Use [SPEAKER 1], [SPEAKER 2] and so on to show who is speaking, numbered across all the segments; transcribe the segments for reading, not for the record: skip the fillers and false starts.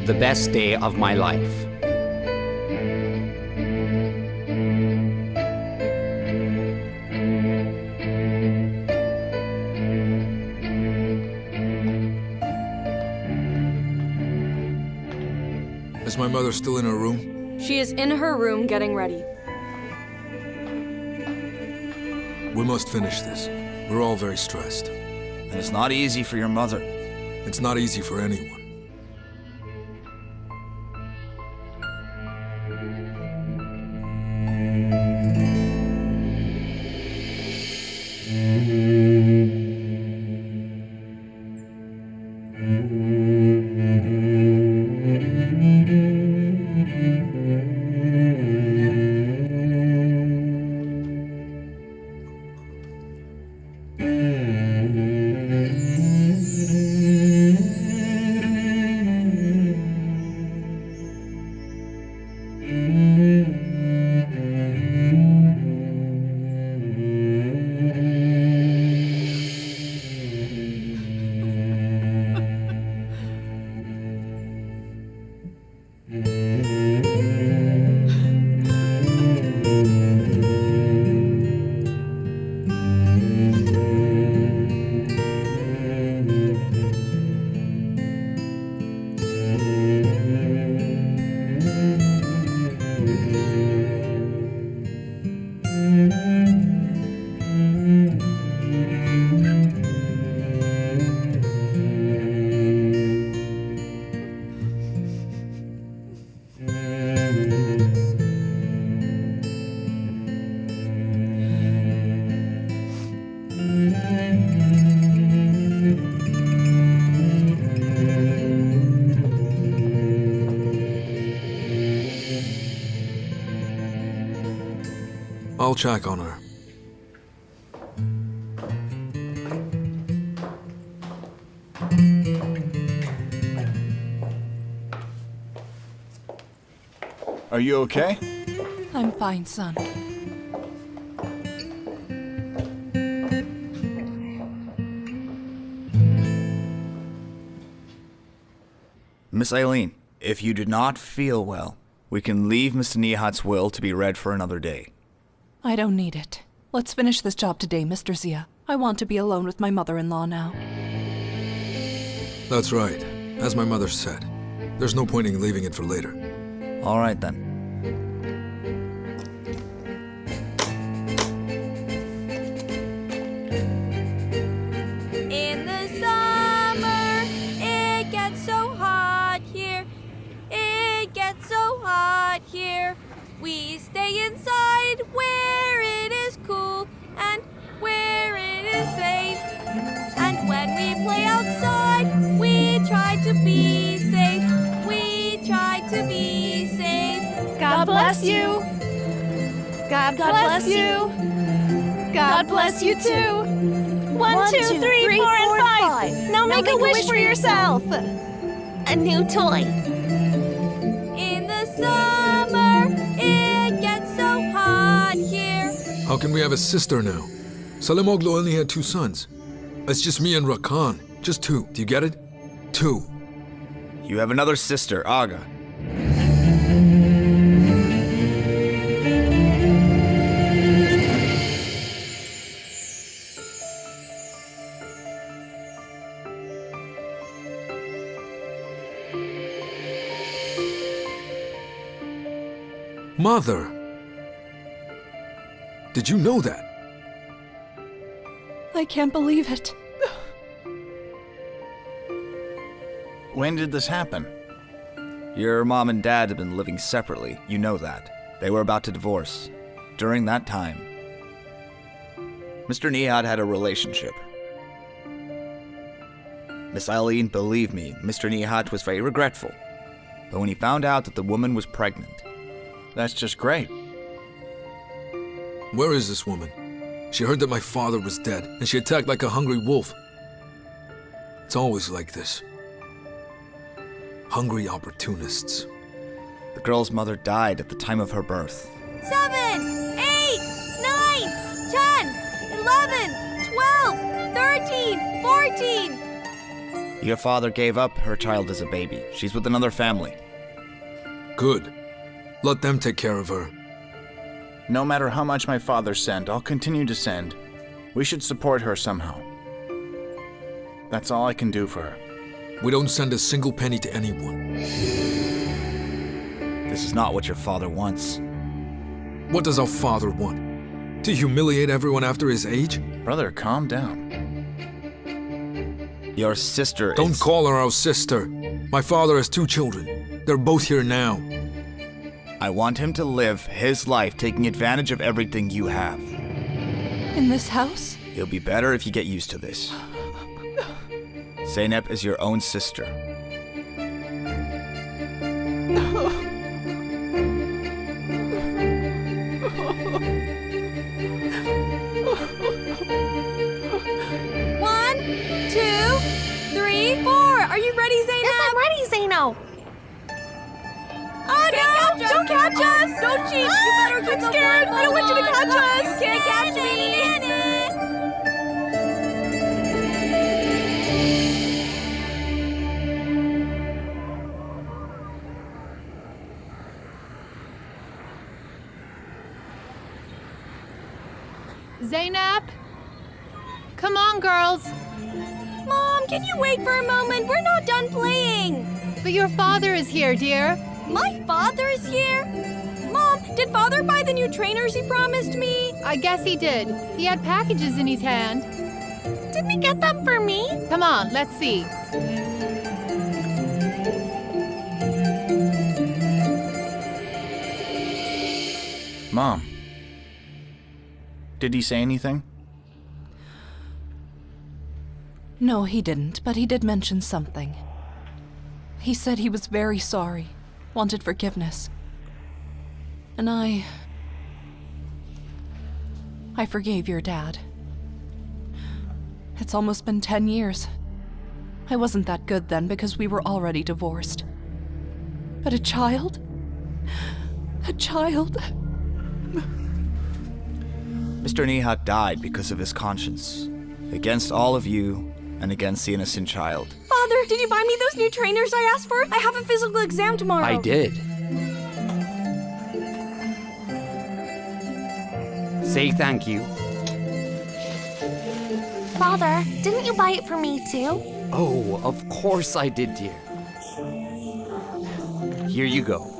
[SPEAKER 1] the best day of my life.
[SPEAKER 2] Is my mother still in her room?
[SPEAKER 3] She is in her room getting ready.
[SPEAKER 2] We must finish this. We're all very stressed.
[SPEAKER 4] And it's not easy for your mother.
[SPEAKER 2] It's not easy for anyone. I'll check on her.
[SPEAKER 4] Are you okay?
[SPEAKER 5] I'm fine, son.
[SPEAKER 4] Miss Eileen, if you do not feel well, we can leave Mr. Nihat's will to be read for another day.
[SPEAKER 5] I don't need it. Let's finish this job today, Mr. Zia. I want to be alone with my mother-in-law now.
[SPEAKER 2] That's right. As my mother said, there's no point in leaving it for later.
[SPEAKER 4] All right, then.
[SPEAKER 3] In the summer, it gets so hot here. It gets so hot here. We stay inside where it is cool and where it is safe. And when we play outside, we try to be safe. We try to be safe.
[SPEAKER 5] God bless you. God bless you. God bless you too. 1, 2, 3, 4, and 5. Now make a wish for yourself.
[SPEAKER 6] A new toy.
[SPEAKER 3] In the summer, it gets so hot here.
[SPEAKER 2] How can we have a sister now? Salimoglu only had 2 sons. It's just me and Rakan. Just 2. Do you get it? 2.
[SPEAKER 4] You have another sister, Aga.
[SPEAKER 2] Mother! Did you know that?
[SPEAKER 5] I can't believe it.
[SPEAKER 4] When did this happen? Your mom and dad have been living separately, you know that. They were about to divorce. During that time, Mr. Nihat had a relationship. Miss Eileen, believe me, Mr. Nihat was very regretful. But when he found out that the woman was pregnant, that's just great.
[SPEAKER 2] Where is this woman? She heard that my father was dead, and she attacked like a hungry wolf. It's always like this. Hungry opportunists.
[SPEAKER 4] The girl's mother died at the time of her birth.
[SPEAKER 3] 7, 8, 9, 10, 11, 12, 13, 14.
[SPEAKER 4] Your father gave up her child as a baby. She's with another family.
[SPEAKER 2] Good. Let them take care of her.
[SPEAKER 7] No matter how much my father sent, I'll continue to send. We should support her somehow. That's all I can do for her.
[SPEAKER 2] We don't send a single penny to anyone.
[SPEAKER 4] This is not what your father wants.
[SPEAKER 2] What does our father want? To humiliate everyone after his age?
[SPEAKER 7] Brother, calm down.
[SPEAKER 4] Your sister is...
[SPEAKER 2] Don't call her our sister. My father has 2 children. They're both here now.
[SPEAKER 4] I want him to live his life taking advantage of everything you have.
[SPEAKER 5] In this house?
[SPEAKER 4] It'll be better if you get used to this. Zeynep is your own sister.
[SPEAKER 3] One, 2, 3, 4. Are you ready, Zeynep?
[SPEAKER 6] Yes, I'm ready, Zeno.
[SPEAKER 3] Oh no! Don't catch us! Don't cheat! You better keep I'm scared! I don't want you to catch us! You can't catch me!
[SPEAKER 5] Zeynep? Come on, girls.
[SPEAKER 3] Mom, can you wait for a moment? We're not done playing!
[SPEAKER 5] But your father is here, dear.
[SPEAKER 3] My father's here? Mom, did Father buy the new trainers he promised me?
[SPEAKER 5] I guess he did. He had packages in his hand.
[SPEAKER 6] Didn't he get them for me?
[SPEAKER 5] Come on, let's see.
[SPEAKER 7] Mom. Did he say anything?
[SPEAKER 8] No, he didn't, but he did mention something. He said he was very sorry, wanted forgiveness. And I forgave your dad. It's almost been 10 years. I wasn't that good then because we were already divorced. But a child? A child?
[SPEAKER 4] Mr. Nihat died because of his conscience. Against all of you and against the innocent child.
[SPEAKER 3] Father, did you buy me those new trainers I asked for? I have a physical exam tomorrow.
[SPEAKER 1] I did. Say thank you.
[SPEAKER 6] Father, didn't you buy it for me too?
[SPEAKER 1] Oh, of course I did, dear. Here you go.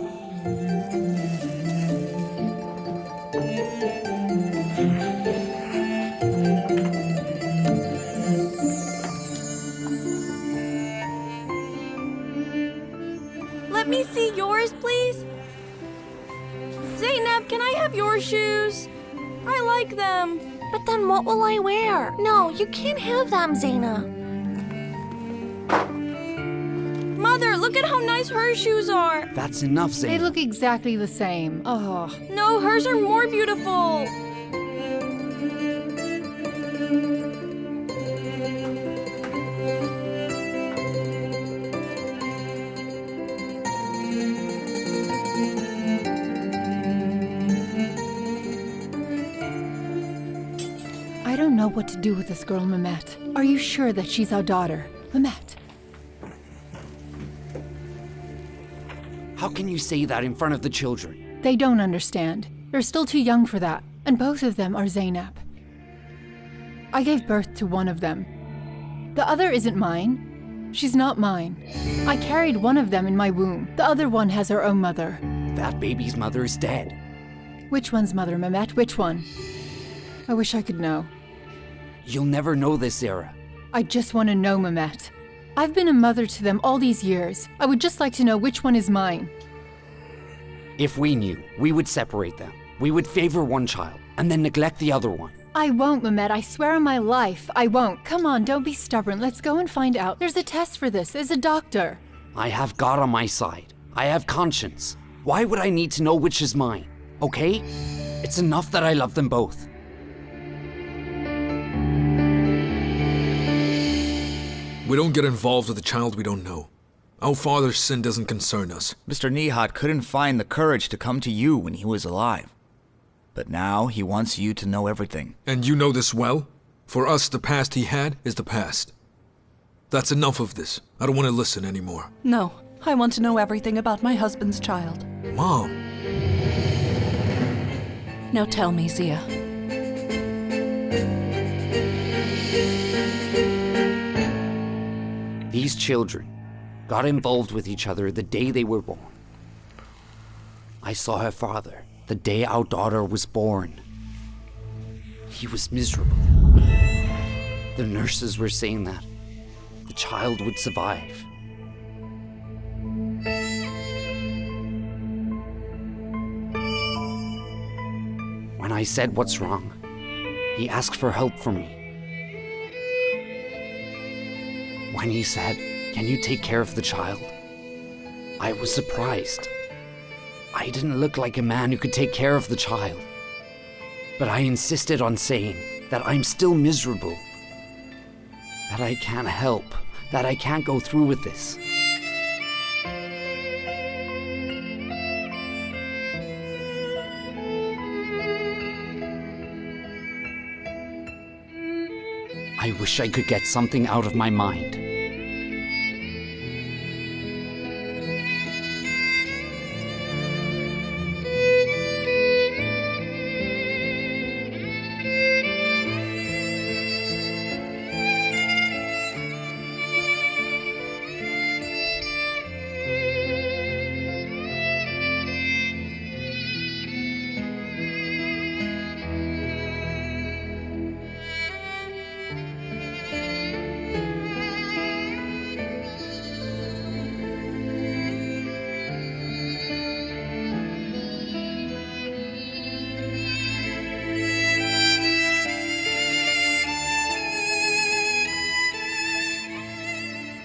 [SPEAKER 3] Let me see yours, please. Zeynep, can I have your shoes? I like them.
[SPEAKER 6] But then what will I wear? No, you can't have them, Zena.
[SPEAKER 3] Mother, look at how nice her shoes are.
[SPEAKER 1] That's enough,
[SPEAKER 5] They
[SPEAKER 1] Zeynep.
[SPEAKER 5] look exactly the same. Oh.
[SPEAKER 3] No, hers are more beautiful.
[SPEAKER 5] I don't know what to do with this girl, Mehmet. Are you sure that she's our daughter? Mehmet.
[SPEAKER 1] How can you say that in front of the children?
[SPEAKER 5] They don't understand. They're still too young for that. And both of them are Zeynep. I gave birth to one of them. The other isn't mine. She's not mine. I carried one of them in my womb. The other one has her own mother.
[SPEAKER 1] That baby's mother is dead.
[SPEAKER 5] Which one's mother, Mehmet? Which one? I wish I could know.
[SPEAKER 1] You'll never know this, Zara.
[SPEAKER 5] I just want to know, Mehmet. I've been a mother to them all these years. I would just like to know which one is mine.
[SPEAKER 1] If we knew, we would separate them. We would favor one child and then neglect the other one.
[SPEAKER 5] I won't, Mehmet. I swear on my life, I won't. Come on, don't be stubborn. Let's go and find out. There's a test for this. There's a doctor.
[SPEAKER 1] I have God on my side. I have conscience. Why would I need to know which is mine? Okay? It's enough that I love them both.
[SPEAKER 2] We don't get involved with a child we don't know. Our father's sin doesn't concern us.
[SPEAKER 4] Mr. Nihat couldn't find the courage to come to you when he was alive. But now he wants you to know everything.
[SPEAKER 2] And you know this well? For us, the past he had is the past. That's enough of this. I don't want to listen anymore.
[SPEAKER 8] No, I want to know everything about my husband's child.
[SPEAKER 2] Mom,
[SPEAKER 8] Now tell me, Zia.
[SPEAKER 1] These children got involved with each other the day they were born. I saw her father the day our daughter was born. He was miserable. The nurses were saying that the child would survive. When I said what's wrong, he asked for help from me. When he said, "Can you take care of the child?" I was surprised. I didn't look like a man who could take care of the child. But I insisted on saying that I'm still miserable, that I can't help, that I can't go through with this. I wish I could get something out of my mind.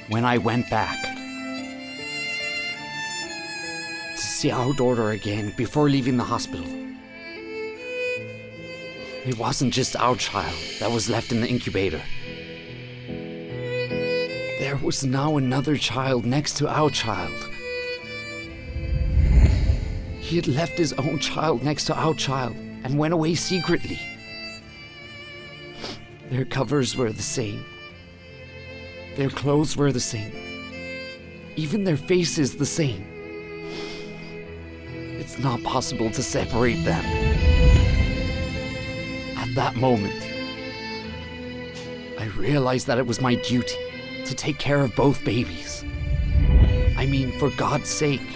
[SPEAKER 1] When I went back to see our daughter again before leaving the hospital, it wasn't just our child that was left in the incubator. There was now another child next to our child. He had left his own child next to our child and went away secretly. Their covers were the same. Their clothes were the same. Even their faces the same. It's not possible to separate them. At that moment, I realized that it was my duty to take care of both babies. I mean, for God's sake.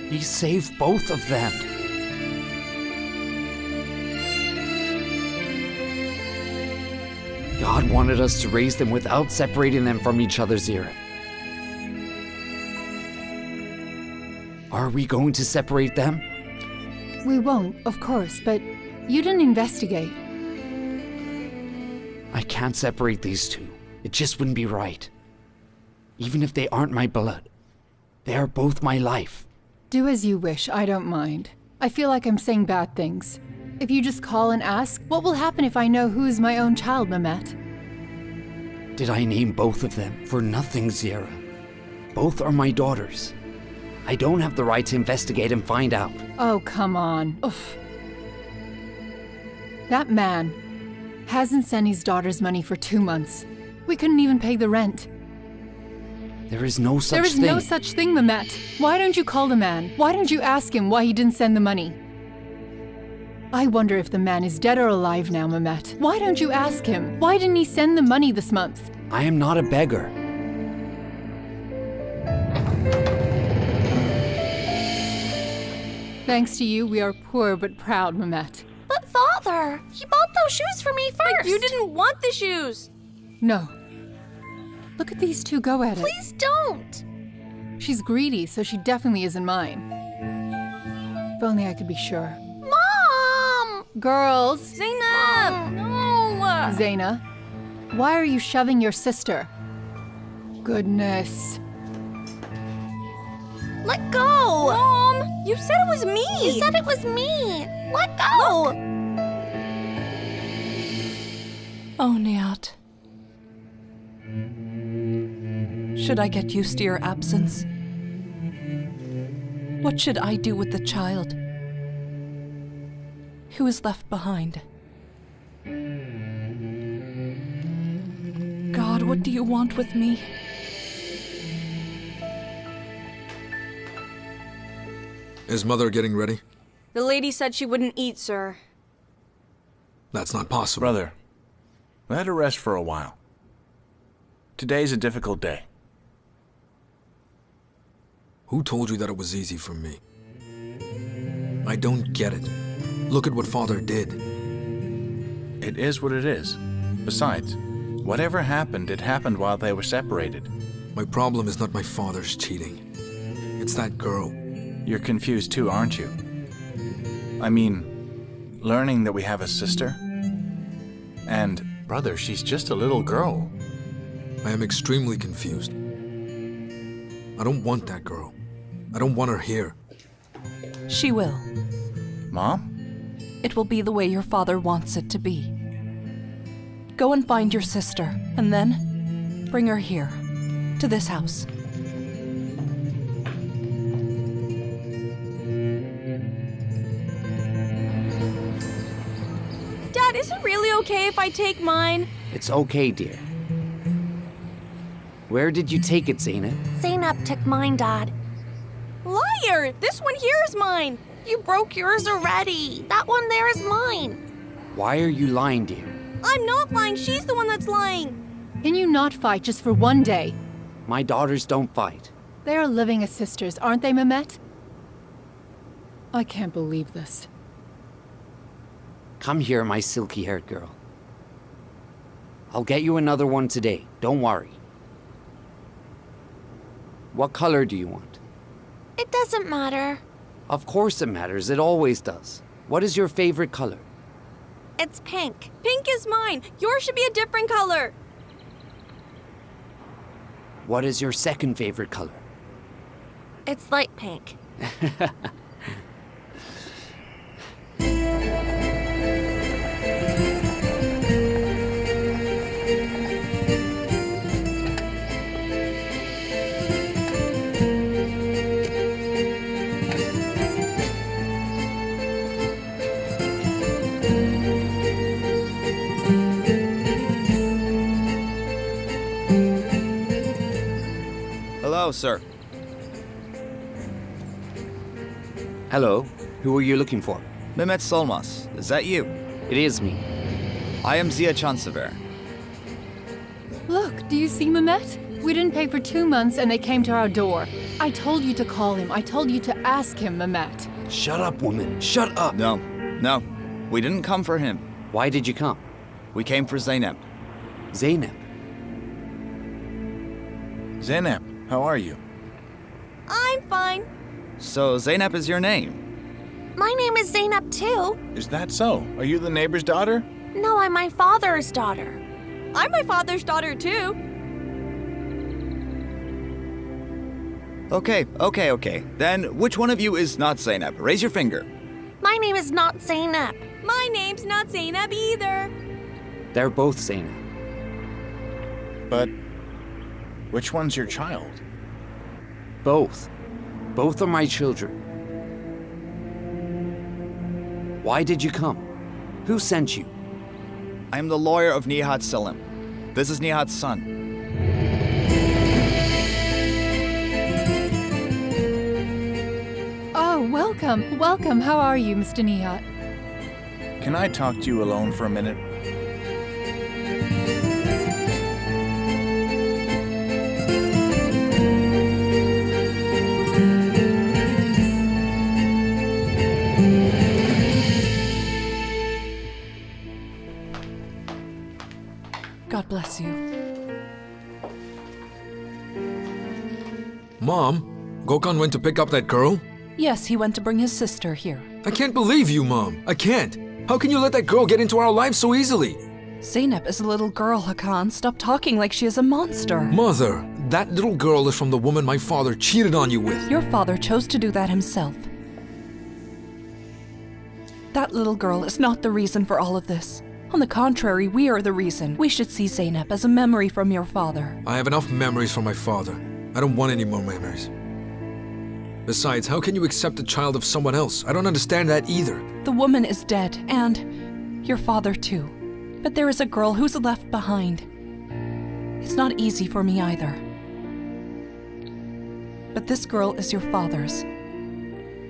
[SPEAKER 1] He saved both of them. God wanted us to raise them without separating them from each other, Zira. Are we going to separate them?
[SPEAKER 5] We won't, of course, but you didn't investigate.
[SPEAKER 1] I can't separate these two. It just wouldn't be right. Even if they aren't my blood, they are both my life.
[SPEAKER 5] Do as you wish, I don't mind. I feel like I'm saying bad things. If you just call and ask, what will happen if I know who is my own child, Mehmet?
[SPEAKER 1] Did I name both of them for nothing, Zira? Both are my daughters. I don't have the right to investigate and find out.
[SPEAKER 5] Oh, come on. Oof. That man hasn't sent his daughter's money for 2 months. We couldn't even pay the rent.
[SPEAKER 1] There is no such
[SPEAKER 5] There
[SPEAKER 1] thing.
[SPEAKER 5] is no such thing, Mehmet. Why don't you call the man? Why don't you ask him why he didn't send the money? I wonder if the man is dead or alive now, Mehmet. Why don't you ask him? Why didn't he send the money this month?
[SPEAKER 1] I am not a beggar.
[SPEAKER 5] Thanks to you, we are poor but proud, Mehmet.
[SPEAKER 6] But Father, he bought those shoes for me first.
[SPEAKER 3] But you didn't want the shoes.
[SPEAKER 5] No. Look at these two go at it.
[SPEAKER 6] Please don't.
[SPEAKER 5] She's greedy, so she definitely isn't mine. If only I could be sure.
[SPEAKER 6] Mom!
[SPEAKER 5] Girls!
[SPEAKER 3] Zeynep! No!
[SPEAKER 5] Zeyna, why are you shoving your sister? Goodness.
[SPEAKER 6] Let go!
[SPEAKER 3] Mom! You said it was me!
[SPEAKER 6] You said it was me! Let go!
[SPEAKER 8] Oh, Nihat. Should I get used to your absence? What should I do with the child? Who is left behind? God, what do you want with me?
[SPEAKER 2] Is Mother getting ready?
[SPEAKER 3] The lady said she wouldn't eat, sir.
[SPEAKER 2] That's not possible.
[SPEAKER 7] Brother, let her rest for a while. Today's a difficult day.
[SPEAKER 2] Who told you that it was easy for me? I don't get it. Look at what Father did.
[SPEAKER 7] It is what it is. Besides, whatever happened, it happened while they were separated.
[SPEAKER 2] My problem is not my father's cheating. It's that girl.
[SPEAKER 7] You're confused too, aren't you? I mean, learning that we have a sister. And, brother, she's just a little girl.
[SPEAKER 2] I am extremely confused. I don't want that girl. I don't want her here.
[SPEAKER 8] She will.
[SPEAKER 7] Mom?
[SPEAKER 8] It will be the way your father wants it to be. Go and find your sister, and then bring her here, to this house.
[SPEAKER 3] Dad, is it really okay if I take mine?
[SPEAKER 1] It's okay, dear. Where did you take it, Zeynep?
[SPEAKER 6] Zeynep took mine, Dad.
[SPEAKER 3] Liar! This one here is mine.
[SPEAKER 6] You broke yours already. That one there is mine.
[SPEAKER 1] Why are you lying, dear?
[SPEAKER 3] I'm not lying. She's the one that's lying.
[SPEAKER 5] Can you not fight just for one day?
[SPEAKER 1] My daughters don't fight.
[SPEAKER 5] They are living as sisters, aren't they, Mehmet? I can't believe this.
[SPEAKER 1] Come here, my silky-haired girl. I'll get you another one today. Don't worry. What color do you want?
[SPEAKER 6] It doesn't matter.
[SPEAKER 1] Of course it matters. It always does. What is your favorite color?
[SPEAKER 6] It's pink.
[SPEAKER 3] Pink is mine. Yours should be a different color.
[SPEAKER 1] What is your second favorite color?
[SPEAKER 6] It's light pink.
[SPEAKER 4] Hello, sir.
[SPEAKER 1] Hello. Who are you looking for?
[SPEAKER 4] Mehmet Solmaz, is that you?
[SPEAKER 1] It is me.
[SPEAKER 4] I am Ziya Chansever.
[SPEAKER 5] Look, do you see Mehmet? We didn't pay for 2 months and they came to our door. I told you to call him. I told you to ask him, Mehmet.
[SPEAKER 1] Shut up, woman. Shut up.
[SPEAKER 4] No, we didn't come for him.
[SPEAKER 1] Why did you come?
[SPEAKER 4] We came for Zeynep.
[SPEAKER 1] Zeynep.
[SPEAKER 7] Zeynep, how are you?
[SPEAKER 3] I'm fine.
[SPEAKER 4] So Zeynep is your name?
[SPEAKER 6] My name is Zeynep too.
[SPEAKER 7] Is that so? Are you the neighbor's daughter?
[SPEAKER 6] No, I'm my father's daughter.
[SPEAKER 3] I'm my father's daughter, too.
[SPEAKER 4] Okay. Then which one of you is not Zeynep? Raise your finger.
[SPEAKER 6] My name is not Zeynep.
[SPEAKER 3] My name's not Zeynep either.
[SPEAKER 1] They're both Zeynep.
[SPEAKER 7] But which one's your child?
[SPEAKER 1] Both. Both are my children. Why did you come? Who sent you?
[SPEAKER 4] I am the lawyer of Nihat Selim. This is Nihat's son.
[SPEAKER 5] Oh, welcome. Welcome. How are you, Mr. Nihat?
[SPEAKER 7] Can I talk to you alone for a minute?
[SPEAKER 8] God bless you.
[SPEAKER 2] Mom, Gokhan went to pick up that girl?
[SPEAKER 8] Yes, he went to bring his sister here.
[SPEAKER 2] I can't believe you, Mom. I can't. How can you let that girl get into our lives so easily?
[SPEAKER 8] Zeynep is a little girl, Hakan. Stop talking like she is a monster.
[SPEAKER 2] Mother, that little girl is from the woman my father cheated on you with.
[SPEAKER 8] Your father chose to do that himself. That little girl is not the reason for all of this. On the contrary, we are the reason. We should see Zeynep as a memory from your father.
[SPEAKER 2] I have enough memories from my father. I don't want any more memories. Besides, how can you accept the child of someone else? I don't understand that either.
[SPEAKER 8] The woman is dead, and your father too. But there is a girl who's left behind. It's not easy for me either. But this girl is your father's.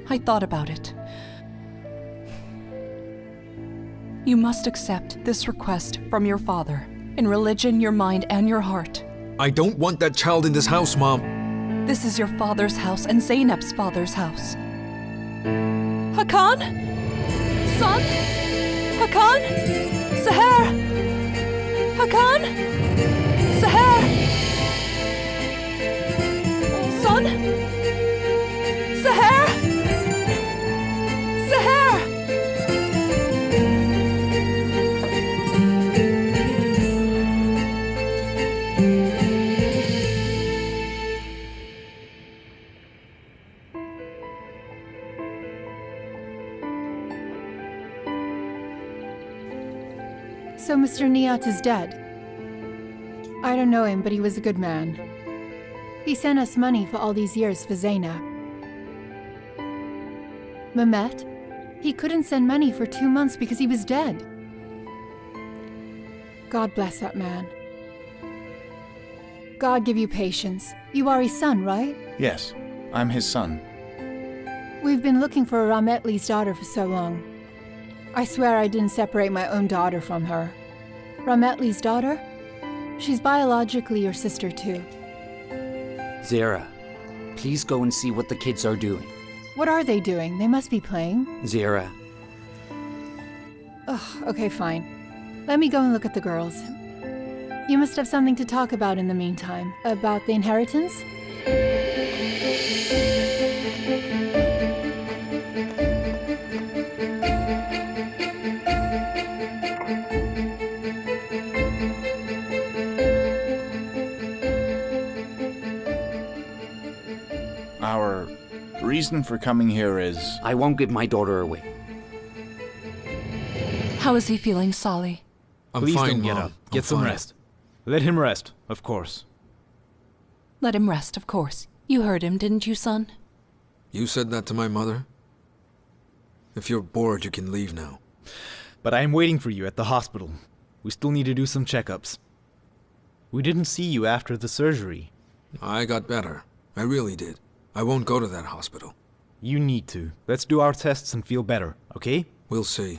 [SPEAKER 8] I thought about it. You must accept this request from your father, in religion, your mind, and your heart.
[SPEAKER 2] I don't want that child in this house, Mom.
[SPEAKER 8] This is your father's house and Zeynep's father's house. Hakan? Son? Hakan? Seher? Hakan? Seher? Son? Seher? Seher?
[SPEAKER 5] So Mr. Nihat is dead. I don't know him, but he was a good man. He sent us money for all these years for Zeynep. Mehmet, he couldn't send money for 2 months because he was dead. God bless that man. God give you patience. You are his son, right?
[SPEAKER 7] Yes, I'm his son.
[SPEAKER 5] We've been looking for Rahmetli's daughter for so long. I swear I didn't separate my own daughter from her. Rahmetli's daughter? She's biologically your sister too.
[SPEAKER 1] Zara, please go and see what the kids are doing.
[SPEAKER 5] What are they doing? They must be playing.
[SPEAKER 1] Zara,
[SPEAKER 5] Ugh, okay, fine. Let me go and look at the girls. You must have something to talk about in the meantime. About the inheritance?
[SPEAKER 7] Our reason for coming here is...
[SPEAKER 1] I won't give my daughter away.
[SPEAKER 8] How is he feeling, Sally?
[SPEAKER 2] I'm
[SPEAKER 9] Please
[SPEAKER 2] fine,
[SPEAKER 9] don't get
[SPEAKER 2] Mom.
[SPEAKER 9] up.
[SPEAKER 2] I'm
[SPEAKER 9] Get some
[SPEAKER 2] fine.
[SPEAKER 9] rest. Let him rest, of course.
[SPEAKER 8] Let him rest, of course. You heard him, didn't you, son?
[SPEAKER 2] You said that to my mother? If you're bored, you can leave now.
[SPEAKER 9] But I am waiting for you at the hospital. We still need to do some checkups. We didn't see you after the surgery.
[SPEAKER 2] I got better. I really did. I won't go to that hospital.
[SPEAKER 9] You need to. Let's do our tests and feel better, okay?
[SPEAKER 2] We'll see.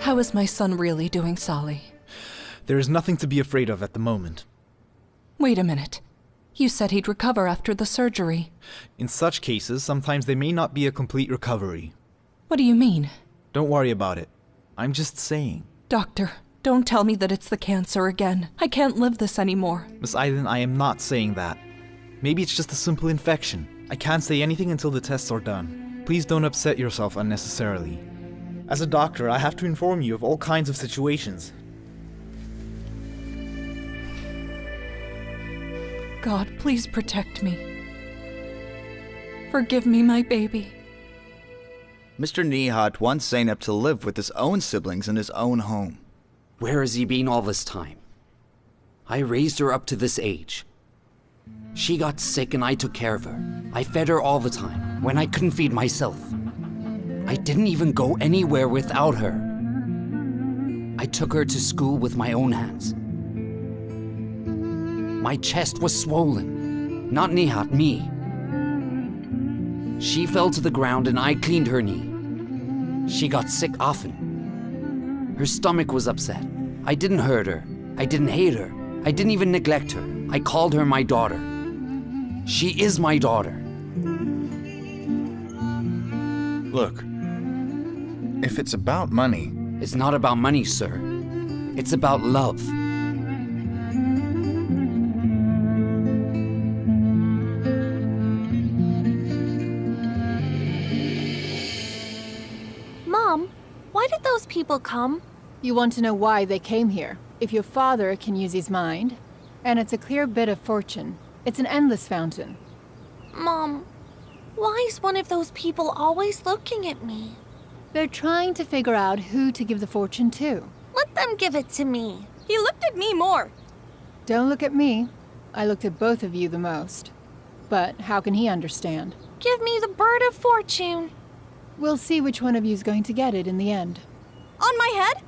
[SPEAKER 8] How is my son really doing, Sally?
[SPEAKER 9] There is nothing to be afraid of at the moment.
[SPEAKER 8] Wait a minute. You said he'd recover after the surgery.
[SPEAKER 9] In such cases, sometimes they may not be a complete recovery.
[SPEAKER 8] What do you mean?
[SPEAKER 9] Don't worry about it. I'm just saying.
[SPEAKER 8] Doctor, don't tell me that it's the cancer again. I can't live this anymore.
[SPEAKER 9] Miss Aydin, I am not saying that. Maybe it's just a simple infection. I can't say anything until the tests are done. Please don't upset yourself unnecessarily. As a doctor, I have to inform you of all kinds of situations.
[SPEAKER 8] God, please protect me. Forgive me, my baby.
[SPEAKER 4] Mr. Nihat wants Zeynep to live with his own siblings in his own home.
[SPEAKER 1] Where has he been all this time? I raised her up to this age. She got sick and I took care of her. I fed her all the time, when I couldn't feed myself. I didn't even go anywhere without her. I took her to school with my own hands. My chest was swollen. Not Nihat, me. She fell to the ground and I cleaned her knee. She got sick often. Her stomach was upset. I didn't hurt her. I didn't hate her. I didn't even neglect her. I called her my daughter. She is my daughter.
[SPEAKER 7] Look, if it's about money...
[SPEAKER 1] It's not about money, sir. It's about love.
[SPEAKER 6] Mom, why did those people come?
[SPEAKER 5] You want to know why they came here. If your father can use his mind, and it's a clear bit of fortune. It's an endless fountain.
[SPEAKER 6] Mom, why is one of those people always looking at me?
[SPEAKER 5] They're trying to figure out who to give the fortune to.
[SPEAKER 6] Let them give it to me.
[SPEAKER 3] He looked at me more.
[SPEAKER 5] Don't look at me. I looked at both of you the most. But how can he understand?
[SPEAKER 6] Give me the bird of fortune.
[SPEAKER 5] We'll see which one of you is going to get it in the end.
[SPEAKER 3] On my head?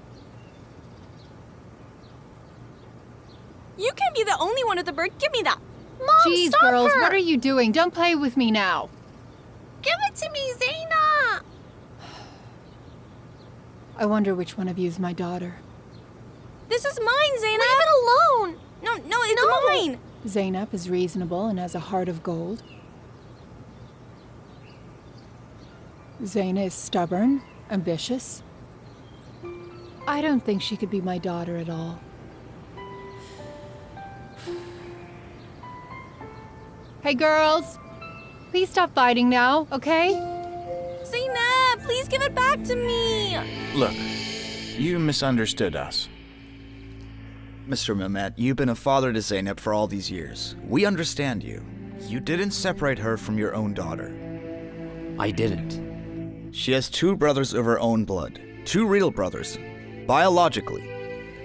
[SPEAKER 3] You can't be the only one with the bird. Give me that.
[SPEAKER 6] Mom,
[SPEAKER 5] Jeez,
[SPEAKER 6] stop
[SPEAKER 5] girls,
[SPEAKER 6] her!
[SPEAKER 5] what are you doing? Don't play with me now.
[SPEAKER 6] Give it to me, Zaina!
[SPEAKER 5] I wonder which one of you is my daughter.
[SPEAKER 3] This is mine, Zeynep.
[SPEAKER 6] Leave it alone!
[SPEAKER 3] No, it's mine.
[SPEAKER 5] Zeynep is reasonable and has a heart of gold. Zaina is stubborn, ambitious. I don't think she could be my daughter at all. Hey girls, please stop fighting now, okay?
[SPEAKER 3] Zeynep, please give it back to me.
[SPEAKER 7] Look, you misunderstood us.
[SPEAKER 4] Mr. Mehmet, you've been a father to Zeynep for all these years. We understand you. You didn't separate her from your own daughter.
[SPEAKER 1] I didn't.
[SPEAKER 4] She has 2 brothers of her own blood. 2 real brothers. Biologically.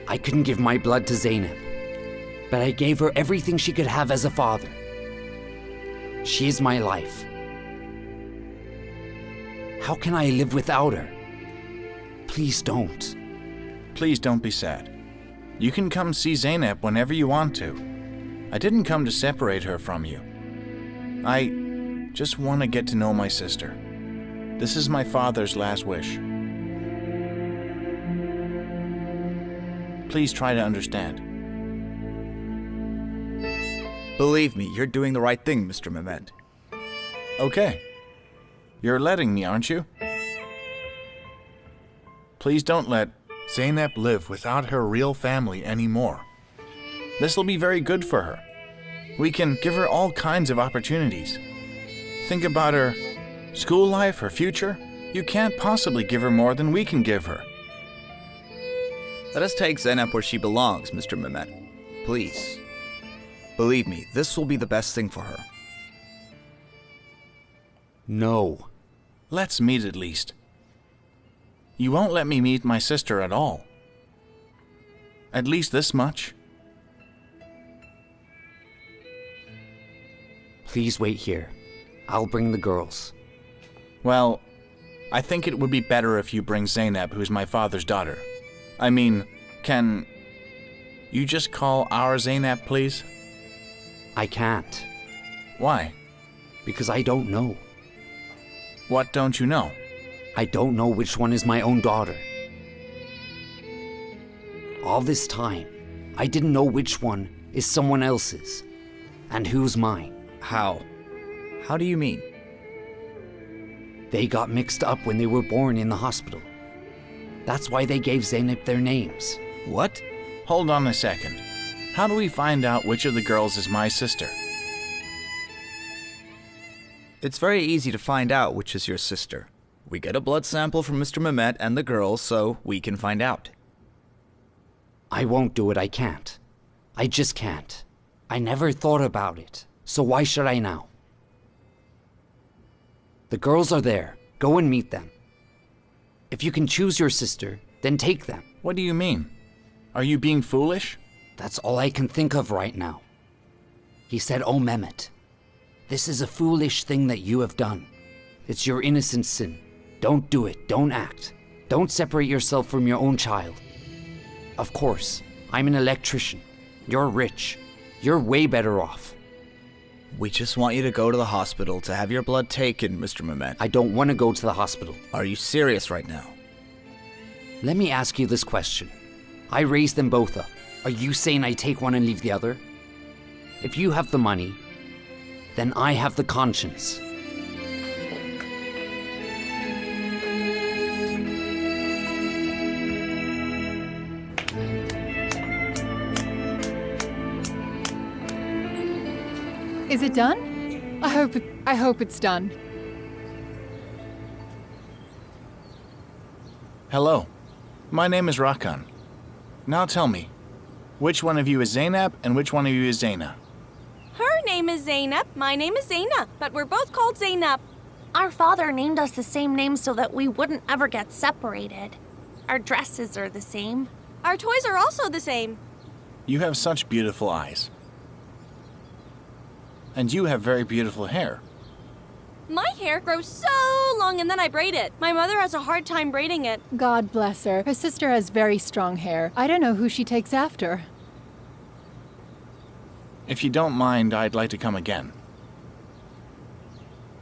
[SPEAKER 1] I couldn't give my blood to Zeynep, but I gave her everything she could have as a father. She is my life. How can I live without her? Please don't.
[SPEAKER 7] Please don't be sad. You can come see Zeynep whenever you want to. I didn't come to separate her from you. I just want to get to know my sister. This is my father's last wish. Please try to understand.
[SPEAKER 4] Believe me, you're doing the right thing, Mr. Mehmet.
[SPEAKER 7] Okay. You're letting me, aren't you? Please don't let Zeynep live without her real family anymore. This'll be very good for her. We can give her all kinds of opportunities. Think about her school life, her future. You can't possibly give her more than we can give her.
[SPEAKER 4] Let us take Zeynep where she belongs, Mr. Mehmet. Please. Believe me, this will be the best thing for her.
[SPEAKER 1] No.
[SPEAKER 7] Let's meet at least. You won't let me meet my sister at all. At least this much.
[SPEAKER 1] Please wait here. I'll bring the girls.
[SPEAKER 7] Well, I think it would be better if you bring Zeynep, who's my father's daughter. I mean, can you just call our Zeynep, please?
[SPEAKER 1] I can't,
[SPEAKER 7] Why?
[SPEAKER 1] because I don't know.
[SPEAKER 7] What don't you know?
[SPEAKER 1] I don't know which one is my own daughter. All this time, I didn't know which one is someone else's, and who's mine.
[SPEAKER 4] How? How do you mean?
[SPEAKER 1] They got mixed up when they were born in the hospital. That's why they gave Zeynep their names.
[SPEAKER 4] What?
[SPEAKER 7] Hold on a second. How do we find out which of the girls is my sister?
[SPEAKER 4] It's very easy to find out which is your sister. We get a blood sample from Mr. Mehmet and the girls so we can find out.
[SPEAKER 1] I won't do it, I can't. I just can't. I never thought about it, so why should I now? The girls are there. Go and meet them. If you can choose your sister, then take them.
[SPEAKER 7] What do you mean? Are you being foolish?
[SPEAKER 1] That's all I can think of right now. He said, "Oh, Mehmet, this is a foolish thing that you have done. It's your innocent sin. Don't do it. Don't act. Don't separate yourself from your own child. Of course, I'm an electrician. You're rich. You're way better off.
[SPEAKER 4] We just want you to go to the hospital to have your blood taken, Mr. Mehmet.
[SPEAKER 1] I don't want to go to the hospital.
[SPEAKER 4] Are you serious right now?
[SPEAKER 1] Let me ask you this question. I raised them both up. Are you saying I take one and leave the other? If you have the money, then I have the conscience.
[SPEAKER 5] Is it done? I hope it's done.
[SPEAKER 7] Hello. My name is Rakan. Now tell me, which one of you is Zeynep and which one of you is Zaina?
[SPEAKER 3] Her name is Zeynep, my name is Zaina, but we're both called Zeynep.
[SPEAKER 6] Our father named us the same name so that we wouldn't ever get separated. Our dresses are the same.
[SPEAKER 3] Our toys are also the same.
[SPEAKER 7] You have such beautiful eyes. And you have very beautiful hair.
[SPEAKER 3] My hair grows so long and then I braid it. My mother has a hard time braiding it.
[SPEAKER 5] God bless her. Her sister has very strong hair. I don't know who she takes after.
[SPEAKER 7] If you don't mind, I'd like to come again.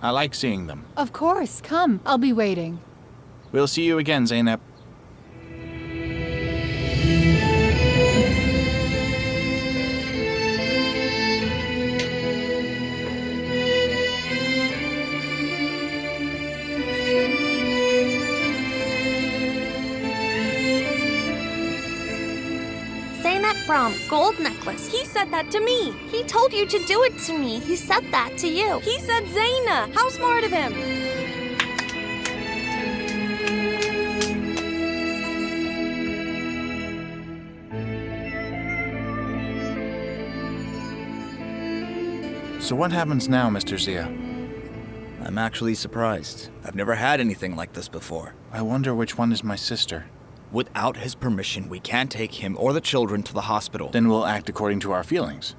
[SPEAKER 7] I like seeing them.
[SPEAKER 5] Of course, come. I'll be waiting.
[SPEAKER 7] We'll see you again, Zeynep.
[SPEAKER 6] Zeynep from gold necklace.
[SPEAKER 3] He said that to me.
[SPEAKER 6] He told you to do it to me. He said that to you.
[SPEAKER 3] He said Zayna. How smart of him.
[SPEAKER 7] So what happens now, Mr. Zia?
[SPEAKER 4] I'm actually surprised. I've never had anything like this before.
[SPEAKER 7] I wonder which one is my sister.
[SPEAKER 4] Without his permission, we can't take him or the children to the hospital.
[SPEAKER 7] Then we'll act according to our feelings.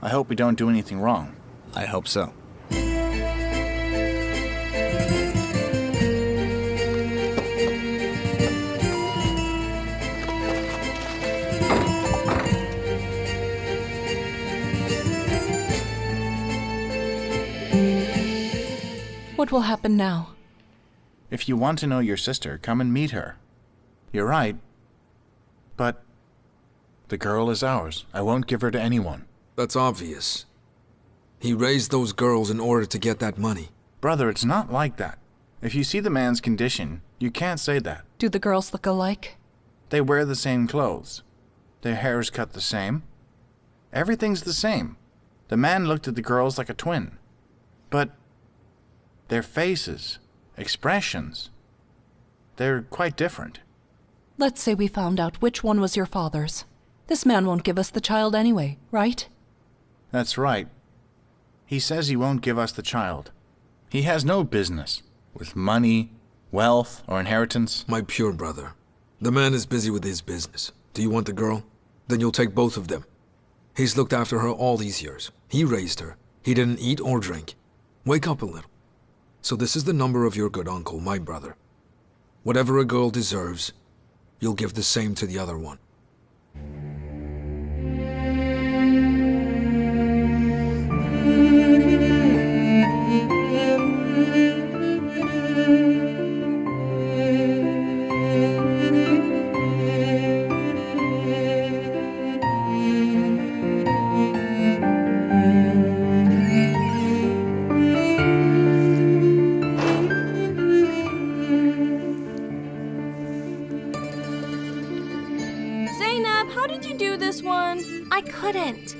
[SPEAKER 7] I hope we don't do anything wrong.
[SPEAKER 4] I hope so.
[SPEAKER 8] What will happen now?
[SPEAKER 7] If you want to know your sister, come and meet her. You're right. But the girl is ours. I won't give her to anyone.
[SPEAKER 2] That's obvious. He raised those girls in order to get that money.
[SPEAKER 7] Brother, it's not like that. If you see the man's condition, you can't say that.
[SPEAKER 8] Do the girls look alike?
[SPEAKER 7] They wear the same clothes. Their hair's cut the same. Everything's the same. The man looked at the girls like a twin. But their faces, expressions, they're quite different.
[SPEAKER 8] Let's say we found out which one was your father's. This man won't give us the child anyway, right?
[SPEAKER 7] That's right. He says he won't give us the child. He has no business with money, wealth, or inheritance.
[SPEAKER 2] My pure brother. The man is busy with his business. Do you want the girl? Then you'll take both of them. He's looked after her all these years. He raised her. He didn't eat or drink. Wake up a little. So this is the number of your good uncle, my brother. Whatever a girl deserves, you'll give the same to the other one.
[SPEAKER 3] Zeynep, how did you do this one?
[SPEAKER 6] I couldn't.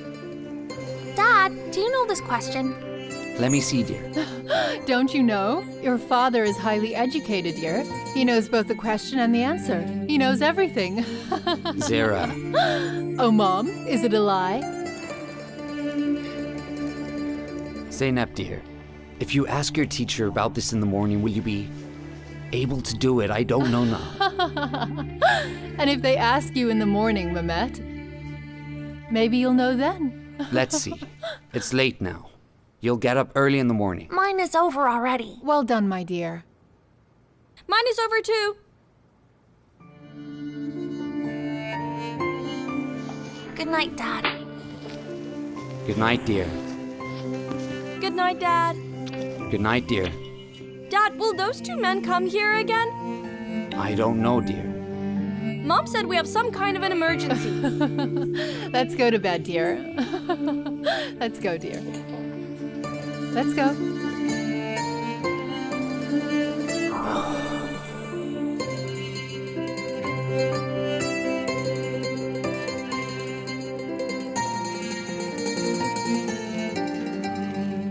[SPEAKER 6] Dad, do you know this question?
[SPEAKER 1] Let me see, dear.
[SPEAKER 5] Don't you know? Your father is highly educated, dear. He knows both the question and the answer. He knows everything.
[SPEAKER 1] Zara.
[SPEAKER 5] Oh, Mom, is it a lie?
[SPEAKER 1] Zeynep, dear. If you ask your teacher about this in the morning, will you be able to do it? I don't know now.
[SPEAKER 5] And if they ask you in the morning, Mehmet, maybe you'll know then.
[SPEAKER 1] Let's see. It's late now. You'll get up early in the morning.
[SPEAKER 6] Mine is over already.
[SPEAKER 5] Well done, my dear.
[SPEAKER 3] Mine is over too.
[SPEAKER 6] Good night, Dad.
[SPEAKER 1] Good night, dear.
[SPEAKER 3] Good night, Dad.
[SPEAKER 1] Good night, dear.
[SPEAKER 3] Dad, will those two men come here again?
[SPEAKER 1] I don't know, dear.
[SPEAKER 3] Mom said we have some kind of an emergency.
[SPEAKER 5] Let's go to bed, dear. Let's go, dear. Let's go.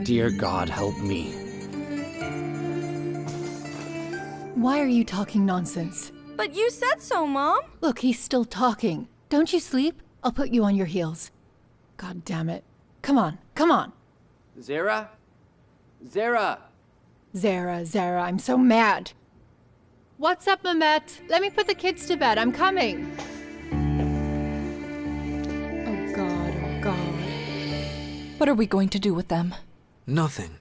[SPEAKER 1] Dear God, help me.
[SPEAKER 5] Why are you talking nonsense?
[SPEAKER 3] But you said so, Mom.
[SPEAKER 5] Look, he's still talking. Don't you sleep? I'll put you on your heels. God damn it. Come on, come on.
[SPEAKER 1] Zara? Zara!
[SPEAKER 5] Zara, I'm so mad. What's up, Mehmet? Let me put the kids to bed. I'm coming. Oh, God, oh, God.
[SPEAKER 8] What are we going to do with them?
[SPEAKER 2] Nothing.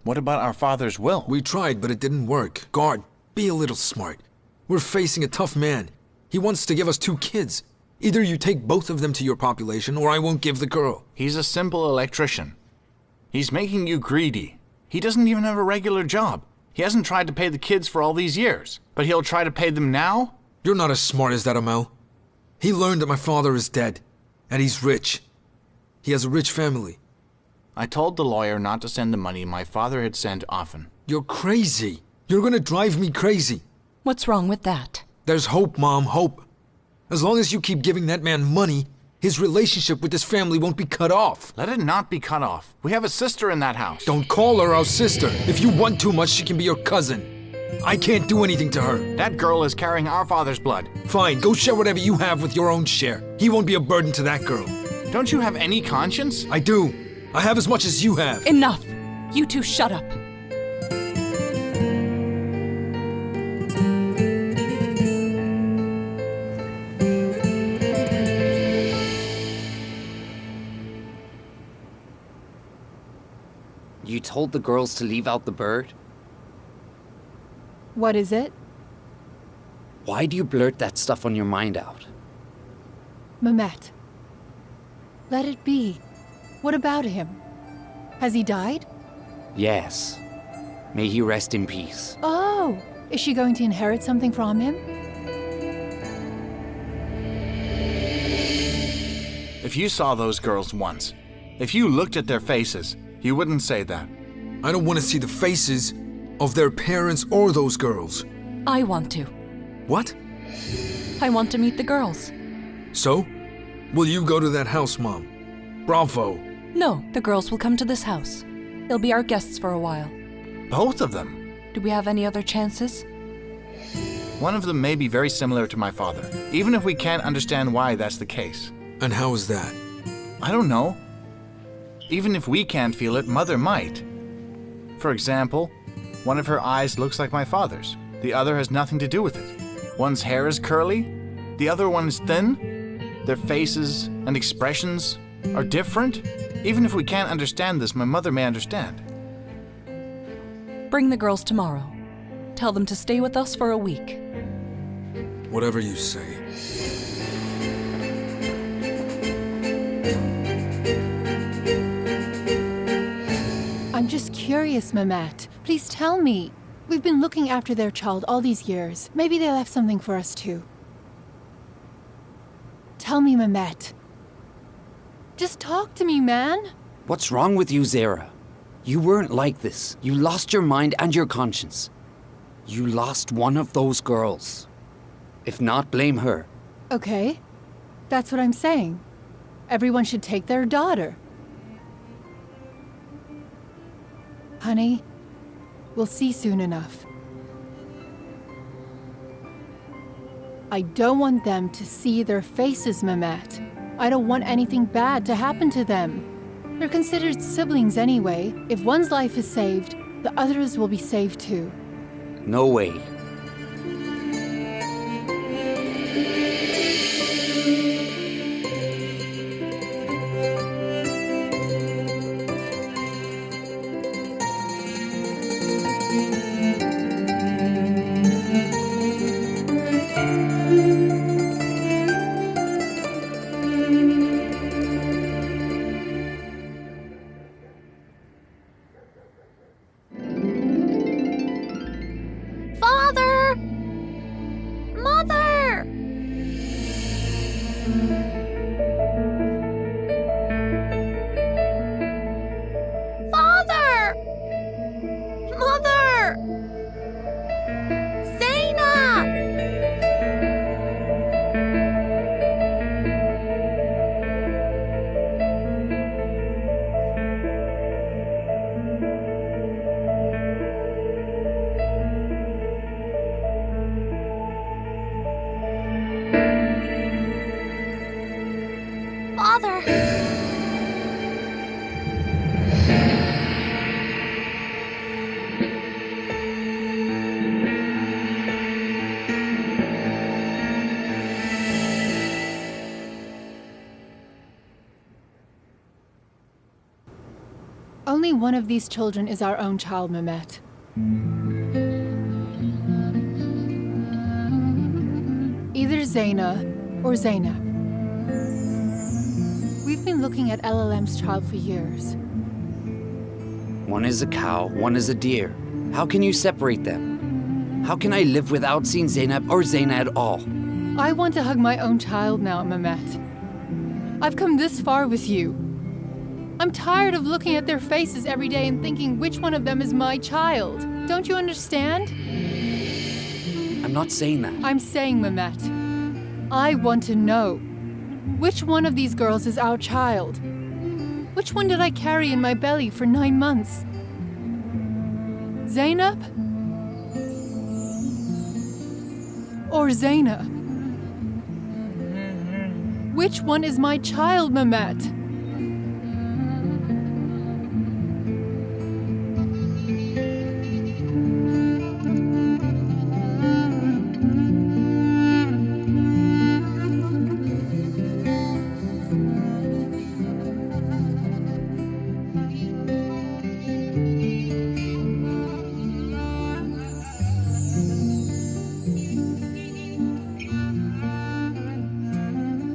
[SPEAKER 7] What about our father's will?
[SPEAKER 2] We tried, but it didn't work. Guard, be a little smart. We're facing a tough man. He wants to give us 2 kids. Either you take both of them to your population, or I won't give the girl.
[SPEAKER 7] He's a simple electrician. He's making you greedy. He doesn't even have a regular job. He hasn't tried to pay the kids for all these years, but he'll try to pay them now?
[SPEAKER 2] You're not as smart as that, Amel. He learned that my father is dead, and he's rich. He has a rich family.
[SPEAKER 7] I told the lawyer not to send the money my father had sent often.
[SPEAKER 2] You're crazy. You're gonna drive me crazy.
[SPEAKER 8] What's wrong with that?
[SPEAKER 2] There's hope, Mom, hope. As long as you keep giving that man money, his relationship with his family won't be cut off.
[SPEAKER 7] Let it not be cut off. We have a sister in that house.
[SPEAKER 2] Don't call her our sister. If you want too much, she can be your cousin. I can't do anything to her.
[SPEAKER 7] That girl is carrying our father's blood.
[SPEAKER 2] Fine, go share whatever you have with your own share. He won't be a burden to that girl.
[SPEAKER 7] Don't you have any conscience?
[SPEAKER 2] I do. I have as much as you have.
[SPEAKER 8] Enough! You two shut up.
[SPEAKER 1] You told the girls to leave out the bird?
[SPEAKER 5] What is it?
[SPEAKER 1] Why do you blurt that stuff on your mind out?
[SPEAKER 5] Mehmet. Let it be. What about him? Has he died?
[SPEAKER 1] Yes. May he rest in peace.
[SPEAKER 5] Oh, is she going to inherit something from him?
[SPEAKER 7] If you saw those girls once, if you looked at their faces, you wouldn't say that.
[SPEAKER 2] I don't want to see the faces of their parents or those girls.
[SPEAKER 8] I want to.
[SPEAKER 2] What?
[SPEAKER 8] I want to meet the girls.
[SPEAKER 2] So? Will you go to that house, Mom? Bravo.
[SPEAKER 8] No, the girls will come to this house. They'll be our guests for a while.
[SPEAKER 7] Both of them?
[SPEAKER 8] Do we have any other chances?
[SPEAKER 7] One of them may be very similar to my father, even if we can't understand why that's the case.
[SPEAKER 2] And how is that?
[SPEAKER 7] I don't know. Even if we can't feel it, Mother might. For example, one of her eyes looks like my father's. The other has nothing to do with it. One's hair is curly, the other one is thin. Their faces and expressions are different. Even if we can't understand this, my mother may understand.
[SPEAKER 8] Bring the girls tomorrow. Tell them to stay with us for a week.
[SPEAKER 2] Whatever you say.
[SPEAKER 5] I'm just curious, Mehmet. Please tell me. We've been looking after their child all these years. Maybe they left something for us too. Tell me, Mehmet. Just talk to me, man.
[SPEAKER 1] What's wrong with you, Zara? You weren't like this. You lost your mind and your conscience. You lost one of those girls. If not, blame her.
[SPEAKER 5] Okay. That's what I'm saying. Everyone should take their daughter. Honey, we'll see soon enough. I don't want them to see their faces, Mehmet. I don't want anything bad to happen to them. They're considered siblings anyway. If one's life is saved, the others will be saved too.
[SPEAKER 1] No way.
[SPEAKER 5] Only one of these children is our own child, Mehmet. Either Zeyna or Zeynep. We've been looking at LLM's child for years.
[SPEAKER 1] One is a cow, one is a deer. How can you separate them? How can I live without seeing Zeynep or Zeyna at all?
[SPEAKER 5] I want to hug my own child now, Mehmet. I've come this far with you. I'm tired of looking at their faces every day and thinking which one of them is my child. Don't you understand?
[SPEAKER 1] I'm not saying that.
[SPEAKER 5] I'm saying, Mehmet, I want to know. Which one of these girls is our child? Which one did I carry in my belly for 9 months? Zeynep? Or Zeyna? Which one is my child, Mehmet?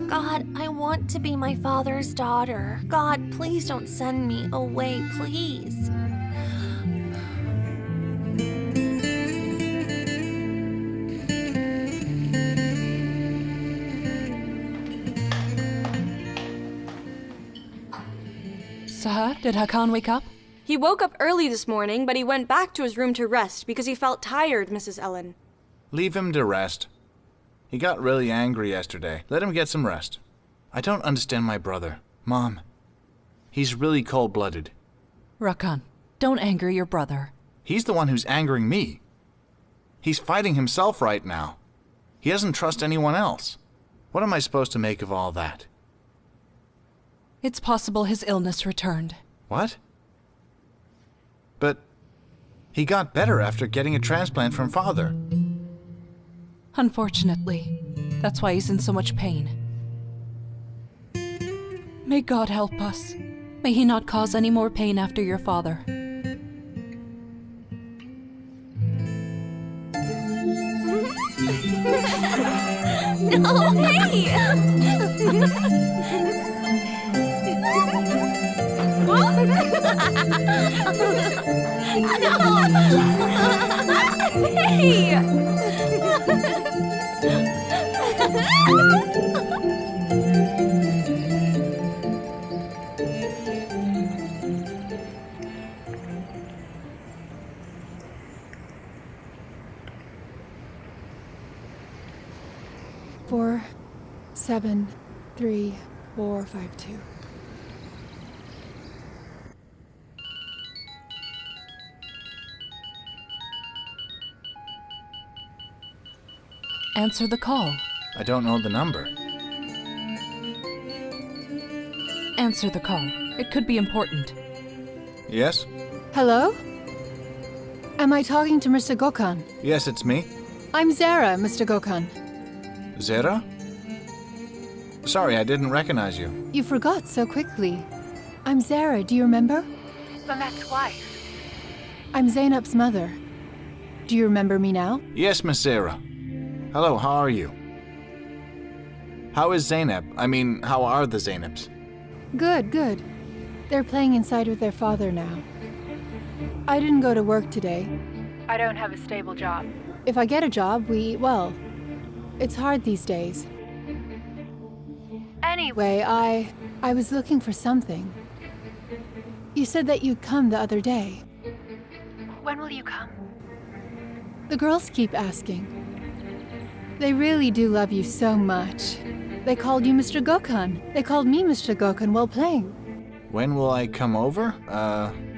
[SPEAKER 6] God, I want to be my father's daughter. God, please don't send me away, please.
[SPEAKER 8] Sahar, did Hakan wake up?
[SPEAKER 10] He woke up early this morning, but he went back to his room to rest because he felt tired, Mrs. Ellen.
[SPEAKER 7] Leave him to rest. He got really angry yesterday. Let him get some rest. I don't understand my brother. Mom, he's really cold-blooded.
[SPEAKER 8] Rakan, don't anger your brother.
[SPEAKER 7] He's the one who's angering me. He's fighting himself right now. He doesn't trust anyone else. What am I supposed to make of all that?
[SPEAKER 8] It's possible his illness returned.
[SPEAKER 7] What? But he got better after getting a transplant from father.
[SPEAKER 8] Unfortunately, that's why he's in so much pain. May God help us. May he not cause any more pain after your father.
[SPEAKER 6] No, hey!
[SPEAKER 5] Four, 7, 3, 4, 5, 2.
[SPEAKER 8] Answer the call.
[SPEAKER 7] I don't know the number.
[SPEAKER 8] Answer the call. It could be important.
[SPEAKER 7] Yes?
[SPEAKER 5] Hello? Am I talking to Mr. Gökhan?
[SPEAKER 7] Yes, it's me.
[SPEAKER 5] I'm Zara, Mr. Gökhan.
[SPEAKER 7] Zara? Sorry, I didn't recognize you.
[SPEAKER 5] You forgot so quickly. I'm Zara, do you remember? Mehmet's wife. I'm Zeynep's mother. Do you remember me now?
[SPEAKER 7] Yes, Miss Zara. Hello, how are you? How is Zeynep? I mean, how are the Zeyneps?
[SPEAKER 5] Good, good. They're playing inside with their father now. I didn't go to work today. I don't have a stable job. If I get a job, well, it's hard these days. Anyway, I was looking for something. You said that you'd come the other day. When will you come? The girls keep asking. They really do love you so much. They called you Mr. Gökhan. They called me Mr. Gökhan while playing.
[SPEAKER 7] When will I come over?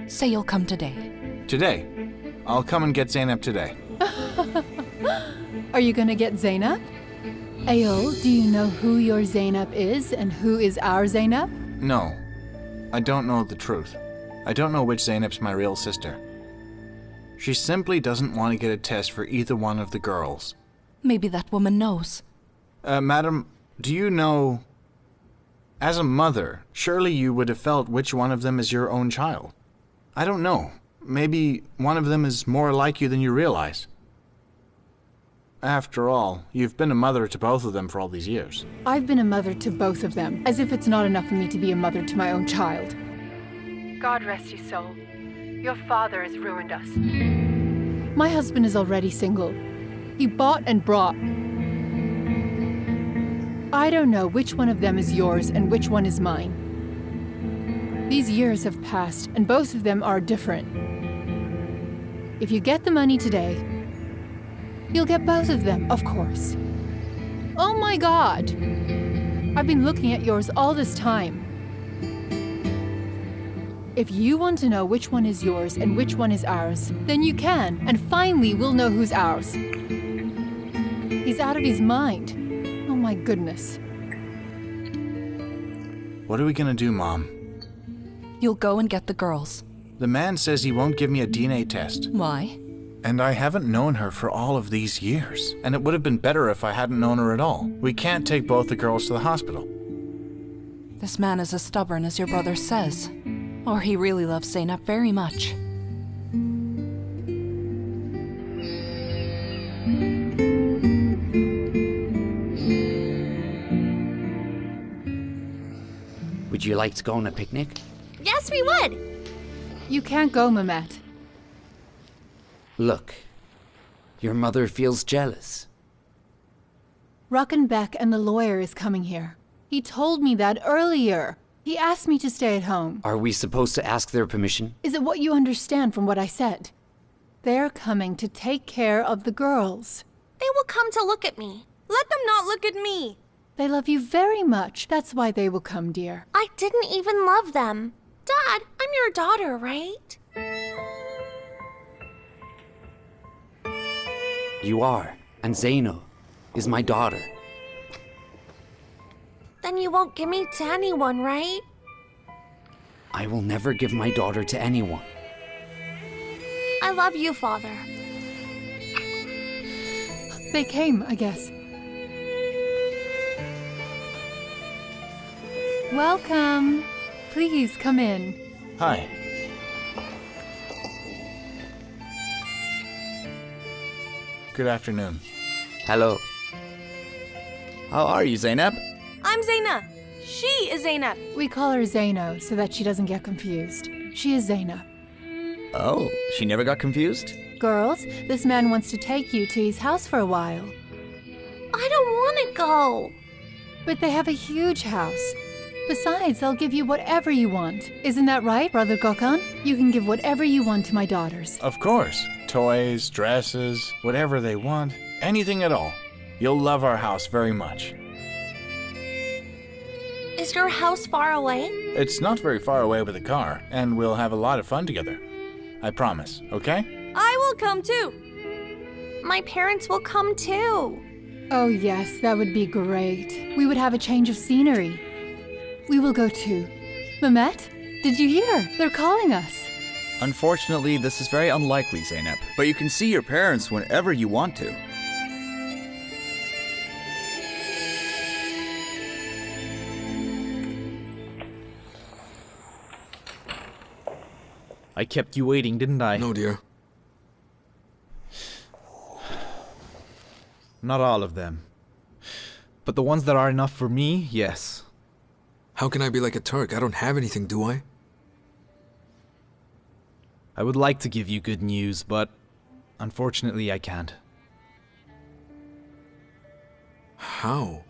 [SPEAKER 8] Say you'll come today.
[SPEAKER 7] Today. I'll come and get Zeynep today.
[SPEAKER 5] Are you gonna get Zeynep? Ayo, do you know who your Zeynep is and who is our Zeynep?
[SPEAKER 7] No. I don't know the truth. I don't know which Zeynep's my real sister. She simply doesn't want to get a test for either one of the girls.
[SPEAKER 8] Maybe that woman knows.
[SPEAKER 7] Madam, do you know... As a mother, surely you would have felt which one of them is your own child. I don't know. Maybe one of them is more like you than you realize. After all, you've been a mother to both of them for all these years.
[SPEAKER 5] I've been a mother to both of them, as if it's not enough for me to be a mother to my own child. God rest his soul. Your father has ruined us. My husband is already single. He bought and brought. I don't know which one of them is yours and which one is mine. These years have passed, and both of them are different. If you get the money today, you'll get both of them, of course. Oh my God! I've been looking at yours all this time. If you want to know which one is yours and which one is ours, then you can, and finally we'll know who's ours. He's out of his mind. Oh my goodness.
[SPEAKER 7] What are we gonna do, Mom?
[SPEAKER 8] You'll go and get the girls.
[SPEAKER 7] The man says he won't give me a DNA test.
[SPEAKER 8] Why?
[SPEAKER 7] And I haven't known her for all of these years. And it would have been better if I hadn't known her at all. We can't take both the girls to the hospital.
[SPEAKER 8] This man is as stubborn as your brother says. Or he really loves Zeynep very much.
[SPEAKER 1] Would you like to go on a picnic?
[SPEAKER 6] Yes, we would.
[SPEAKER 5] You can't go, Mehmet.
[SPEAKER 1] Look, your mother feels jealous.
[SPEAKER 5] Ruckenbeck and the lawyer is coming here. He told me that earlier. He asked me to stay at home.
[SPEAKER 1] Are we supposed to ask their permission?
[SPEAKER 5] Is it what you understand from what I said? They're coming to take care of the girls.
[SPEAKER 6] They will come to look at me.
[SPEAKER 10] Let them not look at me.
[SPEAKER 5] They love you very much. That's why they will come, dear.
[SPEAKER 6] I didn't even love them. Dad, I'm your daughter, right?
[SPEAKER 1] You are, and Zeno is my daughter.
[SPEAKER 6] Then you won't give me to anyone, right?
[SPEAKER 1] I will never give my daughter to anyone.
[SPEAKER 6] I love you, Father.
[SPEAKER 5] They came, I guess. Welcome. Please come in.
[SPEAKER 7] Hi. Good afternoon.
[SPEAKER 1] Hello.
[SPEAKER 4] How are you, Zeynep?
[SPEAKER 10] I'm Zeynep. She is Zeynep.
[SPEAKER 5] We call her Zeno so that she doesn't get confused. She is Zeynep.
[SPEAKER 4] Oh, she never got confused?
[SPEAKER 5] Girls, this man wants to take you to his house for a while.
[SPEAKER 6] I don't want to go.
[SPEAKER 5] But they have a huge house. Besides, they'll give you whatever you want. Isn't that right, Brother Gökhan? You can give whatever you want to my daughters.
[SPEAKER 7] Of course. Toys, dresses, whatever they want. Anything at all. You'll love our house very much.
[SPEAKER 6] Is your house far away?
[SPEAKER 7] It's not very far away with a car, and we'll have a lot of fun together. I promise, okay?
[SPEAKER 10] I will come too.
[SPEAKER 6] My parents will come too.
[SPEAKER 5] Oh yes, that would be great. We would have a change of scenery. We will go too. Mehmet, did you hear? They're calling us.
[SPEAKER 4] Unfortunately, this is very unlikely, Zeynep. But you can see your parents whenever you want to.
[SPEAKER 9] I kept you waiting, didn't I?
[SPEAKER 2] No, dear.
[SPEAKER 9] Not all of them. But the ones that are enough for me, yes.
[SPEAKER 2] How can I be like a Turk? I don't have anything, do I?
[SPEAKER 9] I would like to give you good news, but unfortunately I can't.
[SPEAKER 2] How?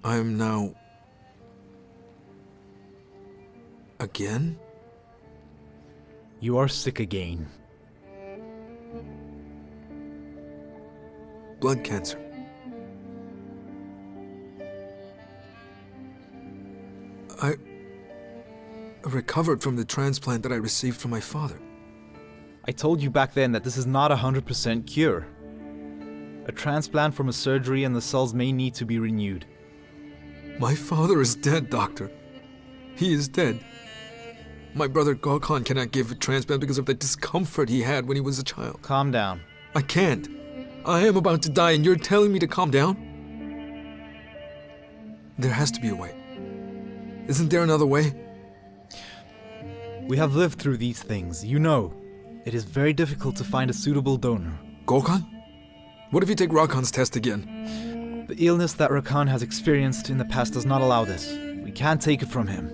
[SPEAKER 2] I'm now... again?
[SPEAKER 9] You are sick again.
[SPEAKER 2] Blood cancer. I recovered from the transplant that I received from my father.
[SPEAKER 9] I told you back then that this is not a 100% cure. A transplant from a surgery and the cells may need to be renewed.
[SPEAKER 2] My father is dead, doctor. He is dead. My brother Gökhan cannot give a transplant because of the discomfort he had when he was a child.
[SPEAKER 9] Calm down.
[SPEAKER 2] I can't. I am about to die and you're telling me to calm down? There has to be a way. Isn't there another way?
[SPEAKER 9] We have lived through these things, you know. It is very difficult to find a suitable donor.
[SPEAKER 2] Gökhan? What if you take Rakan's test again?
[SPEAKER 9] The illness that Rakan has experienced in the past does not allow this. We can't take it from him.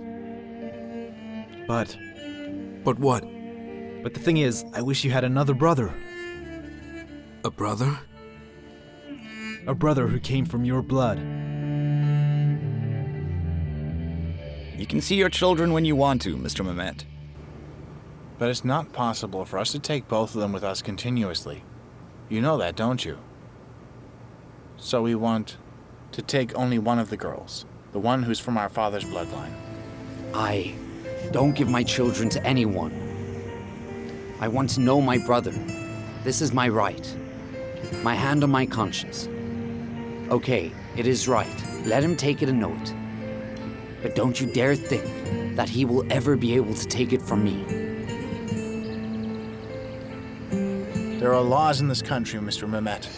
[SPEAKER 9] But
[SPEAKER 2] what?
[SPEAKER 9] But the thing is, I wish you had another brother.
[SPEAKER 2] A brother?
[SPEAKER 9] A brother who came from your blood.
[SPEAKER 4] You can see your children when you want to, Mr. Mehmet.
[SPEAKER 7] But it's not possible for us to take both of them with us continuously. You know that, don't you? So we want to take only one of the girls, the one who's from our father's bloodline.
[SPEAKER 1] I don't give my children to anyone. I want to know my brother. This is my right. My hand on my conscience. Okay, it is right. Let him take it and know it. But don't you dare think that he will ever be able to take it from me.
[SPEAKER 7] There are laws in this country, Mr. Mehmet.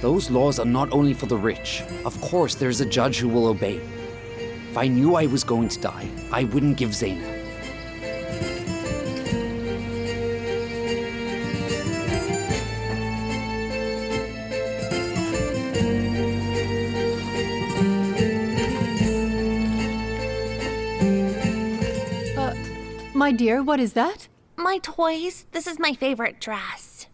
[SPEAKER 1] Those laws are not only for the rich. Of course, there's a judge who will obey. If I knew I was going to die, I wouldn't give Zeynep.
[SPEAKER 5] My dear, what is that?
[SPEAKER 6] My toys. This is my favorite dress.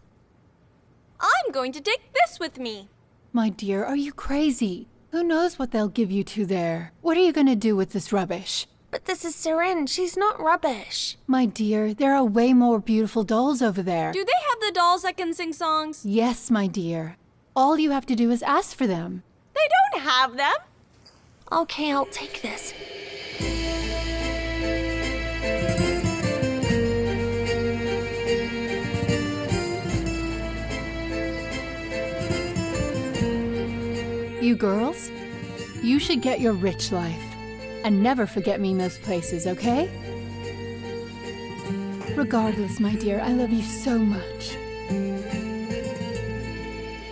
[SPEAKER 10] I'm going to take this with me.
[SPEAKER 5] My dear, are you crazy? Who knows what they'll give you to there? What are you gonna do with this rubbish?
[SPEAKER 6] But this is Seren. She's not rubbish.
[SPEAKER 5] My dear, there are way more beautiful dolls over there.
[SPEAKER 10] Do they have the dolls that can sing songs?
[SPEAKER 5] Yes, my dear. All you have to do is ask for them.
[SPEAKER 10] They don't have them.
[SPEAKER 6] Okay, I'll take this.
[SPEAKER 5] You girls, you should get your rich life. And never forget me in those places, okay? Regardless, my dear, I love you so much.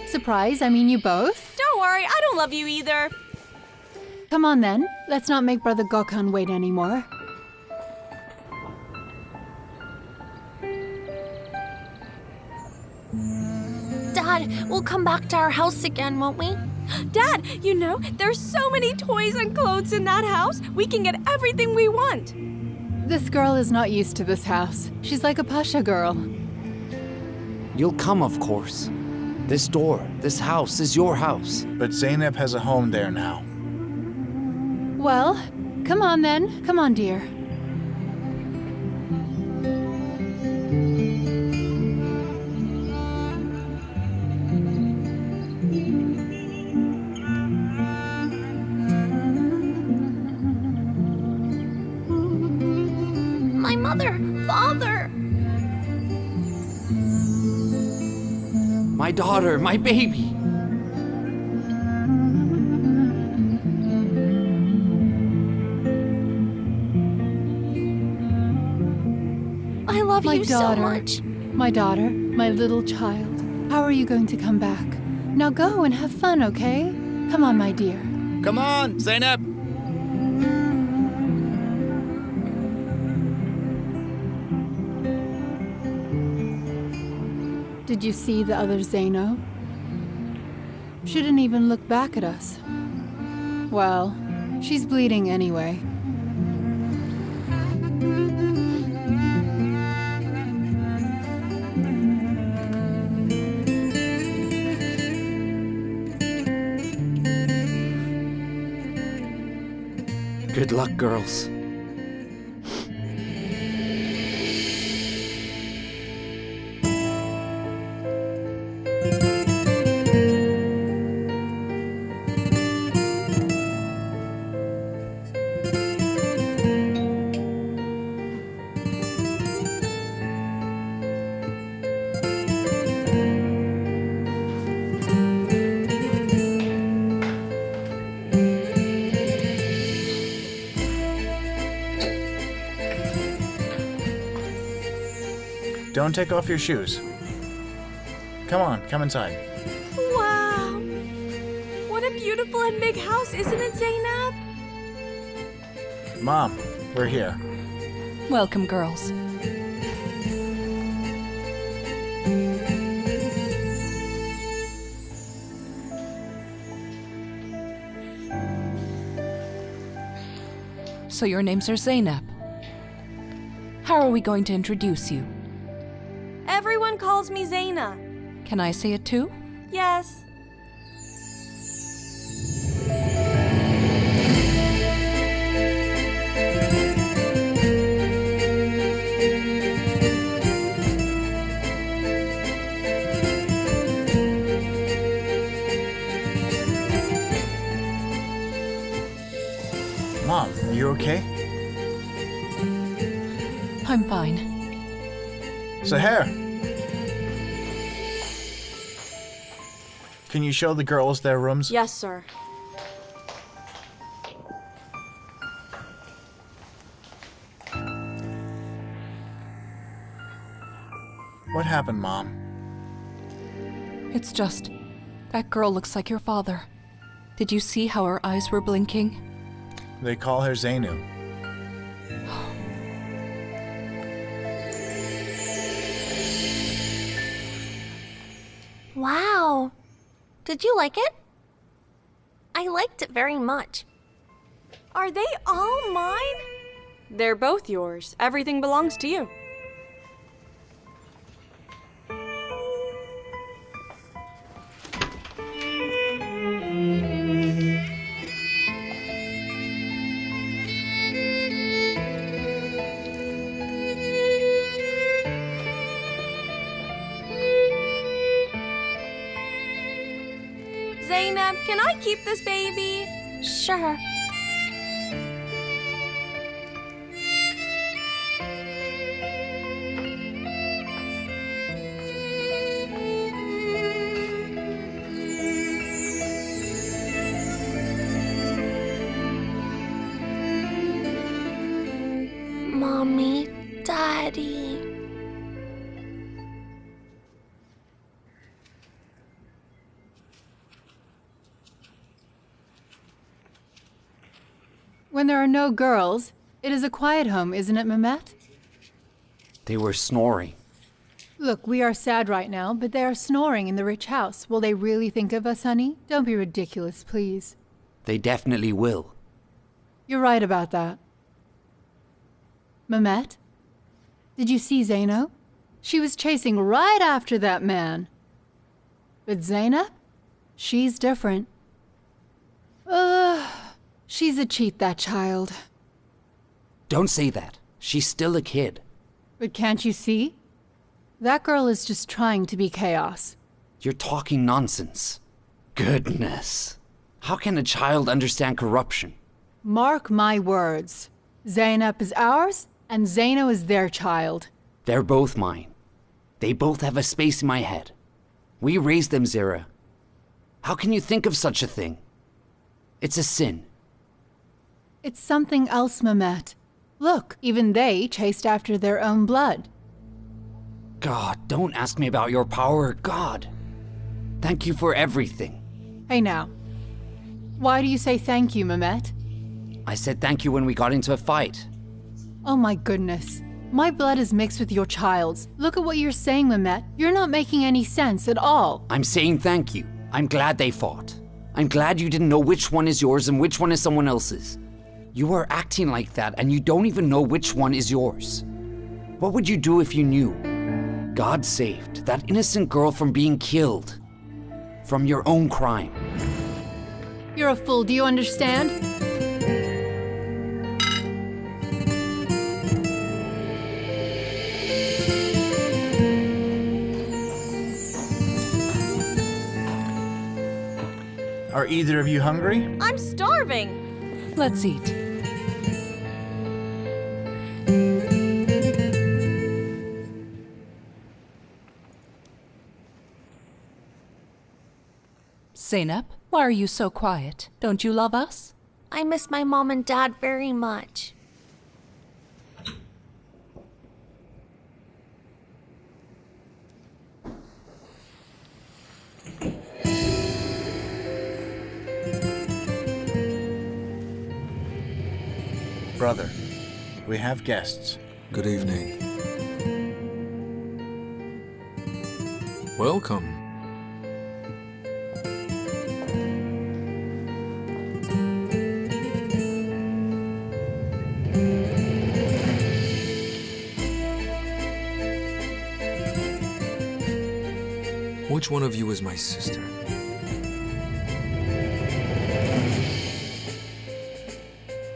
[SPEAKER 5] Surprise, I mean you both?
[SPEAKER 10] Don't worry, I don't love you either.
[SPEAKER 5] Come on then, let's not make Brother Gökhan wait anymore.
[SPEAKER 6] Dad, we'll come back to our house again, won't we?
[SPEAKER 10] Dad, you know, there's so many toys and clothes in that house. We can get everything we want.
[SPEAKER 5] This girl is not used to this house. She's like a Pasha girl.
[SPEAKER 1] You'll come, of course. This door, this house is your house.
[SPEAKER 7] But Zeynep has a home there now.
[SPEAKER 5] Well, come on then. Come on, dear.
[SPEAKER 6] My mother, father.
[SPEAKER 1] My daughter, my baby.
[SPEAKER 6] I love
[SPEAKER 5] My
[SPEAKER 6] you
[SPEAKER 5] daughter.
[SPEAKER 6] so much.
[SPEAKER 5] My daughter, my little child. How are you going to come back? Now go and have fun, okay? Come on, my dear.
[SPEAKER 4] Come on, Zeynep!
[SPEAKER 5] Did you see the other Zeno? She didn't even look back at us. Well, she's bleeding anyway.
[SPEAKER 1] Good luck, girls.
[SPEAKER 7] Don't take off your shoes. Come on, come inside.
[SPEAKER 10] Wow. What a beautiful and big house, isn't it, Zeynep?
[SPEAKER 7] Mom, we're here.
[SPEAKER 8] Welcome, girls. So your names are Zeynep. How are we going to introduce you?
[SPEAKER 10] Everyone calls me Zeyna.
[SPEAKER 8] Can I say it too?
[SPEAKER 10] Yes.
[SPEAKER 7] Mom, are you okay?
[SPEAKER 8] I'm fine.
[SPEAKER 7] Zahir! Can you show the girls their rooms?
[SPEAKER 10] Yes, sir.
[SPEAKER 7] What happened, Mom?
[SPEAKER 8] It's just, that girl looks like your father. Did you see how her eyes were blinking?
[SPEAKER 7] They call her Zainu.
[SPEAKER 6] Wow. Did you like it? I liked it very much.
[SPEAKER 10] Are they all mine? They're both yours. Everything belongs to you. Zeynep, can I keep this baby?
[SPEAKER 6] Sure. Mommy, Daddy.
[SPEAKER 5] When there are no girls, it is a quiet home, isn't it, Mehmet?
[SPEAKER 1] They were snoring.
[SPEAKER 5] Look, we are sad right now, but they are snoring in the rich house. Will they really think of us, honey? Don't be ridiculous, please.
[SPEAKER 1] They definitely will.
[SPEAKER 5] You're right about that. Mehmet? Did you see Zaino? She was chasing right after that man. But Zeynep? She's different. She's a cheat, that child.
[SPEAKER 1] Don't say that. She's still a kid.
[SPEAKER 5] But can't you see? That girl is just trying to be chaos.
[SPEAKER 1] You're talking nonsense. Goodness. How can a child understand corruption?
[SPEAKER 5] Mark my words. Zeynep is ours, and Zaino is their child.
[SPEAKER 1] They're both mine. They both have a space in my head. We raised them, Zira. How can you think of such a thing? It's a sin.
[SPEAKER 5] It's something else, Mehmet. Look, even they chased after their own blood.
[SPEAKER 1] God, don't ask me about your power, God. Thank you for everything.
[SPEAKER 5] Hey now. Why do you say thank you, Mehmet?
[SPEAKER 1] I said thank you when we got into a fight.
[SPEAKER 5] Oh my goodness. My blood is mixed with your child's. Look at what you're saying, Mehmet. You're not making any sense at all.
[SPEAKER 1] I'm saying thank you. I'm glad they fought. I'm glad you didn't know which one is yours and which one is someone else's. You are acting like that and you don't even know which one is yours. What would you do if you knew? God saved that innocent girl from being killed. From your own crime.
[SPEAKER 5] You're a fool, do you understand?
[SPEAKER 7] Are either of you hungry?
[SPEAKER 10] I'm starving.
[SPEAKER 8] Let's eat. Zeynep, why are you so quiet? Don't you love us?
[SPEAKER 6] I miss my mom and dad very much.
[SPEAKER 7] Brother, we have guests.
[SPEAKER 2] Good evening. Welcome. Which one of you is my sister?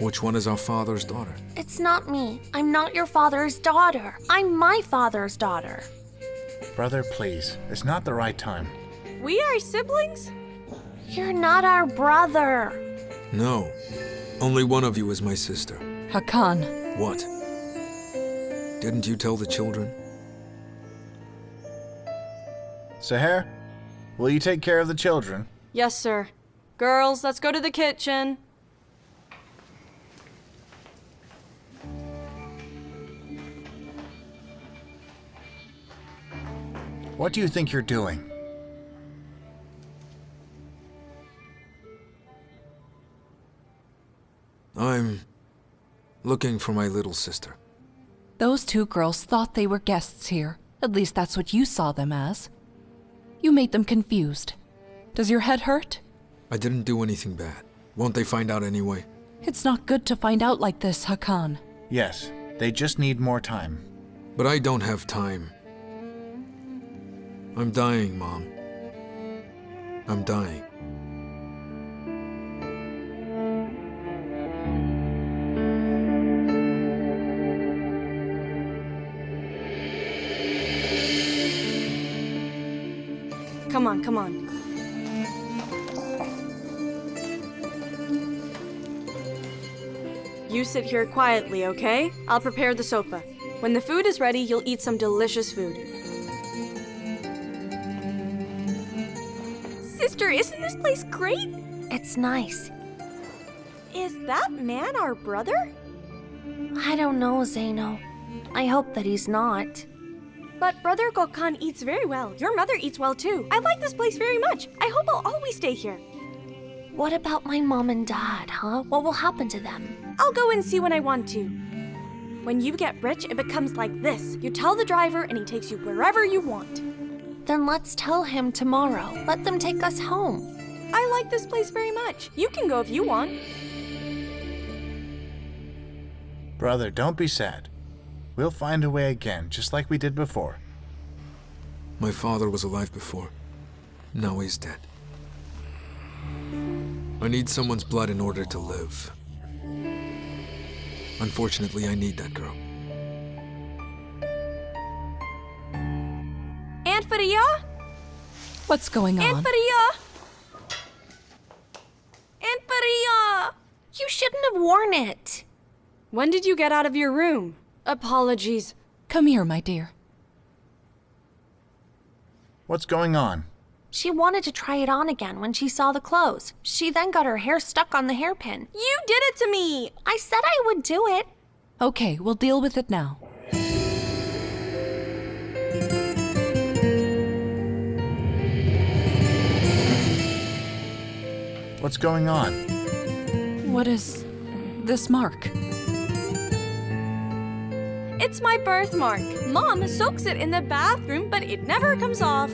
[SPEAKER 2] Which one is our father's daughter?
[SPEAKER 6] It's not me. I'm not your father's daughter. I'm my father's daughter.
[SPEAKER 7] Brother, please. It's not the right time.
[SPEAKER 10] We are siblings?
[SPEAKER 6] You're not our brother.
[SPEAKER 2] No. Only one of you is my sister.
[SPEAKER 8] Hakan,
[SPEAKER 2] What? Didn't you tell the children?
[SPEAKER 7] Seher, will you take care of the children?
[SPEAKER 10] Yes, sir. Girls, let's go to the kitchen.
[SPEAKER 7] What do you think you're doing?
[SPEAKER 2] I'm looking for my little sister.
[SPEAKER 8] those two girls thought they were guests here. At least that's what you saw them as. You made them confused. Does your head hurt?
[SPEAKER 2] I didn't do anything bad. Won't they find out anyway?
[SPEAKER 8] It's not good to find out like this, Hakan.
[SPEAKER 7] Yes, they just need more time.
[SPEAKER 2] But I don't have time. I'm dying, Mom. I'm dying.
[SPEAKER 10] Come on, come on. You sit here quietly, okay? I'll prepare the sofa. When the food is ready, you'll eat some delicious food. Sister, isn't this place great?
[SPEAKER 6] It's nice.
[SPEAKER 10] Is that man our brother?
[SPEAKER 6] I don't know, Zeno. I hope that he's not.
[SPEAKER 10] But Brother Gökhan eats very well. Your mother eats well too. I like this place very much. I hope I'll always stay here.
[SPEAKER 6] What about my mom and dad, huh? What will happen to them?
[SPEAKER 10] I'll go and see when I want to. When you get rich, it becomes like this. You tell the driver and he takes you wherever you want.
[SPEAKER 6] Then let's tell him tomorrow. Let them take us home.
[SPEAKER 10] I like this place very much. You can go if you want.
[SPEAKER 7] Brother, don't be sad. We'll find a way again, just like we did before.
[SPEAKER 2] My father was alive before. Now he's dead. I need someone's blood in order to live. Unfortunately, I need that girl.
[SPEAKER 10] Aunt Faria?
[SPEAKER 8] What's going on?
[SPEAKER 10] Aunt Faria? Aunt Faria!
[SPEAKER 6] You shouldn't have worn it.
[SPEAKER 10] When did you get out of your room? Apologies.
[SPEAKER 8] Come here, my dear.
[SPEAKER 7] What's going on?
[SPEAKER 6] She wanted to try it on again when she saw the clothes. She then got her hair stuck on the hairpin.
[SPEAKER 10] You did it to me!
[SPEAKER 6] I said I would do it.
[SPEAKER 8] Okay, we'll deal with it now.
[SPEAKER 7] What's going on?
[SPEAKER 8] What is this mark?
[SPEAKER 10] It's my birthmark. Mom soaks it in the bathroom, but it never comes off.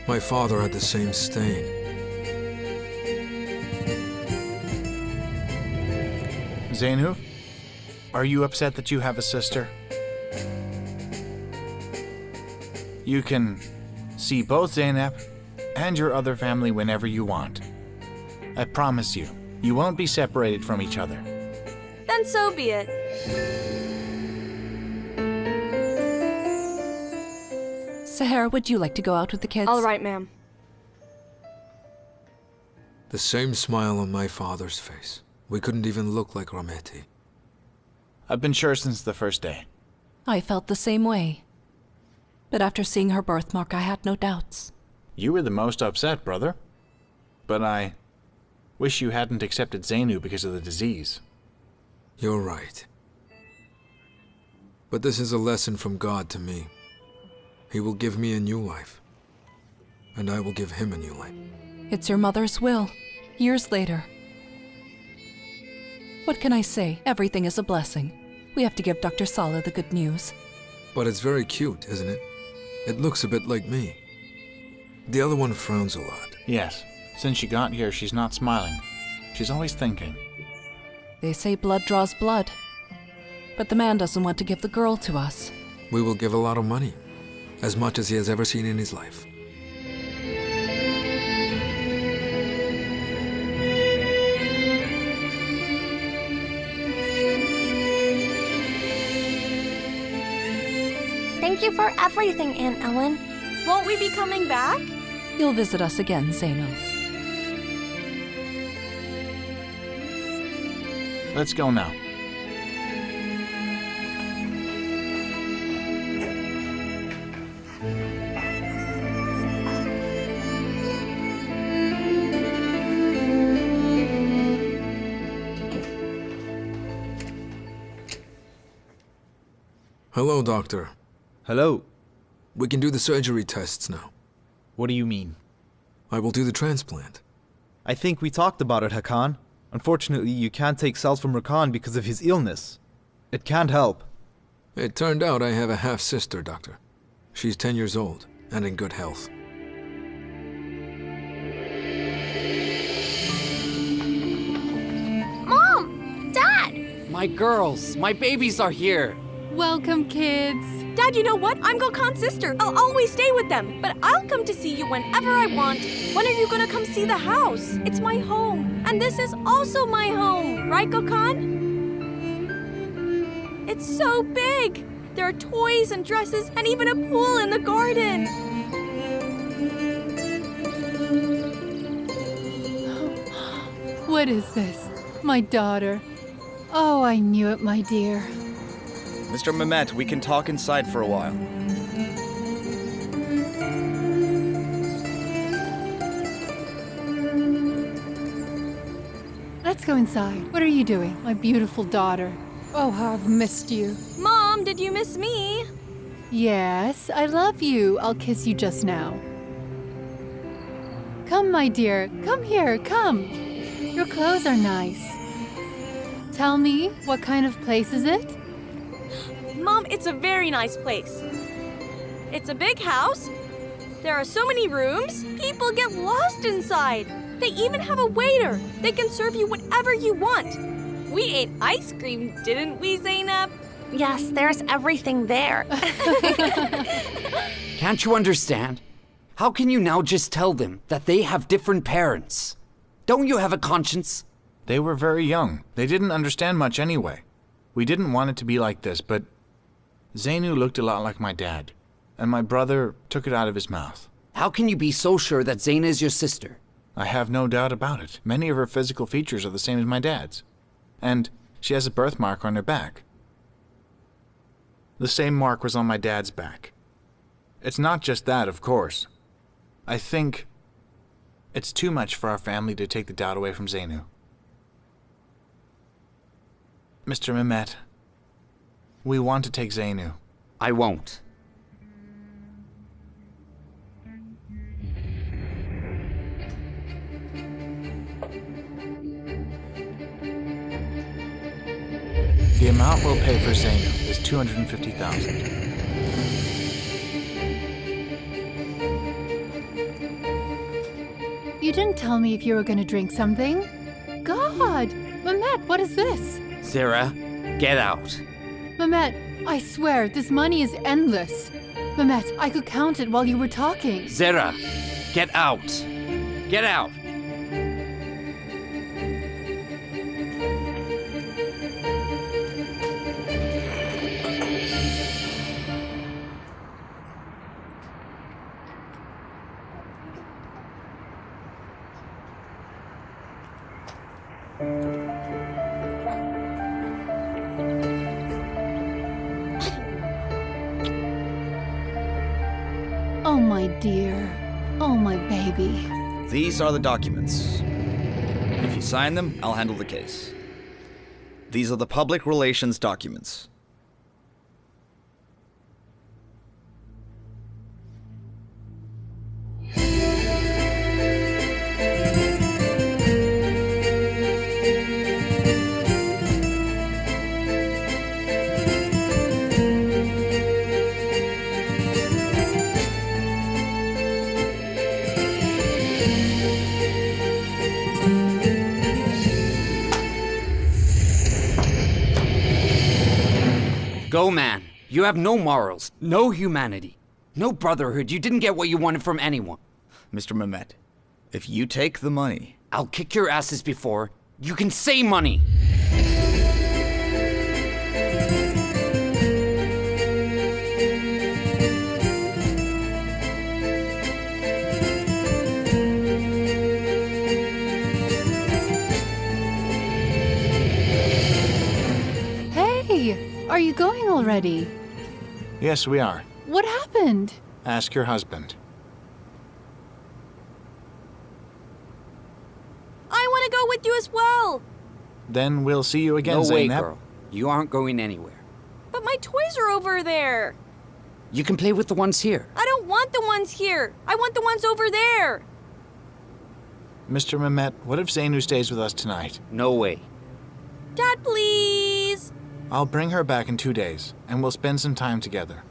[SPEAKER 2] My father had the same stain.
[SPEAKER 7] Zainu, are you upset that you have a sister? You can see both Zeynep and your other family whenever you want. I promise you, you won't be separated from each other.
[SPEAKER 10] Then so be it.
[SPEAKER 8] Sahara, would you like to go out with the kids?
[SPEAKER 10] All right, ma'am.
[SPEAKER 2] The same smile on my father's face. We couldn't even look like Rahmeti.
[SPEAKER 7] I've been sure since the first day.
[SPEAKER 8] I felt the same way. But after seeing her birthmark, I had no doubts.
[SPEAKER 7] You were the most upset, brother. But I wish you hadn't accepted Zainu because of the disease.
[SPEAKER 2] You're right. But this is a lesson from God to me. He will give me a new life. And I will give him a new life.
[SPEAKER 8] It's your mother's will. Years later. What can I say? Everything is a blessing. We have to give Dr. Saleh the good news.
[SPEAKER 2] But it's very cute, isn't it? It looks a bit like me. The other one frowns a lot.
[SPEAKER 7] Yes. Since she got here, she's not smiling. She's always thinking.
[SPEAKER 8] They say blood draws blood. but the man doesn't want to give the girl to us.
[SPEAKER 2] We will give a lot of money. As much as he has ever seen in his life.
[SPEAKER 6] Thank you for everything, Aunt Ellen.
[SPEAKER 10] Won't we be coming back?
[SPEAKER 8] You'll visit us again, Zeynep.
[SPEAKER 7] Let's go now.
[SPEAKER 2] Hello, doctor.
[SPEAKER 9] Hello.
[SPEAKER 2] We can do the surgery tests now.
[SPEAKER 9] What do you mean?
[SPEAKER 2] I will do the transplant.
[SPEAKER 9] I think we talked about it, Hakan. Unfortunately, you can't take cells from Rakan because of his illness. It can't help.
[SPEAKER 2] It turned out I have a half-sister, doctor. She's 10 years old and in good health.
[SPEAKER 6] Mom! Dad!
[SPEAKER 1] My girls, my babies are here.
[SPEAKER 5] Welcome, kids.
[SPEAKER 10] Dad, you know what? I'm Gokhan's sister. I'll always stay with them, but I'll come to see you whenever I want. When are you gonna come see the house? It's my home, and this is also my home, right, Gokhan? It's so big. There are toys and dresses and even a pool in the garden.
[SPEAKER 5] What is this? My daughter. Oh, I knew it, my dear.
[SPEAKER 4] Mr. Mehmet, we can talk inside for a while.
[SPEAKER 5] Let's go inside. What are you doing, my beautiful daughter? Oh, how I've missed you.
[SPEAKER 10] Mom, did you miss me?
[SPEAKER 5] Yes, I love you. I'll kiss you just now. Come, my dear. Come here, come. Your clothes are nice. Tell me, what kind of place is it?
[SPEAKER 10] Mom, it's a very nice place. It's a big house. There are so many rooms. People get lost inside. They even have a waiter. They can serve you whatever you want. We ate ice cream, didn't we, Zeynep?
[SPEAKER 6] Yes, there's everything there.
[SPEAKER 1] Can't you understand? How can you now just tell them that they have different parents? Don't you have a conscience?
[SPEAKER 7] They were very young. They didn't understand much anyway. We didn't want it to be like this, but Zeynu looked a lot like my dad, and my brother took it out of his mouth.
[SPEAKER 1] How can you be so sure that Zeyna is your sister?
[SPEAKER 7] I have no doubt about it. Many of her physical features are the same as my dad's. And she has a birthmark on her back. The same mark was on my dad's back. It's not just that, of course. I think it's too much for our family to take the doubt away from Zeynu. Mr. Mehmet, we want to take Zeynu.
[SPEAKER 1] I won't.
[SPEAKER 7] The amount we'll pay for Zeynu is $250,000.
[SPEAKER 5] You didn't tell me if you were going to drink something. God! Mehmet, what is this?
[SPEAKER 1] Zara, get out.
[SPEAKER 5] Mehmet, I swear, this money is endless. Mehmet, I could count it while you were talking.
[SPEAKER 1] Zara, get out. Get out.
[SPEAKER 5] Oh, my dear. Oh, my baby.
[SPEAKER 4] These are the documents. If you sign them, I'll handle the case. These are the public relations documents.
[SPEAKER 1] Go, man. You have no morals, no humanity, no brotherhood. You didn't get what you wanted from anyone.
[SPEAKER 4] Mr. Mehmet, if you take the money...
[SPEAKER 1] I'll kick your asses before you can say money.
[SPEAKER 5] Hey, are you going already?
[SPEAKER 7] Yes, we are.
[SPEAKER 5] What happened?
[SPEAKER 7] Ask your husband.
[SPEAKER 10] I want to go with you as well.
[SPEAKER 7] Then we'll see you again,
[SPEAKER 1] No way,
[SPEAKER 7] Zeynep.
[SPEAKER 1] girl. You aren't going anywhere.
[SPEAKER 10] But my toys are over there.
[SPEAKER 1] You can play with the ones here.
[SPEAKER 10] I don't want the ones here. I want the ones over there.
[SPEAKER 7] Mr. Mehmet, what if Zainu stays with us tonight?
[SPEAKER 1] No way.
[SPEAKER 10] Dad, please.
[SPEAKER 7] I'll bring her back in 2 days, and we'll spend some time together.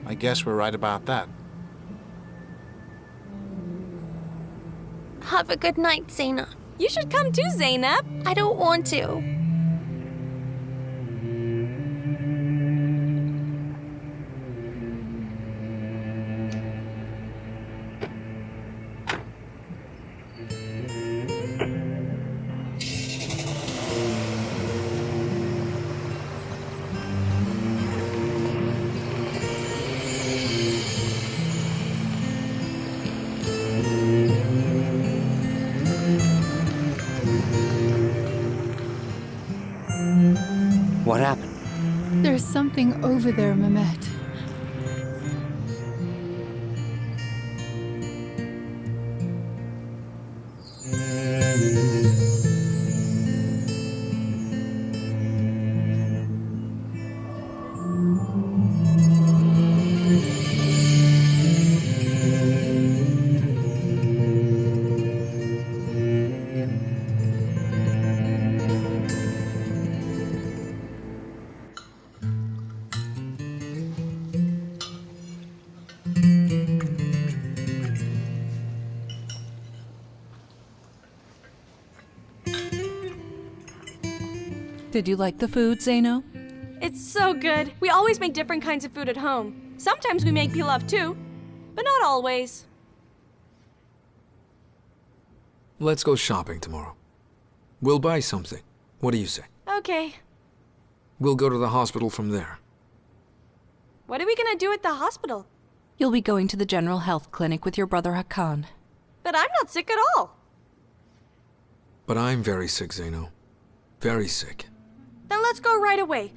[SPEAKER 7] I guess we're right about that.
[SPEAKER 6] Have a good night, Zaina.
[SPEAKER 10] You should come too, Zeynep.
[SPEAKER 6] I don't want to.
[SPEAKER 1] What happened?
[SPEAKER 5] There's something over there, Mehmet.
[SPEAKER 8] Did you like the food, Zeno?
[SPEAKER 10] It's so good. We always make different kinds of food at home. Sometimes we make pilaf too, but not always.
[SPEAKER 2] Let's go shopping tomorrow. We'll buy something. What do you say?
[SPEAKER 10] Okay.
[SPEAKER 2] We'll go to the hospital from there.
[SPEAKER 10] What are we gonna do at the hospital?
[SPEAKER 8] You'll be going to the general health clinic with your brother Hakan.
[SPEAKER 10] But I'm not sick at all.
[SPEAKER 2] But I'm very sick, Zeno. Very sick.
[SPEAKER 10] Then let's go right away.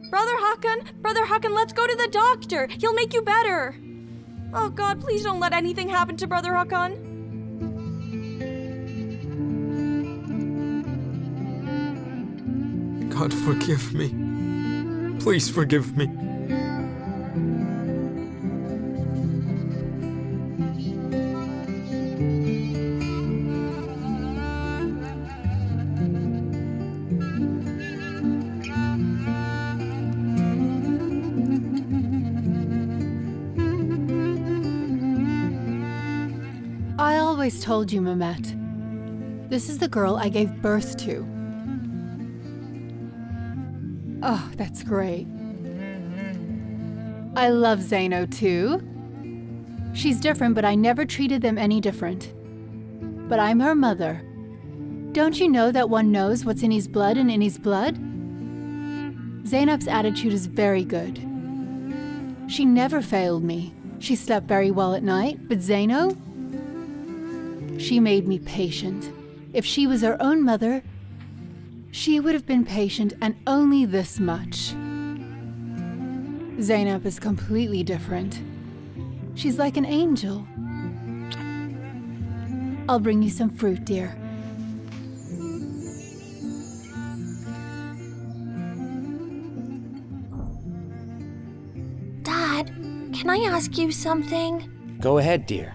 [SPEAKER 10] Brother Hakan, let's go to the doctor. He'll make you better. Oh God, please don't let anything happen to Brother Hakan.
[SPEAKER 2] God, forgive me. Please forgive me.
[SPEAKER 5] I always told you, Mehmet. This is the girl I gave birth to. Oh, that's great. I love Zeno too. She's different, but I never treated them any different. But I'm her mother. Don't you know that one knows what's in his blood and in his blood? Zeynep's attitude is very good. She never failed me. She slept very well at night, but Zeno? She made me patient. If she was her own mother, she would have been patient and only this much. Zeynep is completely different. She's like an angel. I'll bring you some fruit, dear.
[SPEAKER 6] Dad, can I ask you something?
[SPEAKER 1] Go ahead, dear.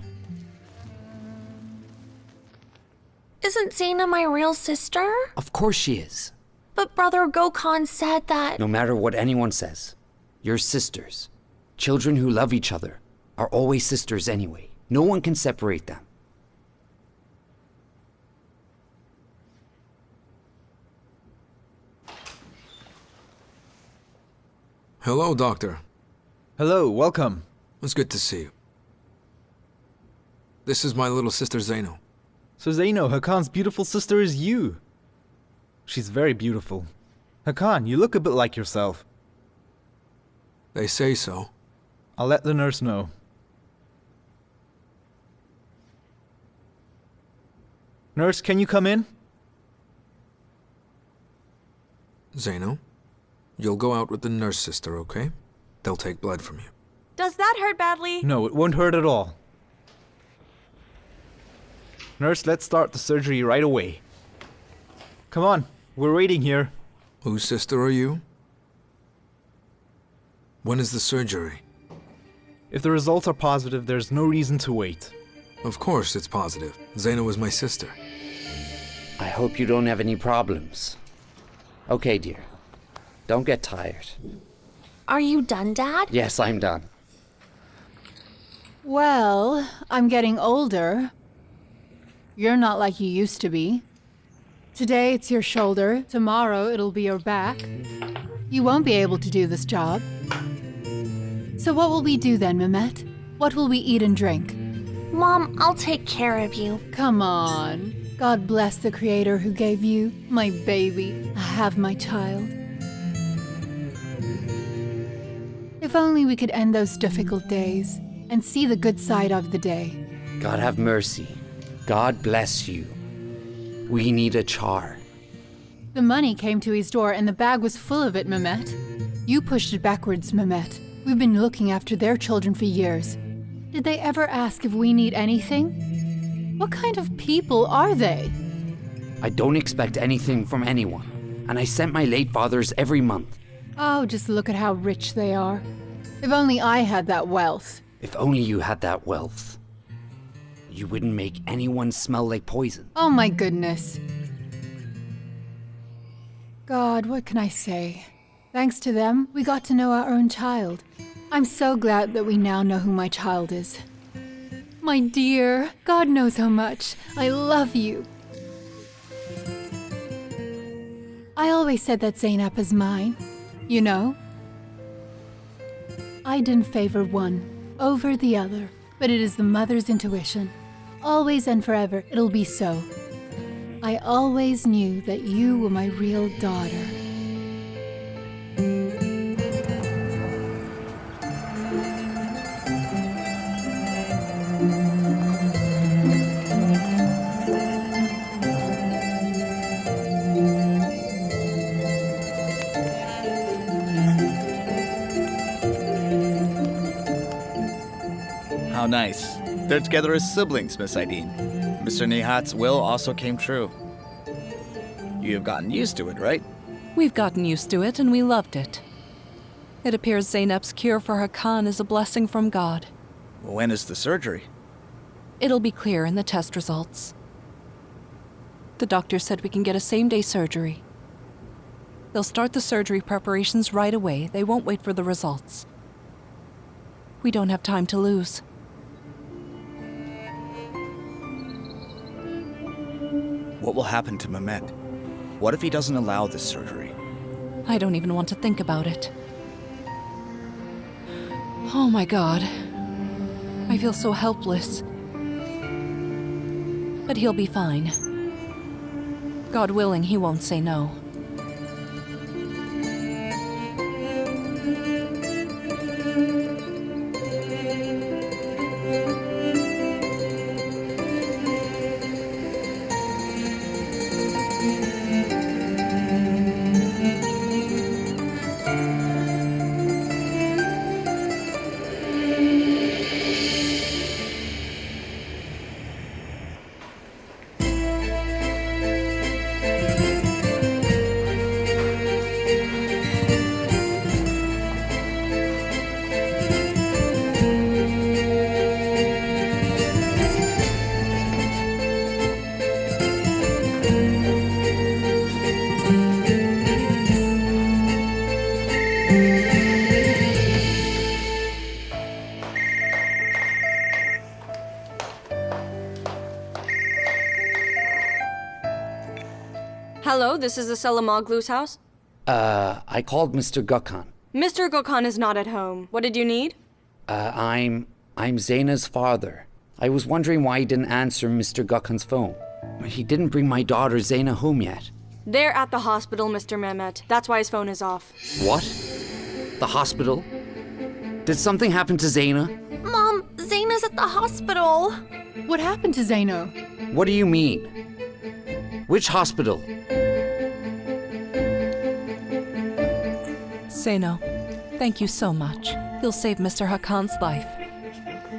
[SPEAKER 6] Isn't Zaina my real sister?
[SPEAKER 1] Of course she is.
[SPEAKER 6] But Brother Gokhan said that...
[SPEAKER 1] No matter what anyone says, you're sisters. Children who love each other are always sisters anyway. No one can separate them.
[SPEAKER 2] Hello, Doctor.
[SPEAKER 9] Hello, welcome.
[SPEAKER 2] It's good to see you. This is my little sister Zeno.
[SPEAKER 9] So Zeno, Hakan's beautiful sister is you. She's very beautiful. Hakan, you look a bit like yourself.
[SPEAKER 2] They say so.
[SPEAKER 9] I'll let the nurse know. Nurse, can you come in?
[SPEAKER 2] Zeno, you'll go out with the nurse sister, okay? They'll take blood from you.
[SPEAKER 10] Does that hurt badly?
[SPEAKER 9] No, it won't hurt at all. Nurse, let's start the surgery right away. Come on, we're waiting here.
[SPEAKER 2] Whose sister are you? When is the surgery?
[SPEAKER 9] If the results are positive, there's no reason to wait.
[SPEAKER 2] Of course it's positive. Zeno is my sister.
[SPEAKER 1] I hope you don't have any problems. Okay, dear. Don't get tired.
[SPEAKER 6] Are you done, Dad?
[SPEAKER 1] Yes, I'm done.
[SPEAKER 5] Well, I'm getting older. You're not like you used to be. Today it's your shoulder, tomorrow it'll be your back. You won't be able to do this job. So what will we do then, Mehmet? What will we eat and drink?
[SPEAKER 6] Mom, I'll take care of you.
[SPEAKER 5] Come on. God bless the Creator who gave you, my baby. I have my child. If only we could end those difficult days and see the good side of the day.
[SPEAKER 1] God have mercy. God bless you. We need a char.
[SPEAKER 5] The money came to his door and the bag was full of it, Mehmet. You pushed it backwards, Mehmet. We've been looking after their children for years. Did they ever ask if we need anything? What kind of people are they?
[SPEAKER 1] I don't expect anything from anyone, and I sent my late fathers every month.
[SPEAKER 5] Oh, just look at how rich they are. If only I had that wealth.
[SPEAKER 1] If only you had that wealth. You wouldn't make anyone smell like poison.
[SPEAKER 5] Oh my goodness. God, what can I say? Thanks to them, we got to know our own child. I'm so glad that we now know who my child is. My dear, God knows how much I love you. I always said that Zeynep is mine, you know? I didn't favor one over the other, but it is the mother's intuition. Always and forever, it'll be so. I always knew that you were my real daughter.
[SPEAKER 4] How nice. They're together as siblings, Miss Aideen. Mr. Nihat's will also came true. You have gotten used to it, right?
[SPEAKER 8] We've gotten used to it and we loved it. It appears Zeynep's cure for Hakan is a blessing from God.
[SPEAKER 4] When is the surgery?
[SPEAKER 8] It'll be clear in the test results. The doctor said we can get a same-day surgery. They'll start the surgery preparations right away. They won't wait for the results. We don't have time to lose.
[SPEAKER 4] What will happen to Mehmet? What if he doesn't allow this surgery?
[SPEAKER 8] I don't even want to think about it. Oh my God. I feel so helpless. But he'll be fine. God willing, he won't say no.
[SPEAKER 10] Hello, this is the Selamoglu's house.
[SPEAKER 1] I called Mr. Gökhan.
[SPEAKER 10] Mr. Gökhan is not at home. What did you need?
[SPEAKER 1] I'm Zeyna's father. I was wondering why he didn't answer Mr. Gökhan's phone. He didn't bring my daughter Zeyna home yet.
[SPEAKER 10] They're at the hospital, Mr. Mehmet. That's why his phone is off.
[SPEAKER 1] What? The hospital? Did something happen to Zeyna?
[SPEAKER 6] Mom, Zeyna's at the hospital.
[SPEAKER 5] What happened to Zeno?
[SPEAKER 1] What do you mean? Which hospital?
[SPEAKER 8] Zeno, thank you so much. You'll save Mr. Hakan's life.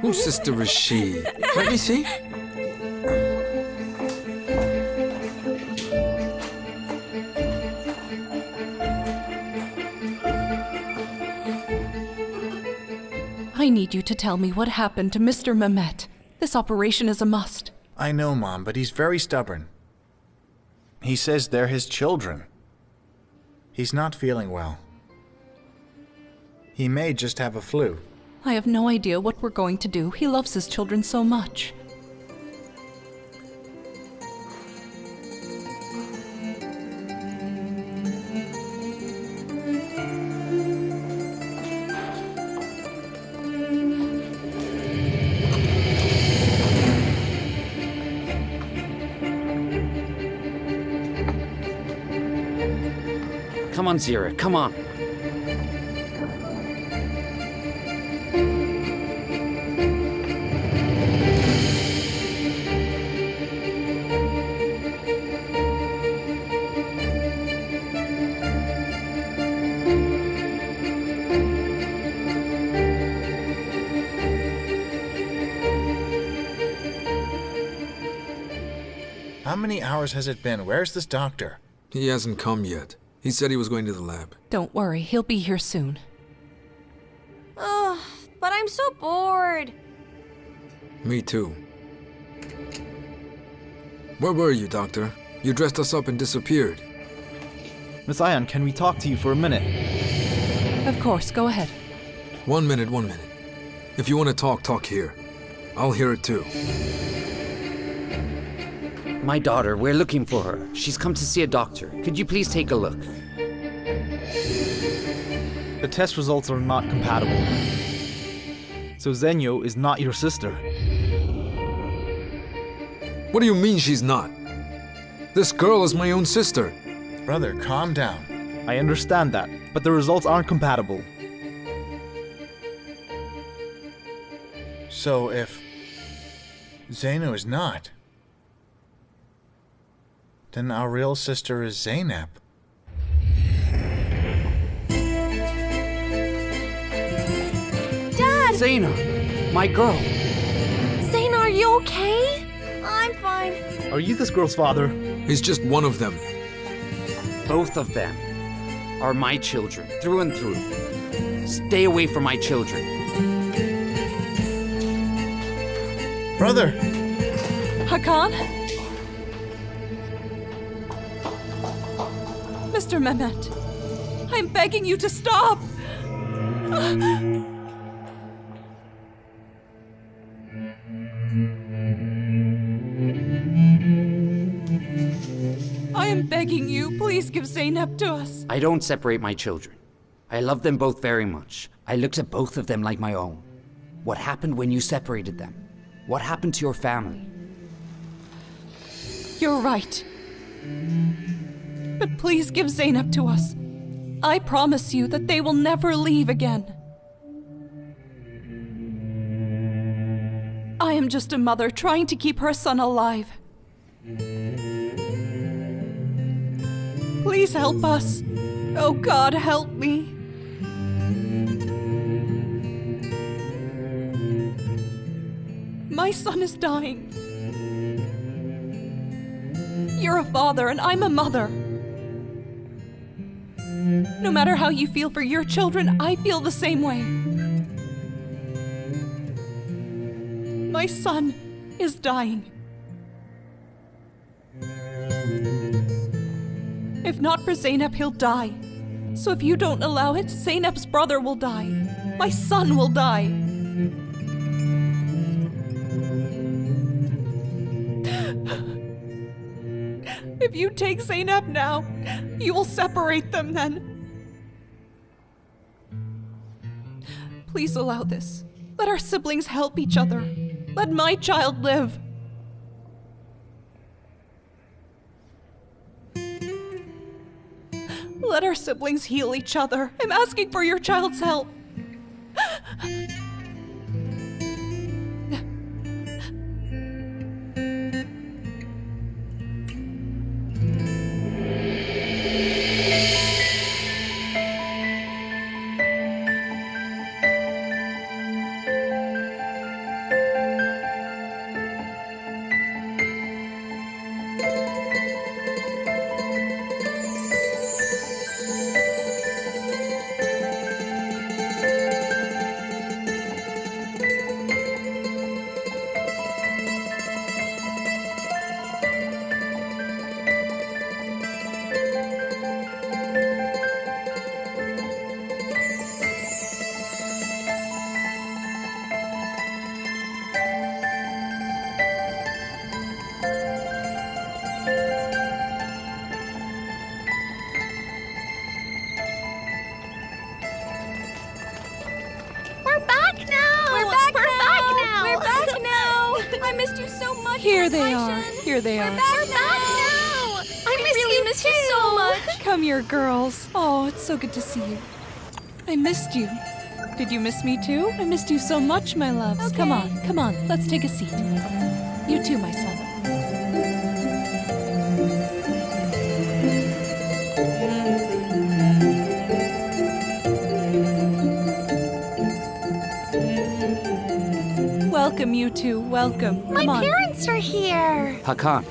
[SPEAKER 2] Whose sister is she? Let me see.
[SPEAKER 8] I need you to tell me what happened to Mr. Mehmet. This operation is a must.
[SPEAKER 7] I know, Mom, but he's very stubborn. He says they're his children. He's not feeling well. He may just have a flu.
[SPEAKER 8] I have no idea what we're going to do. He loves his children so much.
[SPEAKER 1] Come on, Zira, come on.
[SPEAKER 7] How many hours has it been? Where's this doctor?
[SPEAKER 2] He hasn't come yet. He said he was going to the lab.
[SPEAKER 8] Don't worry, he'll be here soon.
[SPEAKER 3] Ugh, but I'm so bored.
[SPEAKER 2] Me too. Where were you, Doctor? You dressed us up and disappeared.
[SPEAKER 9] Miss Ayan, can we talk to you for a minute?
[SPEAKER 8] Of course, go ahead.
[SPEAKER 2] 1 minute, 1 minute. If you want to talk, talk here. I'll hear it too.
[SPEAKER 1] My daughter, we're looking for her. She's come to see a doctor. Could you please take a look?
[SPEAKER 9] The test results are not compatible. So Zenyo is not your sister.
[SPEAKER 2] What do you mean she's not? This girl is my own sister.
[SPEAKER 7] Brother, calm down.
[SPEAKER 9] I understand that, but the results aren't compatible.
[SPEAKER 7] So if Zeyno is not, then our real sister is Zeynep.
[SPEAKER 3] Dad!
[SPEAKER 1] Zeyna, my girl.
[SPEAKER 6] Zeyna, are you okay?
[SPEAKER 3] I'm fine.
[SPEAKER 9] Are you this girl's father?
[SPEAKER 2] He's just one of them.
[SPEAKER 1] Both of them are my children, through and through. Stay away from my children.
[SPEAKER 7] Brother!
[SPEAKER 8] Hakan? Mr. Mehmet, I'm begging you to stop! I am begging you, please give Zeynep to us.
[SPEAKER 1] I don't separate my children. I love them both very much. I looked at both of them like my own. What happened when you separated them? What happened to your family?
[SPEAKER 8] You're right. But please give Zeynep to us. I promise you that they will never leave again. I am just a mother trying to keep her son alive. Please help us. Oh God, help me. My son is dying. You're a father and I'm a mother. No matter how you feel for your children, I feel the same way. My son is dying. If not for Zeynep, he'll die. So if you don't allow it, Zeynep's brother will die. My son will die. If you take Zeynep now, you will separate them then. Please allow this. Let our siblings help each other. Let my child live. Let our siblings heal each other. I'm asking for your child's help.
[SPEAKER 3] I missed you so much.
[SPEAKER 8] Here they are. Here they are.
[SPEAKER 3] We're back now. I really miss you so much.
[SPEAKER 8] Come here, girls. Oh, it's so good to see you. I missed you. Did you miss me too? I missed you so much, my loves.
[SPEAKER 3] Okay.
[SPEAKER 8] Come on. Let's take a seat. You too, my son. Welcome, you two. Welcome. Come
[SPEAKER 6] My
[SPEAKER 8] on.
[SPEAKER 6] parents are here.
[SPEAKER 1] Hakan,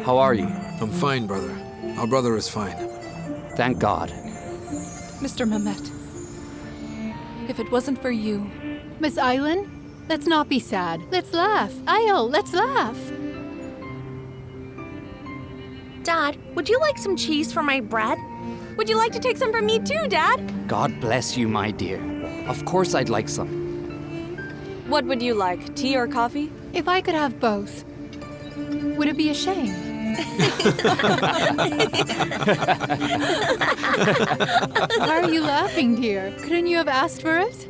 [SPEAKER 1] how are you?
[SPEAKER 2] I'm fine, brother. Our brother is fine.
[SPEAKER 1] Thank God.
[SPEAKER 8] Mr. Mehmet, if it wasn't for you,
[SPEAKER 5] Miss Island, let's not be sad. Let's laugh. Ayo, let's laugh.
[SPEAKER 6] Dad, would you like some cheese for my bread?
[SPEAKER 10] Would you like to take some from me too, Dad?
[SPEAKER 1] God bless you, my dear. Of course I'd like some.
[SPEAKER 10] What would you like, tea or coffee?
[SPEAKER 5] If I could have both, would it be a shame? Why are you laughing, dear? Couldn't you have asked for it?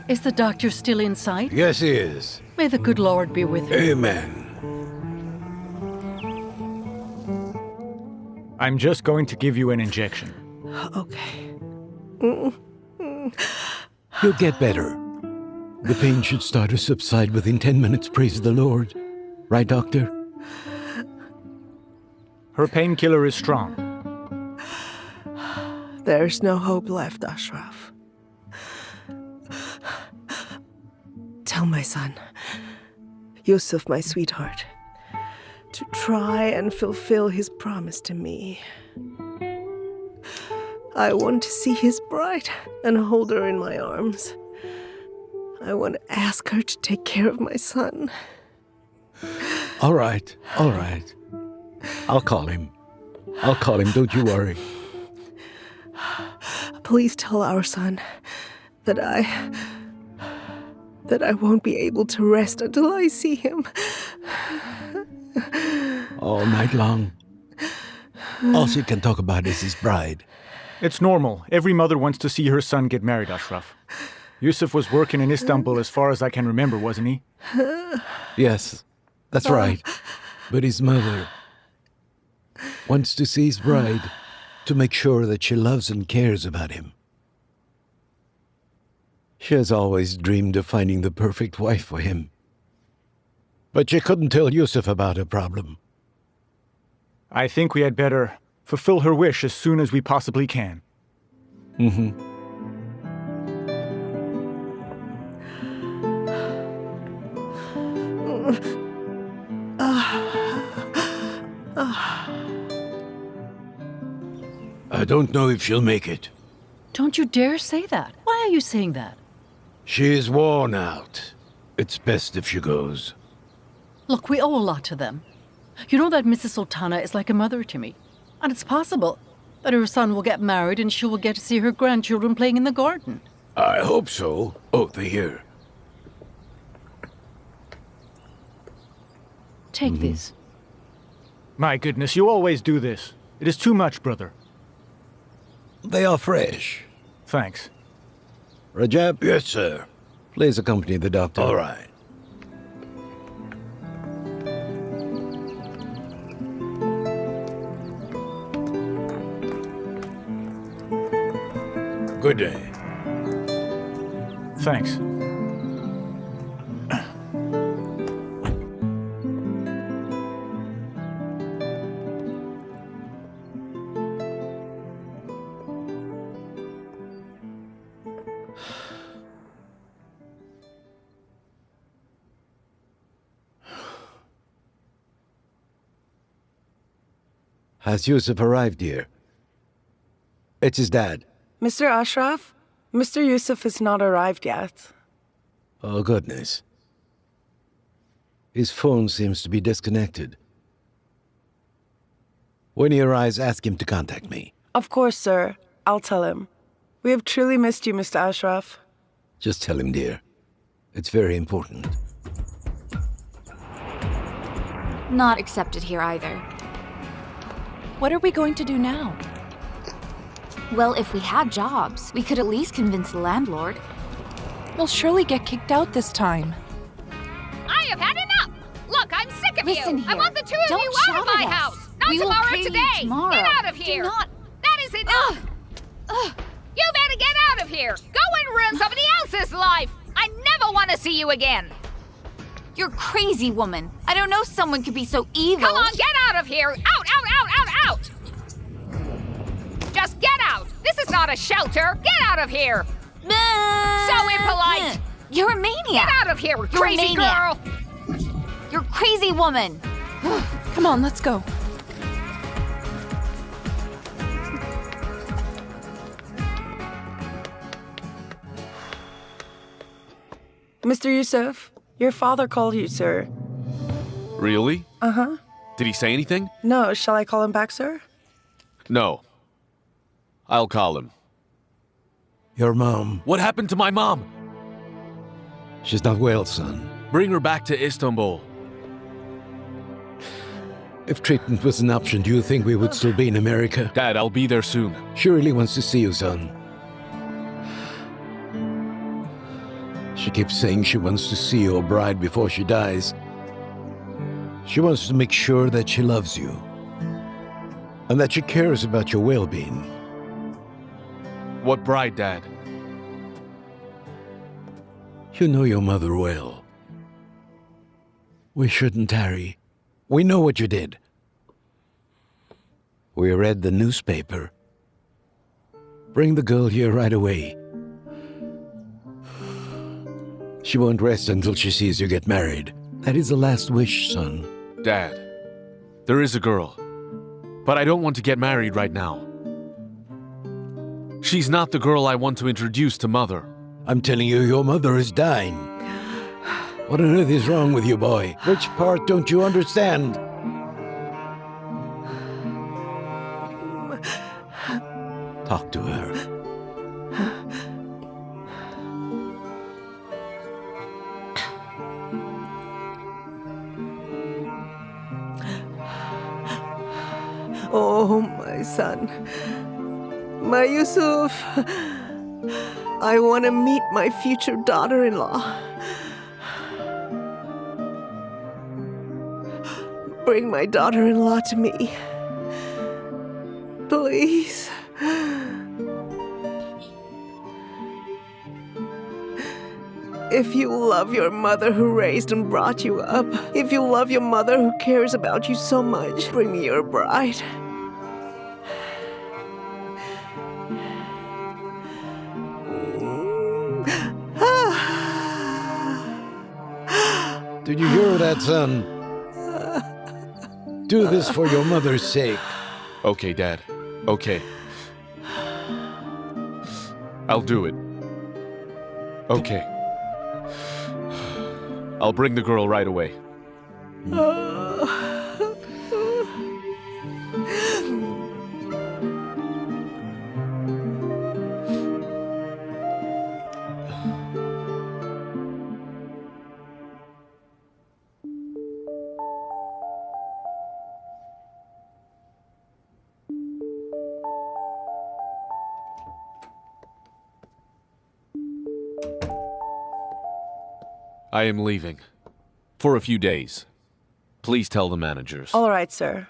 [SPEAKER 11] Is the doctor still inside?
[SPEAKER 12] Yes, he is.
[SPEAKER 11] May the good Lord be with him.
[SPEAKER 12] Amen.
[SPEAKER 9] I'm just going to give you an injection.
[SPEAKER 11] Okay.
[SPEAKER 12] You'll get better. The pain should start to subside within 10 minutes, praise the Lord. Right, doctor?
[SPEAKER 9] Her painkiller is strong.
[SPEAKER 13] There's no hope left, Ashraf. Tell my son, Yusuf, my sweetheart, to try and fulfill his promise to me. I want to see his bride and hold her in my arms. I want to ask her to take care of my son.
[SPEAKER 12] All right. I'll call him. Don't you worry.
[SPEAKER 13] Please tell our son that I won't be able to rest until I see him.
[SPEAKER 12] All night long. All she can talk about is his bride.
[SPEAKER 14] It's normal. Every mother wants to see her son get married, Ashraf. Yusuf was working in Istanbul as far as I can remember, wasn't he?
[SPEAKER 12] Yes, that's right. But his mother wants to see his bride to make sure that she loves and cares about him. She has always dreamed of finding the perfect wife for him. But she couldn't tell Yusuf about her problem.
[SPEAKER 14] I think we had better fulfill her wish as soon as we possibly can.
[SPEAKER 12] Mm-hmm. I don't know if she'll make it.
[SPEAKER 11] Don't you dare say that. Why are you saying that?
[SPEAKER 12] She is worn out. It's best if she goes.
[SPEAKER 11] Look, we owe a lot to them. You know that Mrs. Sultana is like a mother to me. And it's possible that her son will get married and she will get to see her grandchildren playing in the garden.
[SPEAKER 12] I hope so. Oh, they're here.
[SPEAKER 11] Take this.
[SPEAKER 14] My goodness, you always do this. It is too much, brother.
[SPEAKER 12] They are fresh.
[SPEAKER 14] Thanks.
[SPEAKER 12] Rajab? Yes, sir. Please accompany the doctor. All right. Good day.
[SPEAKER 14] Thanks.
[SPEAKER 12] Has Yusuf arrived here? It's his dad.
[SPEAKER 13] Mr. Ashraf, Mr. Yusuf has not arrived yet.
[SPEAKER 12] Oh, goodness. His phone seems to be disconnected. When he arrives, ask him to contact me.
[SPEAKER 13] Of course, sir. I'll tell him. We have truly missed you, Mr. Ashraf.
[SPEAKER 12] Just tell him, dear. It's very important.
[SPEAKER 3] Not accepted here either.
[SPEAKER 8] What are we going to do now?
[SPEAKER 3] Well, if we had jobs, we could at least convince the landlord.
[SPEAKER 8] We'll surely get kicked out this time.
[SPEAKER 15] I have had enough! Look, I'm sick of
[SPEAKER 3] Listen
[SPEAKER 15] you!
[SPEAKER 3] here.
[SPEAKER 15] I want the two of
[SPEAKER 3] Don't
[SPEAKER 15] you out of
[SPEAKER 3] shout
[SPEAKER 15] my
[SPEAKER 3] at us.
[SPEAKER 15] house! Not
[SPEAKER 3] We will
[SPEAKER 15] tomorrow,
[SPEAKER 3] pay you
[SPEAKER 15] today!
[SPEAKER 3] tomorrow.
[SPEAKER 15] Get out of
[SPEAKER 3] Do
[SPEAKER 15] here!
[SPEAKER 3] not-
[SPEAKER 15] That is enough! You better get out of here! Go and ruin somebody else's life! I never want to see you again!
[SPEAKER 3] You're crazy, woman. I don't know someone could be so evil.
[SPEAKER 15] Come on, get out of here! Out, out, out, out, out! Just get out! This is not a shelter! Get out of here! So impolite!
[SPEAKER 3] You're a maniac!
[SPEAKER 15] Get out of here,
[SPEAKER 3] You're a
[SPEAKER 15] crazy
[SPEAKER 3] maniac.
[SPEAKER 15] girl!
[SPEAKER 3] You're a crazy woman!
[SPEAKER 8] Come on, let's go.
[SPEAKER 13] Mr. Yusuf, your father called you, sir.
[SPEAKER 16] Really?
[SPEAKER 13] Uh-huh.
[SPEAKER 16] Did he say anything?
[SPEAKER 13] No, shall I call him back, sir?
[SPEAKER 16] No. I'll call him.
[SPEAKER 12] Your mom.
[SPEAKER 16] What happened to my mom?
[SPEAKER 12] She's not well, son.
[SPEAKER 16] Bring her back to Istanbul.
[SPEAKER 12] If treatment was an option, do you think we would still be in America?
[SPEAKER 16] Dad, I'll be there soon.
[SPEAKER 12] She really wants to see you, son. She keeps saying she wants to see your bride before she dies. She wants to make sure that she loves you. And that she cares about your well-being.
[SPEAKER 16] What bride, Dad?
[SPEAKER 12] You know your mother well. We shouldn't tarry. We know what you did. We read the newspaper. Bring the girl here right away. She won't rest until she sees you get married. That is the last wish, son.
[SPEAKER 16] Dad, there is a girl. But I don't want to get married right now. She's not the girl I want to introduce to Mother.
[SPEAKER 12] I'm telling you, your mother is dying. What on earth is wrong with you, boy? Which part don't you understand? Talk to her.
[SPEAKER 13] Oh, my son. My Yusuf. I want to meet my future daughter-in-law. Bring my daughter-in-law to me. Please. If you love your mother who raised and brought you up, if you love your mother who cares about you so much, bring me your bride.
[SPEAKER 12] Did you hear that, son? Do this for your mother's sake.
[SPEAKER 16] Okay, Dad. Okay. I'll do it. Okay. I'll bring the girl right away. I am leaving. For a few days. Please tell the managers.
[SPEAKER 13] All right, sir.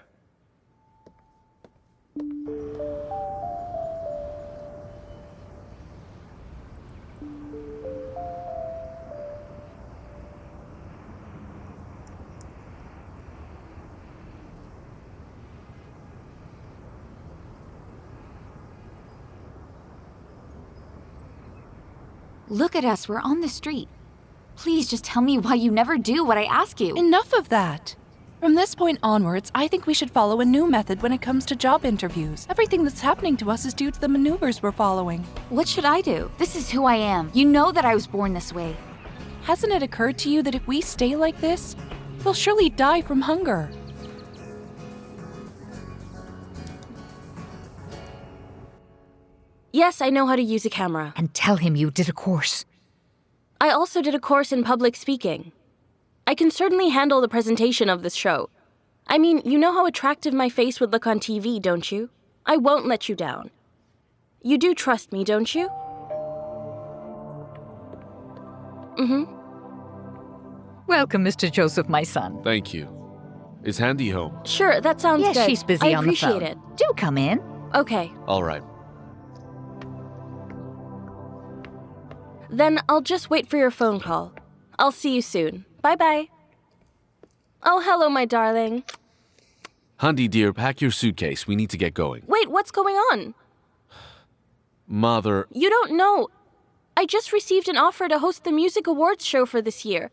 [SPEAKER 17] Look at us, we're on the street. Please just tell me why you never do what I ask you.
[SPEAKER 8] Enough of that. From this point onwards, I think we should follow a new method when it comes to job interviews. Everything that's happening to us is due to the maneuvers we're following.
[SPEAKER 17] What should I do? This is who I am. You know that I was born this way.
[SPEAKER 8] Hasn't it occurred to you that if we stay like this, we'll surely die from hunger?
[SPEAKER 10] Yes, I know how to use a camera.
[SPEAKER 15] And tell him you did a course.
[SPEAKER 10] I also did a course in public speaking. I can certainly handle the presentation of this show. I mean, you know how attractive my face would look on TV, don't you? I won't let you down. You do trust me, don't you? Mm-hmm.
[SPEAKER 15] Welcome, Mr. Joseph, my son.
[SPEAKER 16] Thank you. Is Handy home?
[SPEAKER 10] Sure, that sounds good.
[SPEAKER 15] Yes, she's busy on the phone.
[SPEAKER 10] I appreciate it.
[SPEAKER 15] Do come in.
[SPEAKER 10] Okay.
[SPEAKER 16] All right.
[SPEAKER 10] Then I'll just wait for your phone call. I'll see you soon. Bye-bye. Oh, hello, my darling.
[SPEAKER 16] Handy, dear, pack your suitcase. We need to get going.
[SPEAKER 10] Wait, what's going on?
[SPEAKER 16] Mother...
[SPEAKER 10] You don't know. I just received an offer to host the music awards show for this year.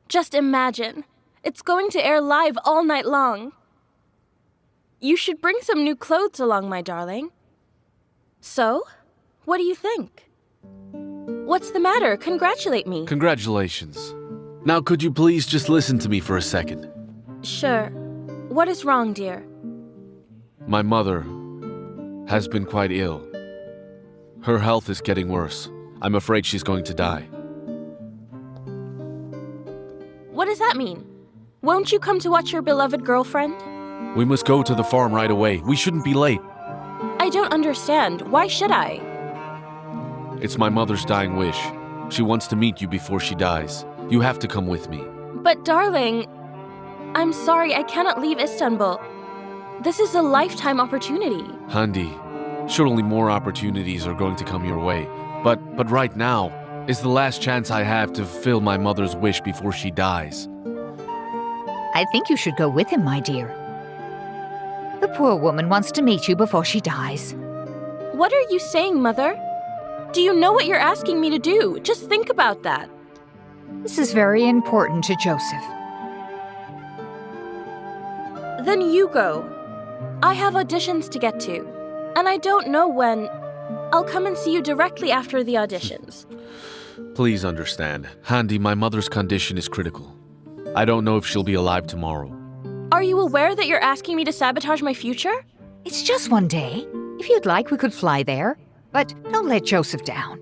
[SPEAKER 10] Just imagine. It's going to air live all night long. You should bring some new clothes along, my darling. So, what do you think? What's the matter? Congratulate me.
[SPEAKER 16] Congratulations. Now, could you please just listen to me for a second?
[SPEAKER 10] Sure. What is wrong, dear?
[SPEAKER 16] My mother has been quite ill. Her health is getting worse. I'm afraid she's going to die.
[SPEAKER 10] What does that mean? Won't you come to watch your beloved girlfriend?
[SPEAKER 16] We must go to the farm right away. We shouldn't be late.
[SPEAKER 10] I don't understand. Why should I?
[SPEAKER 16] It's my mother's dying wish. She wants to meet you before she dies. You have to come with me.
[SPEAKER 10] But darling, I'm sorry, I cannot leave Istanbul. This is a lifetime opportunity.
[SPEAKER 16] Handi, surely more opportunities are going to come your way. But right now is the last chance I have to fulfill my mother's wish before she dies.
[SPEAKER 15] I think you should go with him, my dear. The poor woman wants to meet you before she dies.
[SPEAKER 10] What are you saying, Mother? Do you know what you're asking me to do? Just think about that.
[SPEAKER 15] This is very important to Joseph.
[SPEAKER 10] Then you go. I have auditions to get to, and I don't know when. I'll come and see you directly after the auditions.
[SPEAKER 16] Please understand. Handi, my mother's condition is critical. I don't know if she'll be alive tomorrow.
[SPEAKER 10] Are you aware that you're asking me to sabotage my future?
[SPEAKER 15] It's just one day. If you'd like, we could fly there. But don't let Joseph down.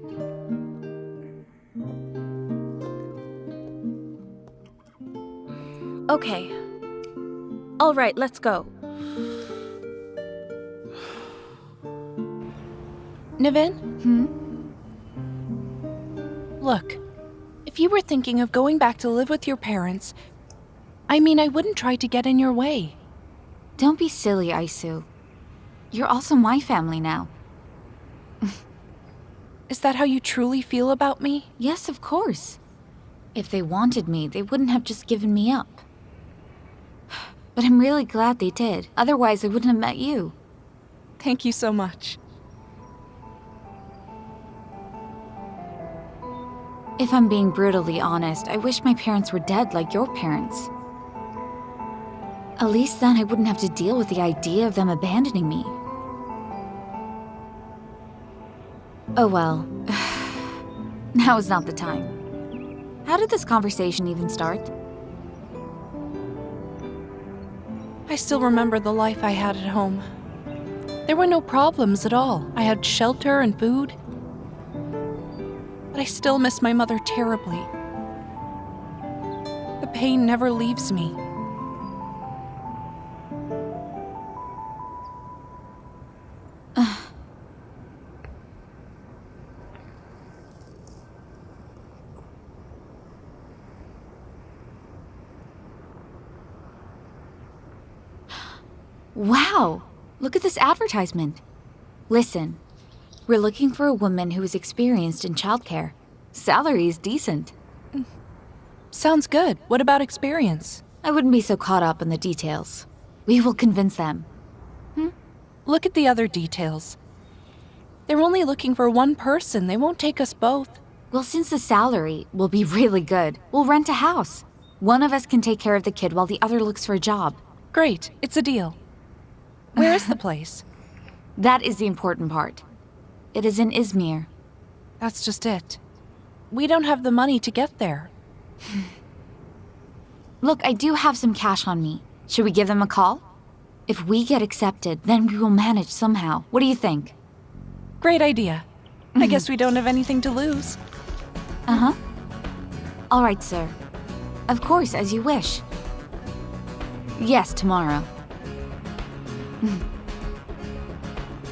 [SPEAKER 10] Okay. All right, let's go.
[SPEAKER 8] Nivin? Look, if you were thinking of going back to live with your parents, I wouldn't try to get in your way.
[SPEAKER 17] Don't be silly, Aisu. You're also my family now.
[SPEAKER 8] Is that how you truly feel about me?
[SPEAKER 17] Yes, of course. If they wanted me, they wouldn't have just given me up. But I'm really glad they did. Otherwise, I wouldn't have met you.
[SPEAKER 8] Thank you so much.
[SPEAKER 17] If I'm being brutally honest, I wish my parents were dead like your parents. At least then I wouldn't have to deal with the idea of them abandoning me. Oh well. Now is not the time. How did this conversation even start?
[SPEAKER 8] I still remember the life I had at home. There were no problems at all. I had shelter and food. But I still miss my mother terribly. The pain never leaves me.
[SPEAKER 17] Wow! Look at this advertisement. Listen, we're looking for a woman who is experienced in childcare. Salary is decent.
[SPEAKER 8] Sounds good. What about experience?
[SPEAKER 17] I wouldn't be so caught up in the details. We will convince them.
[SPEAKER 8] Look at the other details. They're only looking for one person. They won't take us both.
[SPEAKER 17] Well, since the salary will be really good, we'll rent a house. One of us can take care of the kid while the other looks for a job.
[SPEAKER 8] Great. It's a deal. Where is the place?
[SPEAKER 17] That is the important part. It is in Izmir.
[SPEAKER 8] That's just it. We don't have the money to get there.
[SPEAKER 17] Look, I do have some cash on me. Should we give them a call? If we get accepted, then we will manage somehow. What do you think?
[SPEAKER 8] Great idea. I guess we don't have anything to lose.
[SPEAKER 17] Uh-huh. All right, sir. Of course, as you wish. Yes, tomorrow.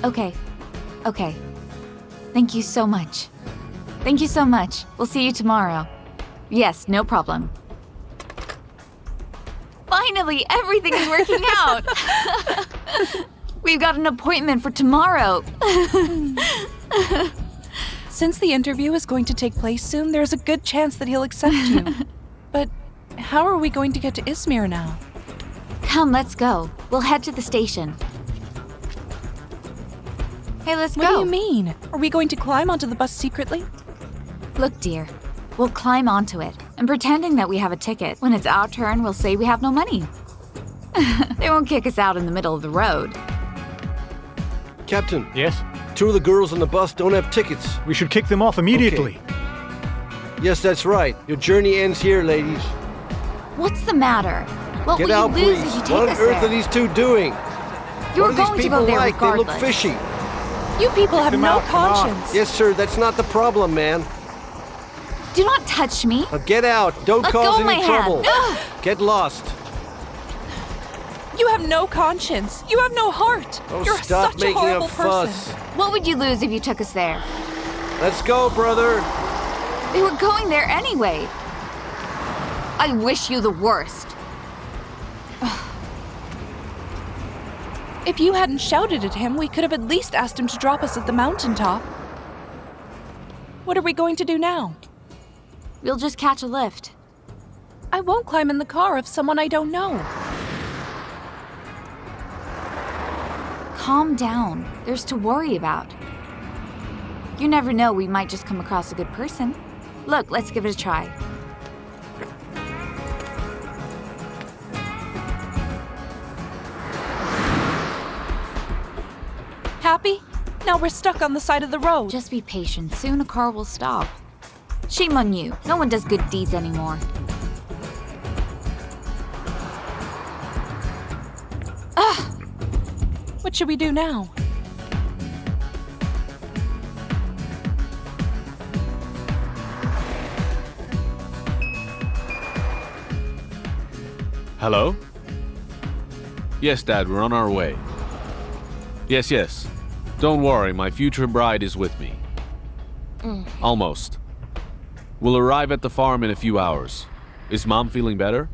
[SPEAKER 17] Okay. Okay. Thank you so much. Thank you so much. We'll see you tomorrow. Yes, no problem. Finally, everything is working out. We've got an appointment for tomorrow.
[SPEAKER 8] Since the interview is going to take place soon, there's a good chance that he'll accept you. But how are we going to get to Izmir now?
[SPEAKER 17] Come, let's go. We'll head to the station. Hey, let's go.
[SPEAKER 8] What do you mean? Are we going to climb onto the bus secretly?
[SPEAKER 17] Look, dear. We'll climb onto it, and pretending that we have a ticket. When it's our turn, we'll say we have no money. They won't kick us out in the middle of the road.
[SPEAKER 12] Captain.
[SPEAKER 14] Yes?
[SPEAKER 12] 2 of the girls on the bus don't have tickets.
[SPEAKER 14] We should kick them off immediately.
[SPEAKER 12] Okay. Yes, that's right. Your journey ends here, ladies.
[SPEAKER 17] What's the matter? What
[SPEAKER 12] Get
[SPEAKER 17] will
[SPEAKER 12] out,
[SPEAKER 17] you lose
[SPEAKER 12] please.
[SPEAKER 17] if you take
[SPEAKER 12] What on
[SPEAKER 17] us
[SPEAKER 12] earth
[SPEAKER 17] there?
[SPEAKER 12] are these 2 doing?
[SPEAKER 17] You're
[SPEAKER 12] what are
[SPEAKER 17] going
[SPEAKER 12] these
[SPEAKER 17] to
[SPEAKER 12] people
[SPEAKER 17] go there
[SPEAKER 12] like?
[SPEAKER 17] regardless.
[SPEAKER 12] They look fishy.
[SPEAKER 8] You people have
[SPEAKER 14] them
[SPEAKER 8] no
[SPEAKER 14] out, come on.
[SPEAKER 8] conscience.
[SPEAKER 12] Yes, sir, that's not the problem, man.
[SPEAKER 17] Do not touch me.
[SPEAKER 12] Now get out. Don't
[SPEAKER 17] Let
[SPEAKER 12] cause
[SPEAKER 17] go of my
[SPEAKER 12] any trouble.
[SPEAKER 17] hand.
[SPEAKER 12] Get lost.
[SPEAKER 8] You have no conscience. You have no heart.
[SPEAKER 12] Oh,
[SPEAKER 8] You're
[SPEAKER 12] stop
[SPEAKER 8] such a
[SPEAKER 12] making
[SPEAKER 8] horrible
[SPEAKER 12] a fuss.
[SPEAKER 8] person.
[SPEAKER 17] What would you lose if you took us there?
[SPEAKER 12] Let's go, brother.
[SPEAKER 17] They were going there anyway. I wish you the worst.
[SPEAKER 8] If you hadn't shouted at him, we could have at least asked him to drop us at the mountaintop. What are we going to do now?
[SPEAKER 17] We'll just catch a lift.
[SPEAKER 8] I won't climb in the car of someone I don't know.
[SPEAKER 17] Calm down. There's to worry about. You never know, we might just come across a good person. Look, let's give it a try.
[SPEAKER 8] Happy? Now we're stuck on the side of the road.
[SPEAKER 17] Just be patient. Soon a car will stop. Shame on you. No one does good deeds anymore.
[SPEAKER 8] What should we do now?
[SPEAKER 16] Hello? Yes, Dad, we're on our way. Yes. Don't worry, my future bride is with me. Almost. We'll arrive at the farm in a few hours. Is Mom feeling better?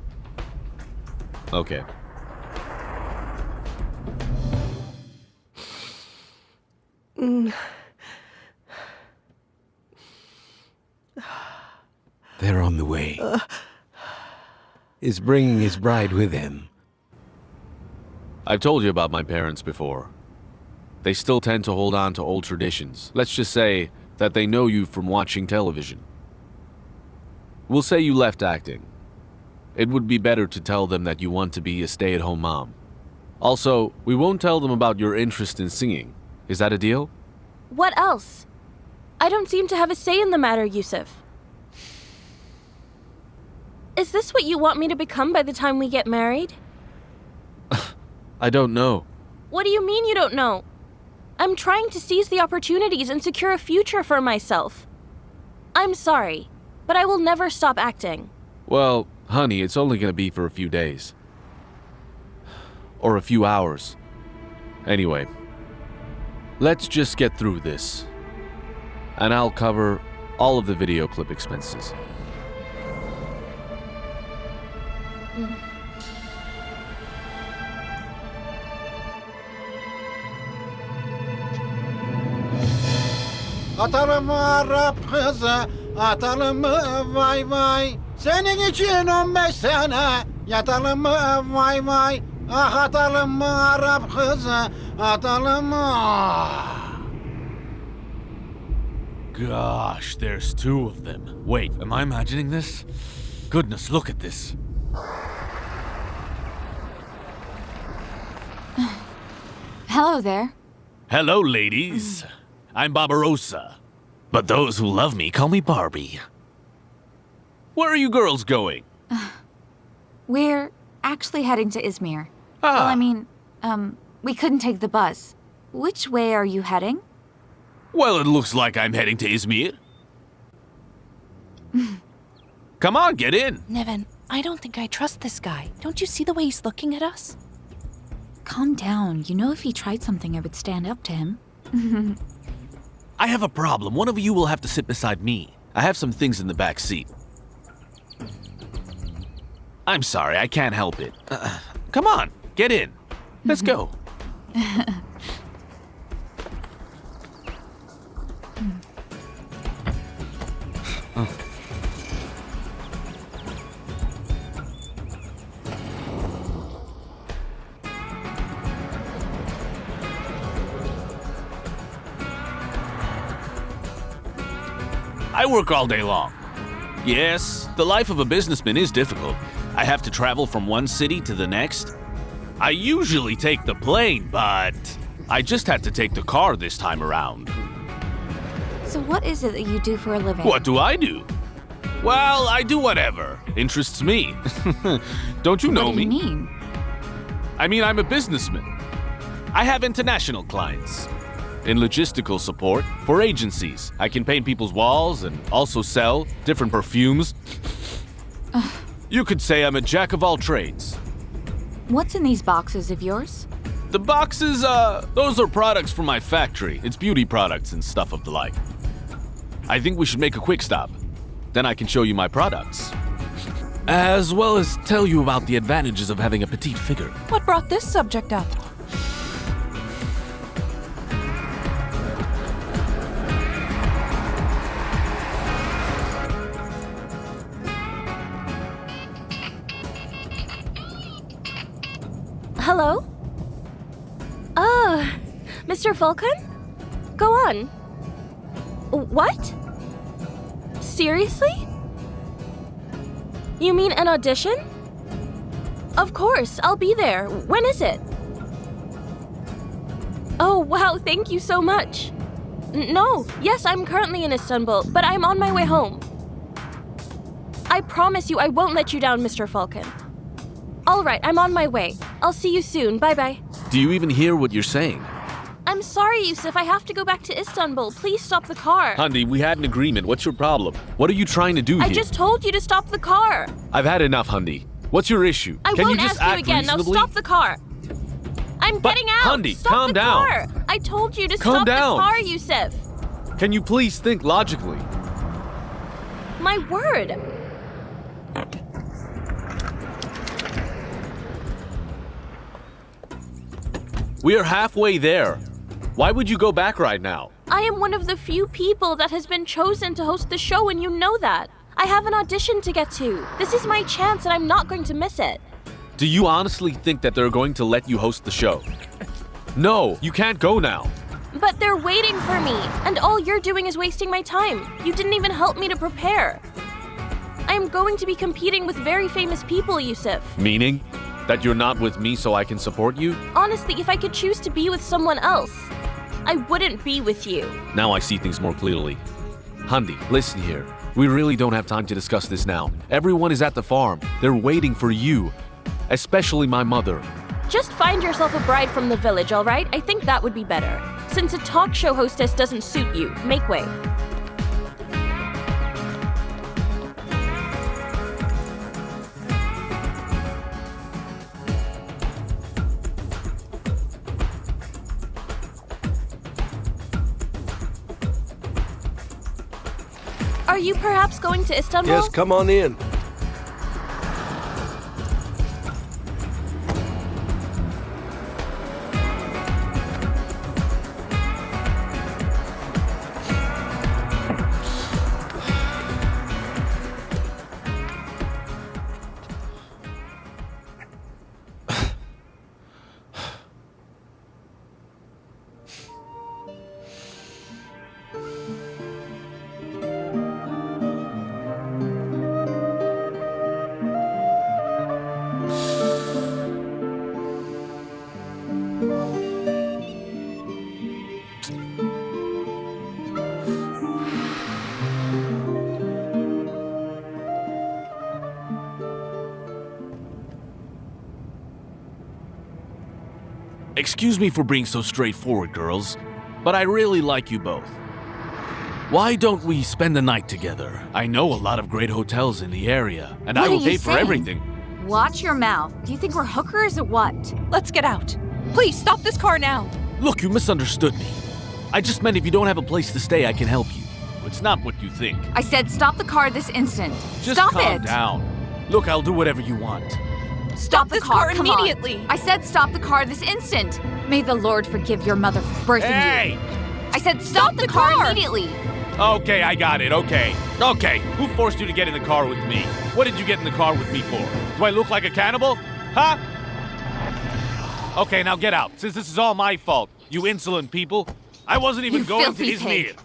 [SPEAKER 16] Okay.
[SPEAKER 12] They're on the way. Is bringing his bride with him.
[SPEAKER 16] I've told you about my parents before. They still tend to hold on to old traditions. Let's just say that they know you from watching television. We'll say you left acting. It would be better to tell them that you want to be a stay-at-home mom. Also, we won't tell them about your interest in singing. Is that a deal?
[SPEAKER 10] What else? I don't seem to have a say in the matter, Yusuf. Is this what you want me to become by the time we get married?
[SPEAKER 16] I don't know.
[SPEAKER 10] What do you mean you don't know? I'm trying to seize the opportunities and secure a future for myself. I'm sorry, but I will never stop acting.
[SPEAKER 16] Well, honey, it's only gonna be for a few days. Or a few hours. Anyway, let's just get through this. And I'll cover all of the video clip expenses.
[SPEAKER 18] Atalım mı Arap kızı, atalım mı vay vay. Senin için 15 sene, yatalım mı vay vay. Ah atalım mı Arap kızı, atalım mı?
[SPEAKER 19] Gosh, there's two of them. Wait, am I imagining this? Goodness, look at this.
[SPEAKER 17] Hello there.
[SPEAKER 19] Hello, ladies. I'm Barbarossa. But those who love me call me Barbie. Where are you girls going?
[SPEAKER 17] We're actually heading to Izmir.
[SPEAKER 19] Ah.
[SPEAKER 17] Well, I mean, we couldn't take the bus. Which way are you heading?
[SPEAKER 19] Well, it looks like I'm heading to Izmir. Come on, get in.
[SPEAKER 8] Nevin, I don't think I trust this guy. Don't you see the way he's looking at us?
[SPEAKER 17] Calm down. You know if he tried something, I would stand up to him.
[SPEAKER 19] I have a problem. One of you will have to sit beside me. I have some things in the back seat. I'm sorry, I can't help it. Come on, get in. Let's go. I work all day long. Yes, the life of a businessman is difficult. I have to travel from one city to the next. I usually take the plane, but I just had to take the car this time around.
[SPEAKER 17] So what is it that you do for a living?
[SPEAKER 19] What do I do? Well, I do whatever interests me. Don't you know
[SPEAKER 17] What do you
[SPEAKER 19] me?
[SPEAKER 17] mean?
[SPEAKER 19] I mean, I'm a businessman. I have international clients. In logistical support for agencies. I can paint people's walls and also sell different perfumes. You could say I'm a jack of all trades.
[SPEAKER 17] What's in these boxes of yours?
[SPEAKER 19] The boxes, those are products from my factory. It's beauty products and stuff of the like. I think we should make a quick stop. Then I can show you my products. As well as tell you about the advantages of having a petite figure.
[SPEAKER 8] What brought this subject up?
[SPEAKER 10] Hello? Mr. Falcon? Go on. What? Seriously? You mean an audition? Of course, I'll be there. When is it? Oh, wow, thank you so much. No, yes, I'm currently in Istanbul, but I'm on my way home. I promise you I won't let you down, Mr. Falcon. All right, I'm on my way. I'll see you soon. Bye-bye.
[SPEAKER 16] Do you even hear what you're saying?
[SPEAKER 10] I'm sorry, Yusuf. I have to go back to Istanbul. Please stop the car.
[SPEAKER 16] Honey, we had an agreement. What's your problem? What are you trying to do here?
[SPEAKER 10] I just told you to stop the car.
[SPEAKER 16] I've had enough, Honey. What's your issue?
[SPEAKER 10] I
[SPEAKER 16] Can
[SPEAKER 10] won't
[SPEAKER 16] you just
[SPEAKER 10] ask you
[SPEAKER 16] act
[SPEAKER 10] again.
[SPEAKER 16] reasonably?
[SPEAKER 10] Now stop the car. I'm getting out!
[SPEAKER 19] Hundi,
[SPEAKER 10] Stop
[SPEAKER 19] calm
[SPEAKER 10] the
[SPEAKER 19] down.
[SPEAKER 10] car! I told you to
[SPEAKER 19] Calm
[SPEAKER 10] stop
[SPEAKER 19] down.
[SPEAKER 10] the car, Yusuf!
[SPEAKER 19] Can you please think logically?
[SPEAKER 10] My word!
[SPEAKER 19] We are halfway there. Why would you go back right now?
[SPEAKER 10] I am one of the few people that has been chosen to host the show, and you know that. I have an audition to get to. This is my chance, and I'm not going to miss it.
[SPEAKER 19] Do you honestly think that they're going to let you host the show? No, you can't go now.
[SPEAKER 10] But they're waiting for me, and all you're doing is wasting my time. You didn't even help me to prepare. I am going to be competing with very famous people, Yusuf.
[SPEAKER 19] Meaning? That you're not with me so I can support you?
[SPEAKER 10] Honestly, if I could choose to be with someone else, I wouldn't be with you.
[SPEAKER 19] Now I see things more clearly. Hundi, listen here. We really don't have time to discuss this now. Everyone is at the farm. They're waiting for you. Especially my mother.
[SPEAKER 10] Just find yourself a bride from the village, all right? I think that would be better. Since a talk show hostess doesn't suit you, make way. Are you perhaps going to Istanbul?
[SPEAKER 20] Yes, come on in.
[SPEAKER 19] Excuse me for being so straightforward, girls, but I really like you both. Why don't we spend the night together? I know a lot of great hotels in the area, and I will pay for everything.
[SPEAKER 17] Watch your mouth. Do you think we're hookers or what?
[SPEAKER 8] Let's get out. Please stop this car now.
[SPEAKER 19] Look, you misunderstood me. I just meant if you don't have a place to stay, I can help you. It's not what you think.
[SPEAKER 17] I said stop the car this instant.
[SPEAKER 19] Just
[SPEAKER 17] stop
[SPEAKER 19] calm
[SPEAKER 17] it.
[SPEAKER 19] down. Look, I'll do whatever you want.
[SPEAKER 17] Stop the
[SPEAKER 8] this
[SPEAKER 17] car
[SPEAKER 8] car immediately.
[SPEAKER 17] I said stop the car this instant. May the Lord forgive your mother for birthing
[SPEAKER 19] Hey!
[SPEAKER 17] you. I said stop the car immediately.
[SPEAKER 19] Okay, I got it. Okay. Who forced you to get in the car with me? What did you get in the car with me for? Do I look like a cannibal? Huh? Okay, now get out, since this is all my fault. You insolent people. I wasn't even going to Izmir.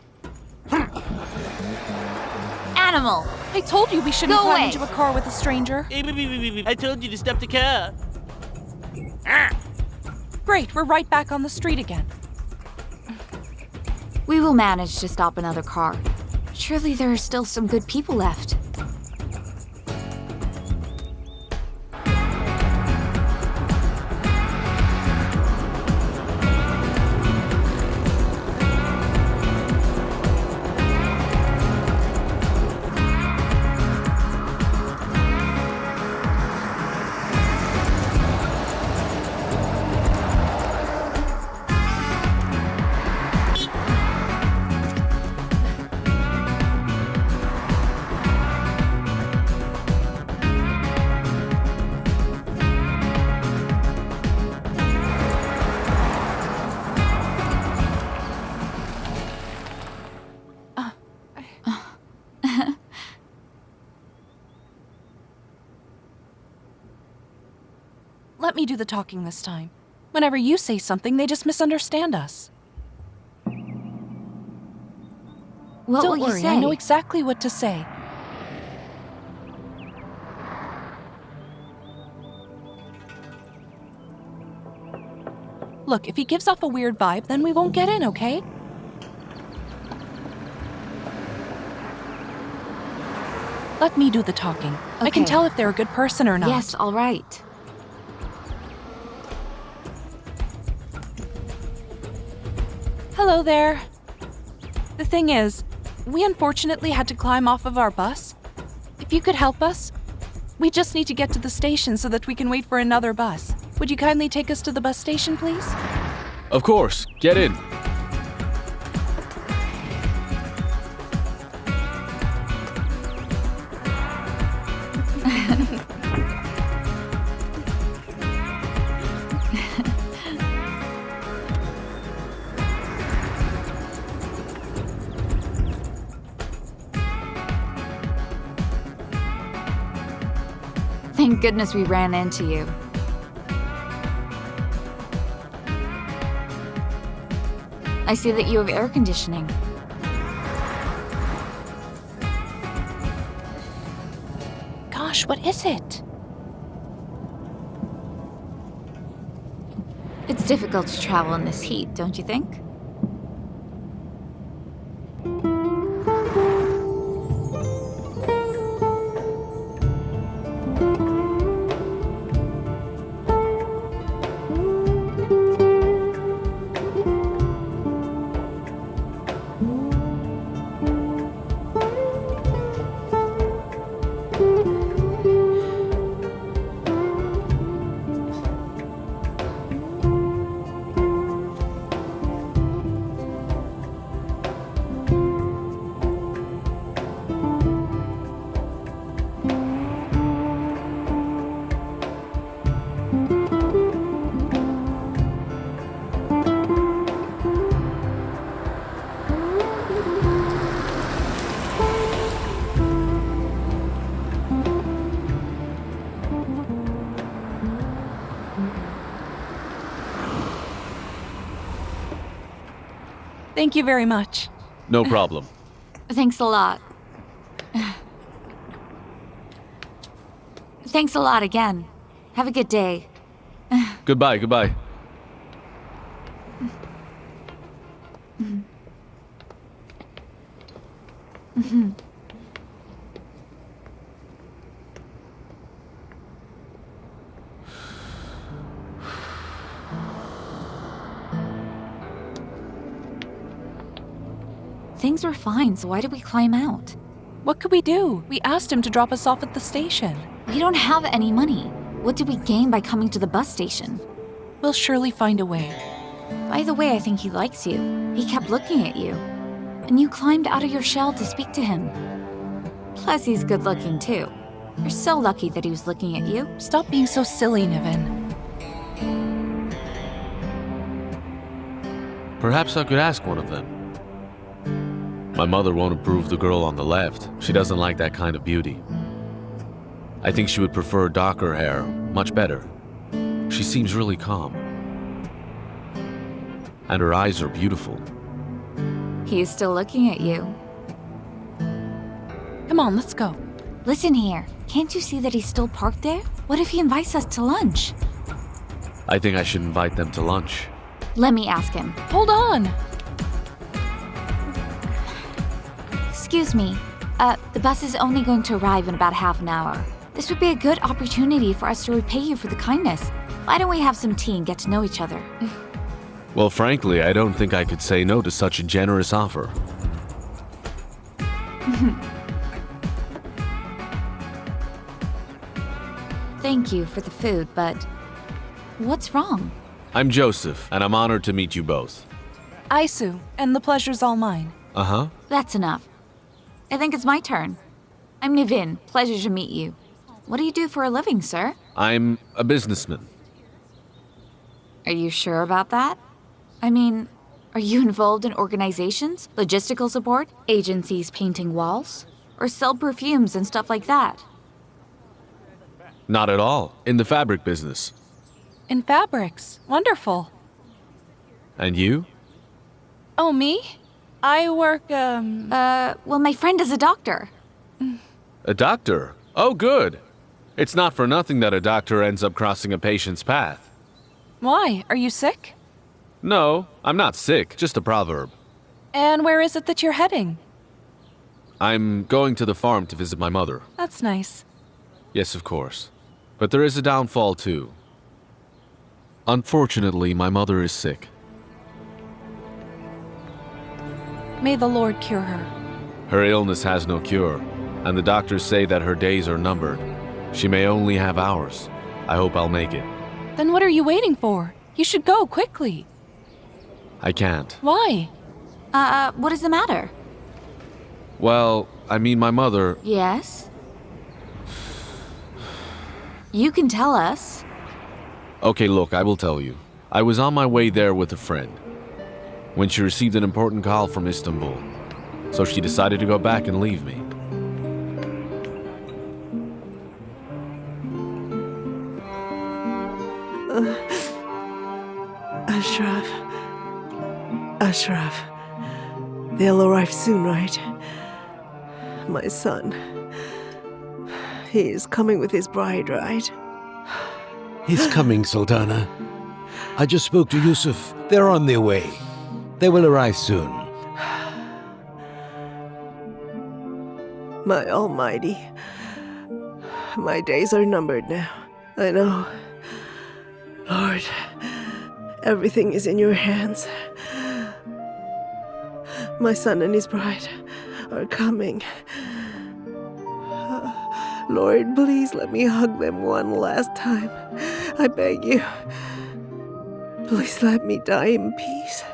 [SPEAKER 17] Animal.
[SPEAKER 8] I told you we shouldn't
[SPEAKER 17] Go
[SPEAKER 8] climb
[SPEAKER 17] away.
[SPEAKER 8] into a car with a stranger.
[SPEAKER 21] I told you to stop the car.
[SPEAKER 8] Great, we're right back on the street again.
[SPEAKER 17] We will manage to stop another car. Surely there are still some good people left.
[SPEAKER 8] Let me do the talking this time. Whenever you say something, they just misunderstand us.
[SPEAKER 17] What
[SPEAKER 8] Don't
[SPEAKER 17] will you
[SPEAKER 8] worry,
[SPEAKER 17] say?
[SPEAKER 8] I know exactly what to say. Look, if he gives off a weird vibe, then we won't get in, okay? Let me do the talking. I can
[SPEAKER 17] Okay.
[SPEAKER 8] tell if they're a good person or not.
[SPEAKER 17] Yes, all right.
[SPEAKER 8] Hello there. The thing is, we unfortunately had to climb off of our bus. If you could help us, we just need to get to the station so that we can wait for another bus. Would you kindly take us to the bus station, please?
[SPEAKER 19] Of course, get in.
[SPEAKER 17] Thank goodness we ran into you. I see that you have air conditioning.
[SPEAKER 8] Gosh, what is it?
[SPEAKER 17] It's difficult to travel in this heat, don't you think?
[SPEAKER 8] Thank you very much.
[SPEAKER 19] No problem.
[SPEAKER 17] Thanks a lot. Thanks a lot again. Have a good day.
[SPEAKER 19] Goodbye, goodbye.
[SPEAKER 17] Things were fine, so why did we climb out?
[SPEAKER 8] What could we do? We asked him to drop us off at the station.
[SPEAKER 17] We don't have any money. What did we gain by coming to the bus station?
[SPEAKER 8] We'll surely find a way.
[SPEAKER 17] By the way, I think he likes you. He kept looking at you. And you climbed out of your shell to speak to him. Plus, he's good looking too. You're so lucky that he was looking at you.
[SPEAKER 8] Stop being so silly, Niven.
[SPEAKER 16] Perhaps I could ask one of them. My mother won't approve the girl on the left. She doesn't like that kind of beauty. I think she would prefer darker hair, much better. She seems really calm. And her eyes are beautiful.
[SPEAKER 17] He's still looking at you.
[SPEAKER 8] Come on, let's go.
[SPEAKER 17] Listen here. Can't you see that he's still parked there? What if he invites us to lunch?
[SPEAKER 16] I think I should invite them to lunch.
[SPEAKER 17] Let me ask him.
[SPEAKER 8] Hold on.
[SPEAKER 17] Excuse me. The bus is only going to arrive in about half an hour. This would be a good opportunity for us to repay you for the kindness. Why don't we have some tea and get to know each other?
[SPEAKER 16] Well, frankly, I don't think I could say no to such a generous offer.
[SPEAKER 17] Thank you for the food, but what's wrong?
[SPEAKER 16] I'm Joseph, and I'm honored to meet you both.
[SPEAKER 8] Isu, and the pleasure's all mine.
[SPEAKER 16] Uh-huh.
[SPEAKER 17] That's enough. I think it's my turn. I'm Nivin. Pleasure to meet you. What do you do for a living, sir?
[SPEAKER 16] I'm a businessman.
[SPEAKER 17] Are you sure about that? I mean, are you involved in organizations, logistical support, agencies painting walls, or sell perfumes and stuff like that?
[SPEAKER 16] Not at all. In the fabric business.
[SPEAKER 8] In fabrics. Wonderful.
[SPEAKER 16] And you?
[SPEAKER 8] Oh, me? I work,
[SPEAKER 17] well, my friend is a doctor.
[SPEAKER 16] A doctor? Oh, good. It's not for nothing that a doctor ends up crossing a patient's path.
[SPEAKER 8] Why? Are you sick?
[SPEAKER 16] No, I'm not sick, just a proverb.
[SPEAKER 8] And where is it that you're heading?
[SPEAKER 16] I'm going to the farm to visit my mother.
[SPEAKER 8] That's nice.
[SPEAKER 16] Yes, of course. But there is a downfall, too. Unfortunately, my mother is sick.
[SPEAKER 8] May the Lord cure her.
[SPEAKER 16] Her illness has no cure, and the doctors say that her days are numbered. She may only have hours. I hope I'll make it.
[SPEAKER 8] Then what are you waiting for? You should go quickly.
[SPEAKER 16] I can't.
[SPEAKER 8] Why?
[SPEAKER 17] What is the matter?
[SPEAKER 16] Well, I mean, my mother...
[SPEAKER 17] Yes? You can tell us.
[SPEAKER 16] Okay, look, I will tell you. I was on my way there with a friend when she received an important call from Istanbul. So she decided to go back and leave me.
[SPEAKER 13] Ashraf. They'll arrive soon, right? My son. He is coming with his bride, right?
[SPEAKER 12] He's coming, Sultana. I just spoke to Yusuf. They're on their way. They will arrive soon.
[SPEAKER 13] My almighty. My days are numbered now. I know. Lord, everything is in your hands. My son and his bride are coming. Lord, please let me hug them one last time. I beg you. Please let me die in peace.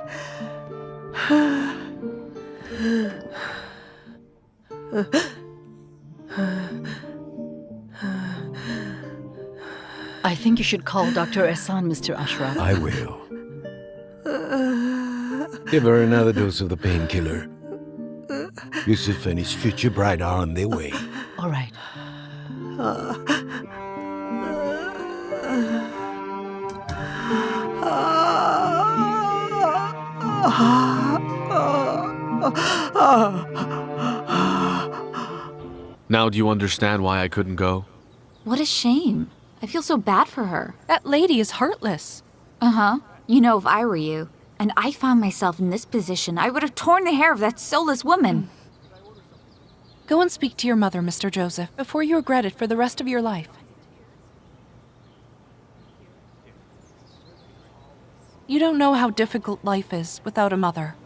[SPEAKER 11] I think you should call Dr. Ehsan, Mr. Ashraf.
[SPEAKER 12] I will. Give her another dose of the painkiller. Yusuf and his future bride are on their way.
[SPEAKER 11] All right.
[SPEAKER 16] Now do you understand why I couldn't go?
[SPEAKER 17] What a shame. I feel so bad for her.
[SPEAKER 8] That lady is heartless.
[SPEAKER 17] Uh-huh. You know, if I were you, and I found myself in this position, I would have torn the hair of that soulless woman.
[SPEAKER 8] Go and speak to your mother, Mr. Joseph, before you regret it for the rest of your life. You don't know how difficult life is without a mother.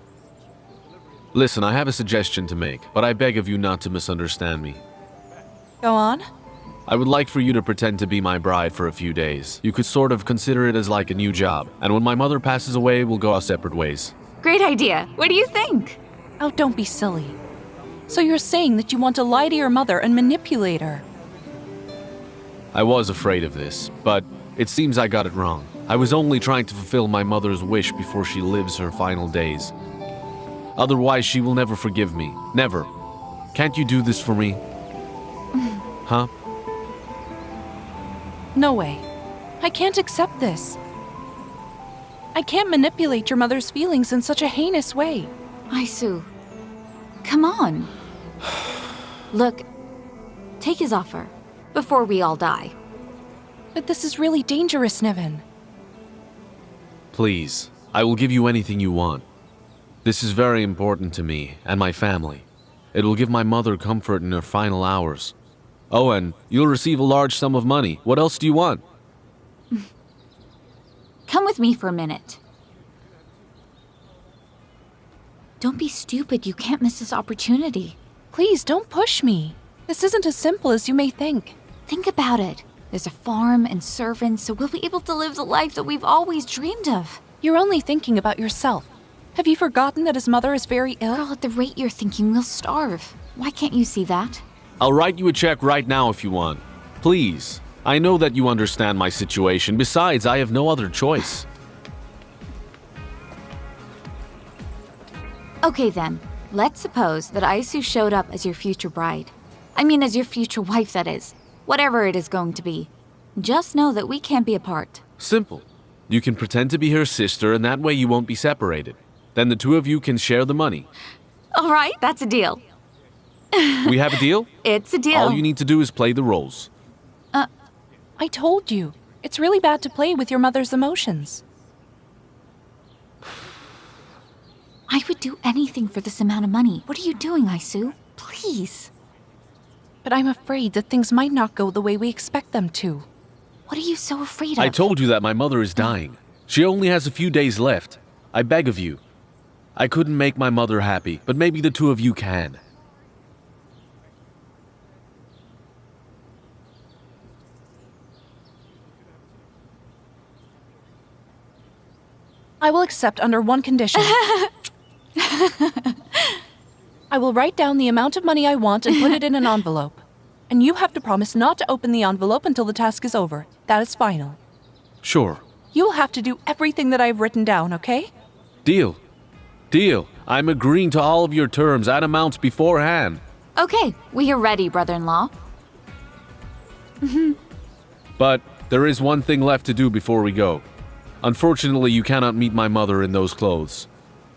[SPEAKER 16] Listen, I have a suggestion to make, but I beg of you not to misunderstand me.
[SPEAKER 8] Go on.
[SPEAKER 16] I would like for you to pretend to be my bride for a few days. You could sort of consider it as like a new job. And when my mother passes away, we'll go our separate ways.
[SPEAKER 17] Great idea. What do you think?
[SPEAKER 8] Oh, don't be silly. So you're saying that you want to lie to your mother and manipulate her?
[SPEAKER 16] I was afraid of this, but it seems I got it wrong. I was only trying to fulfill my mother's wish before she lives her final days. Otherwise, she will never forgive me. Never. Can't you do this for me? Huh?
[SPEAKER 8] No way. I can't accept this. I can't manipulate your mother's feelings in such a heinous way.
[SPEAKER 17] Aisu, come on. Look, take his offer before we all die.
[SPEAKER 8] But this is really dangerous, Nevin.
[SPEAKER 16] Please, I will give you anything you want. This is very important to me and my family. It will give my mother comfort in her final hours. Oh, and you'll receive a large sum of money. What else do you want?
[SPEAKER 17] Come with me for a minute. Don't be stupid. You can't miss this opportunity.
[SPEAKER 8] Please, don't push me. This isn't as simple as you may think.
[SPEAKER 17] Think about it. There's a farm and servants, so we'll be able to live the life that we've always dreamed of.
[SPEAKER 8] You're only thinking about yourself. Have you forgotten that his mother is very ill?
[SPEAKER 17] Girl, at the rate you're thinking, we'll starve. Why can't you see that?
[SPEAKER 16] I'll write you a check right now if you want. Please. I know that you understand my situation. Besides, I have no other choice.
[SPEAKER 17] Okay then, let's suppose that Aisu showed up as your future bride. I mean, as your future wife, that is. Whatever it is going to be. Just know that we can't be apart.
[SPEAKER 16] Simple. You can pretend to be her sister, and that way you won't be separated. Then the two of you can share the money.
[SPEAKER 17] All right, that's a deal.
[SPEAKER 16] We have a deal?
[SPEAKER 17] It's a deal.
[SPEAKER 16] All you need to do is play the roles.
[SPEAKER 8] I told you. It's really bad to play with your mother's emotions.
[SPEAKER 17] I would do anything for this amount of money. What are you doing, Aisu? Please.
[SPEAKER 8] But I'm afraid that things might not go the way we expect them to.
[SPEAKER 17] What are you so afraid of?
[SPEAKER 16] I told you that my mother is dying. She only has a few days left. I beg of you. I couldn't make my mother happy, but maybe the two of you can.
[SPEAKER 8] I will accept under one condition. I will write down the amount of money I want and put it in an envelope. And you have to promise not to open the envelope until the task is over. That is final.
[SPEAKER 16] Sure.
[SPEAKER 8] You will have to do everything that I have written down, okay?
[SPEAKER 16] Deal. Deal. I'm agreeing to all of your terms and amounts beforehand.
[SPEAKER 17] Okay, we are ready, brother-in-law.
[SPEAKER 16] But there is one thing left to do before we go. Unfortunately, you cannot meet my mother in those clothes.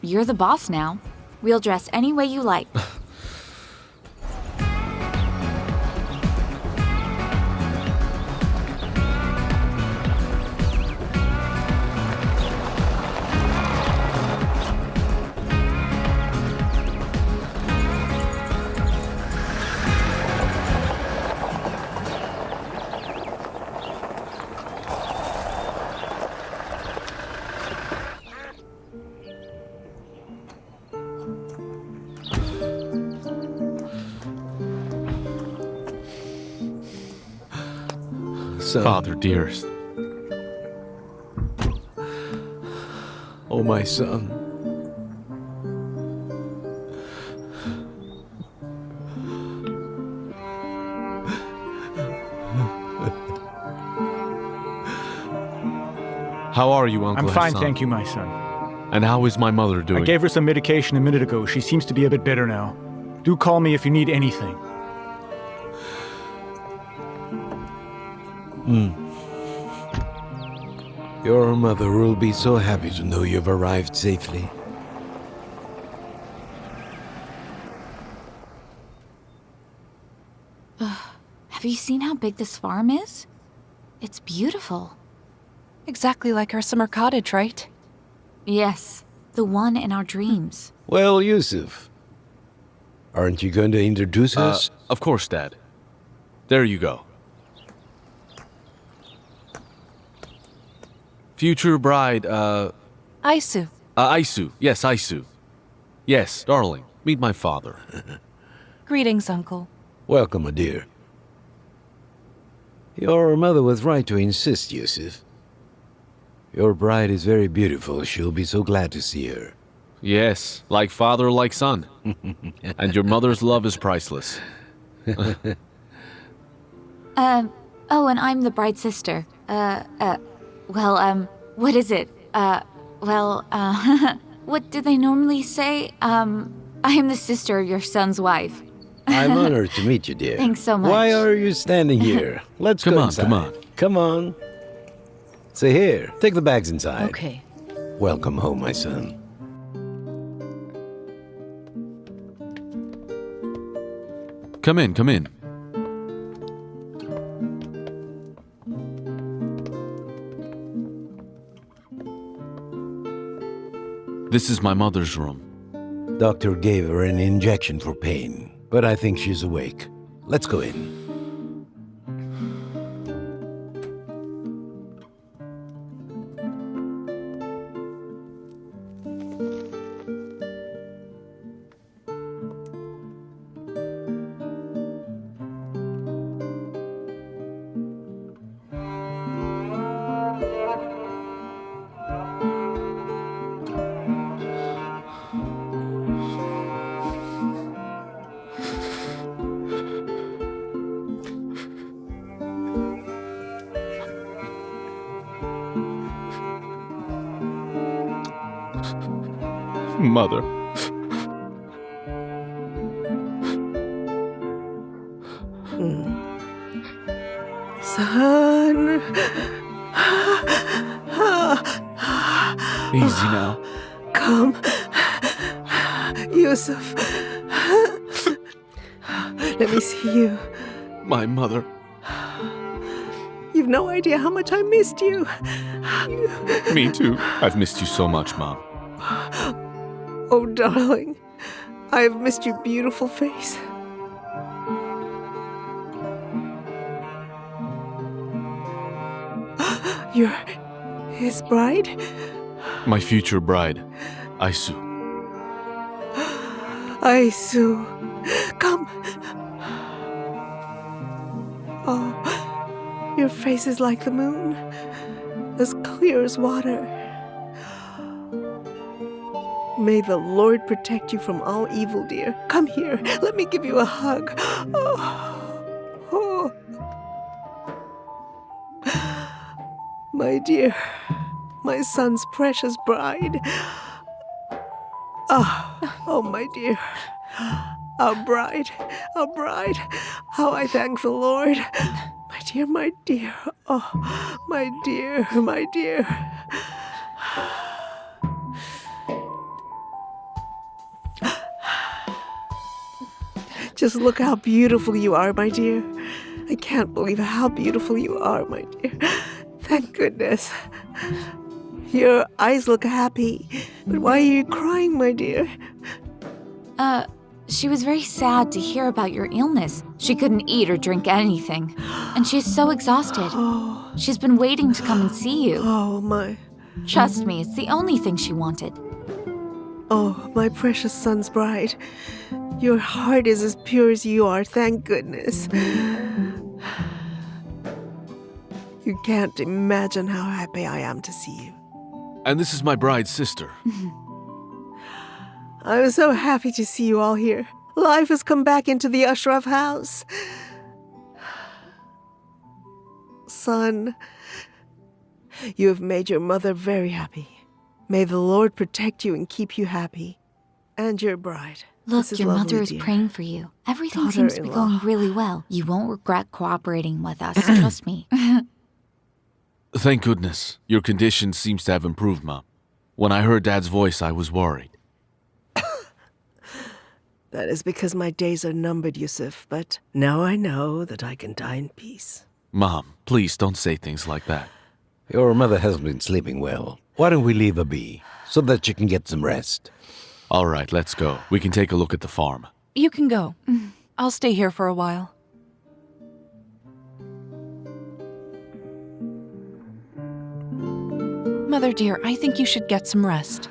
[SPEAKER 17] You're the boss now. We'll dress any way you like.
[SPEAKER 12] Son.
[SPEAKER 16] Father, dearest.
[SPEAKER 12] Oh, my son.
[SPEAKER 16] How are you, Uncle
[SPEAKER 14] I'm fine,
[SPEAKER 16] Hassan?
[SPEAKER 14] thank you, my son.
[SPEAKER 16] And how is my mother doing?
[SPEAKER 14] I gave her some medication a minute ago. She seems to be a bit better now. Do call me if you need anything.
[SPEAKER 12] Your mother will be so happy to know you've arrived safely.
[SPEAKER 17] Have you seen how big this farm is? It's beautiful.
[SPEAKER 8] Exactly like our summer cottage, right?
[SPEAKER 17] Yes, the one in our dreams.
[SPEAKER 12] Well, Yusuf, aren't you going to introduce us?
[SPEAKER 16] Of course, Dad. There you go. Future bride,
[SPEAKER 8] Aisu.
[SPEAKER 16] Aisu. Yes, Aisu. Yes, darling, meet my father.
[SPEAKER 8] Greetings, Uncle.
[SPEAKER 12] Welcome, my dear. Your mother was right to insist, Yusuf. Your bride is very beautiful. She'll be so glad to see her.
[SPEAKER 16] Yes, like father, like son. And your mother's love is priceless.
[SPEAKER 17] Oh, and I'm the bride's sister. What is it? What do they normally say? I am the sister of your son's wife.
[SPEAKER 12] I'm honored to meet you, dear.
[SPEAKER 17] Thanks so much.
[SPEAKER 12] Why are you standing here? Let's go inside.
[SPEAKER 16] Come on.
[SPEAKER 12] Come on. So here, take the bags inside.
[SPEAKER 11] Okay.
[SPEAKER 12] Welcome home, my son.
[SPEAKER 16] Come in, come in. This is my mother's room.
[SPEAKER 12] Doctor gave her an injection for pain, but I think she's awake. Let's go in.
[SPEAKER 16] Mother.
[SPEAKER 13] Son.
[SPEAKER 16] Easy now.
[SPEAKER 13] Come. Yusuf. Let me see you.
[SPEAKER 16] My mother.
[SPEAKER 13] You've no idea how much I missed you.
[SPEAKER 16] Me too. I've missed you so much, Mom.
[SPEAKER 13] Oh, darling. I've missed your beautiful face. You're his bride?
[SPEAKER 16] My future bride, Aisu.
[SPEAKER 13] Aisu. Come. Oh, your face is like the moon, as clear as water. May the Lord protect you from all evil, dear. Come here. Let me give you a hug. Oh. My dear, my son's precious bride. Oh, my dear. Our bride. How I thank the Lord. My dear. Oh, my dear. Just look how beautiful you are, my dear. I can't believe how beautiful you are, my dear. Thank goodness. Your eyes look happy. But why are you crying, my dear?
[SPEAKER 17] She was very sad to hear about your illness. She couldn't eat or drink anything. And she's so exhausted. She's been waiting to come and see you.
[SPEAKER 13] Oh, my.
[SPEAKER 17] Trust me, it's the only thing she wanted.
[SPEAKER 13] Oh, my precious son's bride. Your heart is as pure as you are, thank goodness. You can't imagine how happy I am to see you.
[SPEAKER 16] And this is my bride's sister.
[SPEAKER 13] I'm so happy to see you all here. Life has come back into the Ashraf house. Son, you have made your mother very happy. May the Lord protect you and keep you happy. And your bride.
[SPEAKER 17] Look, your
[SPEAKER 13] lovely,
[SPEAKER 17] mother is
[SPEAKER 13] dear.
[SPEAKER 17] praying for you. Everything seems to be going really well. You won't regret cooperating with us, trust me.
[SPEAKER 16] Thank goodness. Your condition seems to have improved, Mom. When I heard Dad's voice, I was worried.
[SPEAKER 13] That is because my days are numbered, Yusuf, but now I know that I can die in peace.
[SPEAKER 16] Mom, please don't say things like that.
[SPEAKER 12] Your mother hasn't been sleeping well. Why don't we leave her be, so that she can get some rest?
[SPEAKER 16] All right, let's go. We can take a look at the farm.
[SPEAKER 8] You can go. I'll stay here for a while. Mother dear, I think you should get some rest.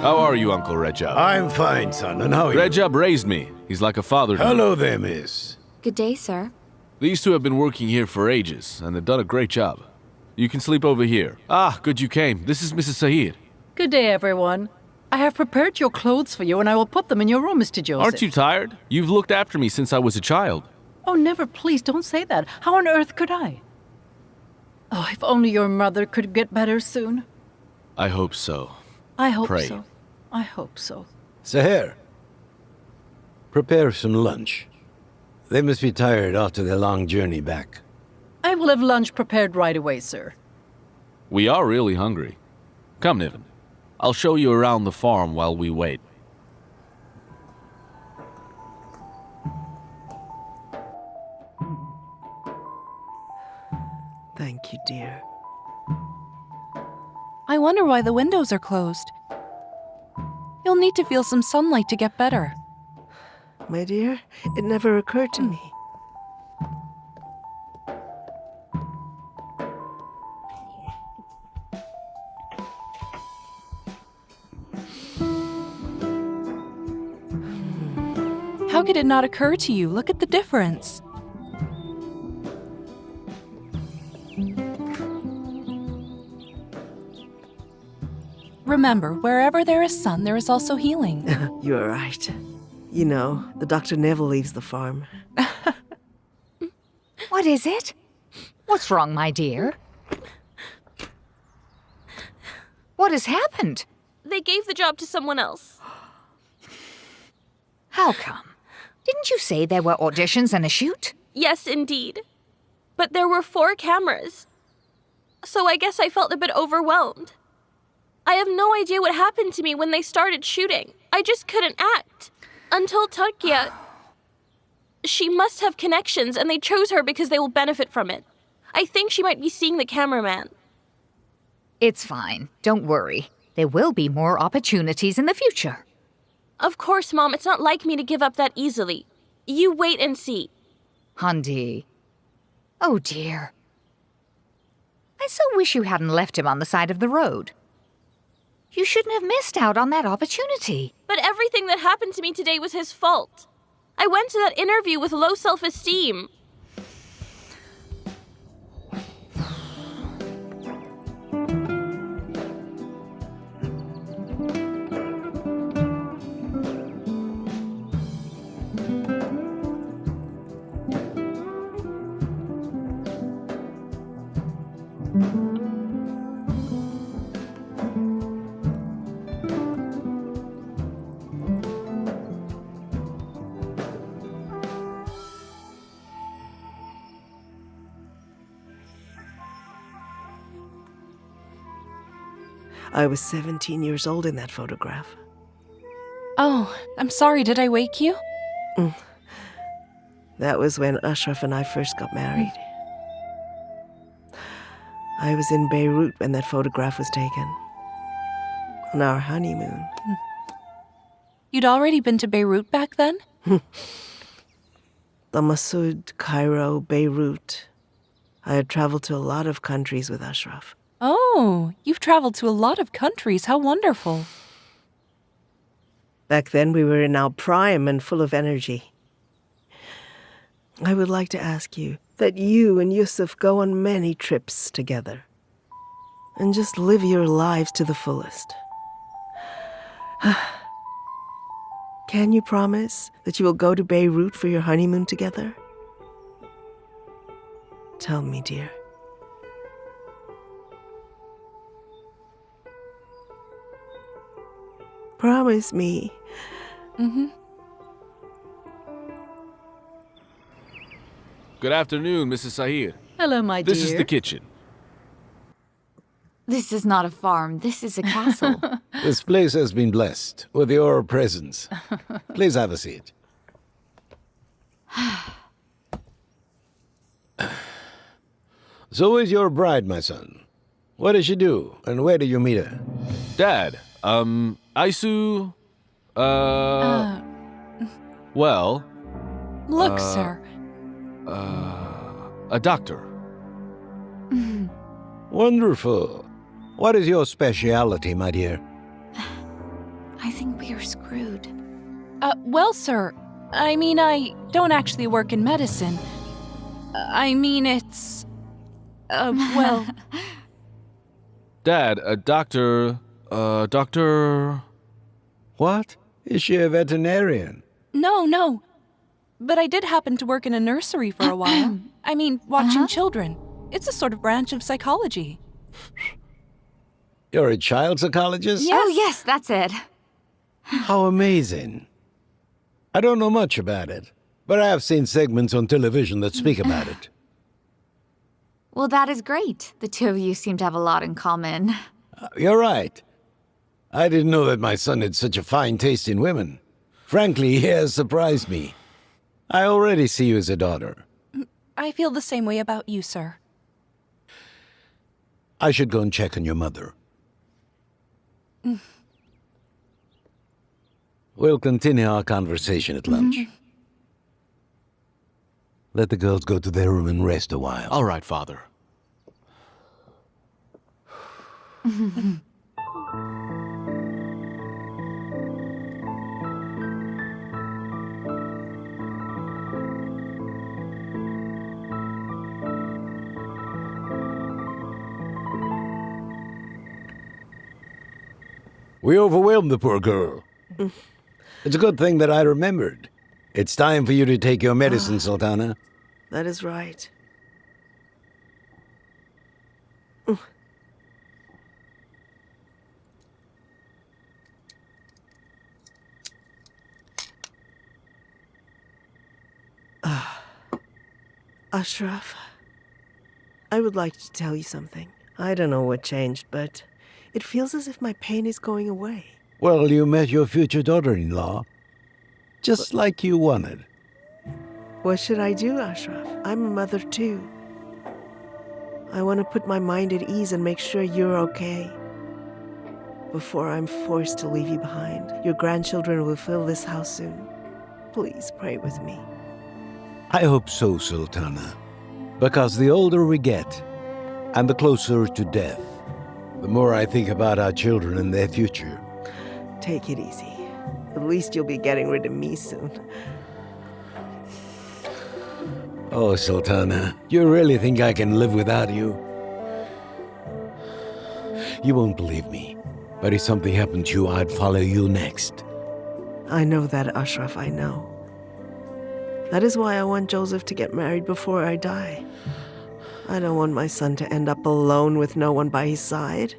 [SPEAKER 16] How are you, Uncle Rejab?
[SPEAKER 12] I'm fine, son, and how are you?
[SPEAKER 16] Rejab raised me. He's like a father to me.
[SPEAKER 12] Hello there, miss.
[SPEAKER 17] Good day, sir.
[SPEAKER 16] These two have been working here for ages, and they've done a great job. You can sleep over here. Ah, good you came. This is Mrs. Saeed.
[SPEAKER 11] Good day, everyone. I have prepared your clothes for you, and I will put them in your room, Mr. Joseph.
[SPEAKER 16] Aren't you tired? You've looked after me since I was a child.
[SPEAKER 11] Oh, never, please, don't say that. How on earth could I? Oh, if only your mother could get better soon.
[SPEAKER 16] I hope so.
[SPEAKER 11] I hope
[SPEAKER 16] Pray.
[SPEAKER 11] so. I hope so.
[SPEAKER 12] Seher, prepare some lunch. They must be tired after their long journey back.
[SPEAKER 11] I will have lunch prepared right away, sir.
[SPEAKER 16] We are really hungry. Come, Niven. I'll show you around the farm while we wait.
[SPEAKER 13] Thank you, dear.
[SPEAKER 8] I wonder why the windows are closed. You'll need to feel some sunlight to get better.
[SPEAKER 13] My dear, it never occurred to me.
[SPEAKER 8] How could it not occur to you? Look at the difference. Remember, wherever there is sun, there is also healing.
[SPEAKER 13] You are right. You know, the doctor never leaves the farm.
[SPEAKER 15] What is it? What's wrong, my dear? What has happened?
[SPEAKER 10] They gave the job to someone else.
[SPEAKER 15] How come? Didn't you say there were auditions and a shoot?
[SPEAKER 10] Yes, indeed. But there were 4 cameras. So I guess I felt a bit overwhelmed. I have no idea what happened to me when they started shooting. I just couldn't act. Until Turkiya. She must have connections, and they chose her because they will benefit from it. I think she might be seeing the cameraman.
[SPEAKER 15] It's fine. Don't worry. There will be more opportunities in the future.
[SPEAKER 10] Of course, Mom. It's not like me to give up that easily. You wait and see.
[SPEAKER 15] Hundi. Oh, dear. I so wish you hadn't left him on the side of the road. You shouldn't have missed out on that opportunity.
[SPEAKER 10] But everything that happened to me today was his fault. I went to that interview with low self-esteem.
[SPEAKER 13] I was 17 years old in that photograph.
[SPEAKER 8] Oh, I'm sorry, did I wake you?
[SPEAKER 13] That was when Ashraf and I first got married. I was in Beirut when that photograph was taken. On our honeymoon.
[SPEAKER 8] You'd already been to Beirut back then?
[SPEAKER 13] Massoud, Cairo, Beirut. I had traveled to a lot of countries with Ashraf.
[SPEAKER 8] Oh, you've traveled to a lot of countries. How wonderful.
[SPEAKER 13] Back then we were in our prime and full of energy. I would like to ask you that you and Yusuf go on many trips together. And just live your lives to the fullest. Can you promise that you will go to Beirut for your honeymoon together? Tell me, dear. Promise me.
[SPEAKER 19] Good afternoon, Mrs. Sahir.
[SPEAKER 11] Hello, my dear.
[SPEAKER 19] This is the kitchen.
[SPEAKER 17] This is not a farm. This is a castle.
[SPEAKER 12] This place has been blessed with your presence. Please have a seat. So is your bride, my son. What does she do, and where did you meet her?
[SPEAKER 19] Dad, Aisu, well...
[SPEAKER 8] Look, sir.
[SPEAKER 19] A doctor.
[SPEAKER 12] Wonderful. What is your speciality, my dear?
[SPEAKER 17] I think we are screwed.
[SPEAKER 8] Well, sir, I mean, I don't actually work in medicine. I mean, it's... well...
[SPEAKER 19] Dad, a doctor... doctor...
[SPEAKER 12] What? Is she a veterinarian?
[SPEAKER 8] No. But I did happen to work in a nursery for a while. I mean, watching children. It's a sort of branch of psychology.
[SPEAKER 12] You're a child psychologist?
[SPEAKER 17] Yes. Oh, yes, that's it.
[SPEAKER 12] How amazing. I don't know much about it, but I have seen segments on television that speak about it.
[SPEAKER 17] Well, that is great. The two of you seem to have a lot in common.
[SPEAKER 12] You're right. I didn't know that my son had such a fine taste in women. Frankly, he has surprised me. I already see you as a daughter.
[SPEAKER 8] I feel the same way about you, sir.
[SPEAKER 12] I should go and check on your mother. We'll continue our conversation at lunch. Let the girls go to their room and rest a while.
[SPEAKER 19] All right, Father.
[SPEAKER 12] We overwhelmed the poor girl. It's a good thing that I remembered. It's time for you to take your medicine, Sultana.
[SPEAKER 13] That is right. Ashraf, I would like to tell you something. I don't know what changed, but it feels as if my pain is going away.
[SPEAKER 12] Well, you met your future daughter-in-law. Just like you wanted.
[SPEAKER 13] What should I do, Ashraf? I'm a mother too. I want to put my mind at ease and make sure you're okay. Before I'm forced to leave you behind. Your grandchildren will fill this house soon. Please pray with me.
[SPEAKER 12] I hope so, Sultana. Because the older we get, and the closer to death, the more I think about our children and their future.
[SPEAKER 13] Take it easy. At least you'll be getting rid of me soon.
[SPEAKER 12] Oh, Sultana, you really think I can live without you? You won't believe me, but if something happened to you, I'd follow you next.
[SPEAKER 13] I know that, Ashraf, I know. That is why I want Joseph to get married before I die. I don't want my son to end up alone with no one by his side.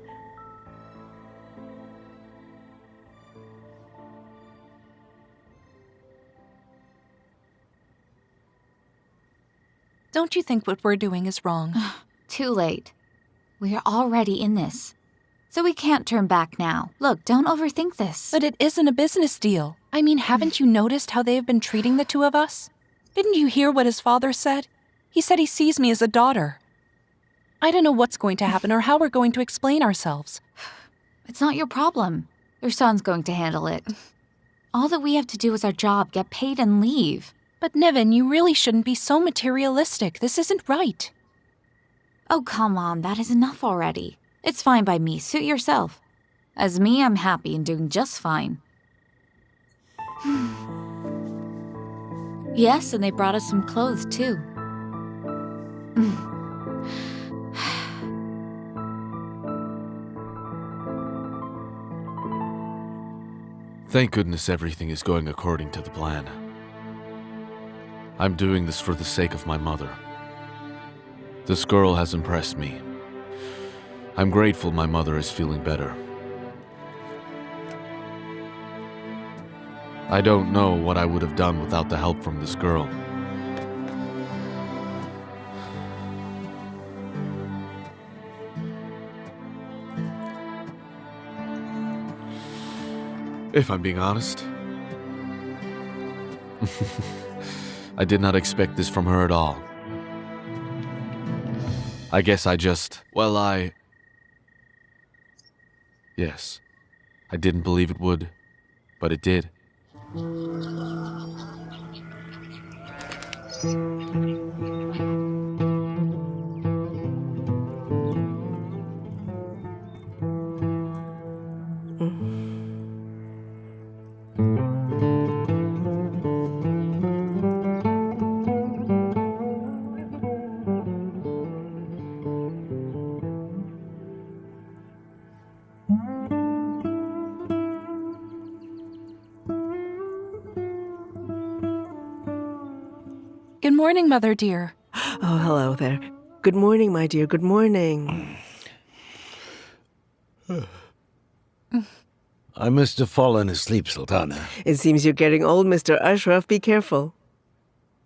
[SPEAKER 8] Don't you think what we're doing is wrong?
[SPEAKER 17] Too late. We are already in this. So we can't turn back now. Look, don't overthink this.
[SPEAKER 8] But it isn't a business deal. I mean, haven't you noticed how they have been treating the two of us? Didn't you hear what his father said? He said he sees me as a daughter. I don't know what's going to happen or how we're going to explain ourselves.
[SPEAKER 17] It's not your problem. Your son's going to handle it. All that we have to do is our job, get paid and leave.
[SPEAKER 8] But Niven, you really shouldn't be so materialistic. This isn't right.
[SPEAKER 17] Oh, come on. That is enough already. It's fine by me. Suit yourself. As me, I'm happy and doing just fine. Yes, and they brought us some clothes, too.
[SPEAKER 16] Thank goodness everything is going according to the plan. I'm doing this for the sake of my mother. This girl has impressed me. I'm grateful my mother is feeling better. I don't know what I would have done without the help from this girl. If I'm being honest, I did not expect this from her at all. I guess Yes, I didn't believe it would, but it did.
[SPEAKER 8] Good morning, Mother dear.
[SPEAKER 13] Oh, hello there. Good morning, my dear. Good morning.
[SPEAKER 12] I must have fallen asleep, Sultana.
[SPEAKER 13] It seems you're getting old, Mr. Ashraf. Be careful.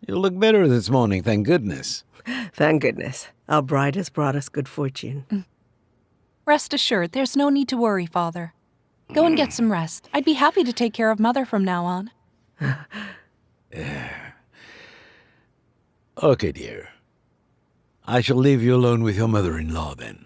[SPEAKER 12] You look better this morning, thank goodness.
[SPEAKER 13] Thank goodness. Our bride has brought us good fortune.
[SPEAKER 8] Rest assured, there's no need to worry, Father. Go and get some rest. I'd be happy to take care of Mother from now on.
[SPEAKER 12] Okay, dear. I shall leave you alone with your mother-in-law, then.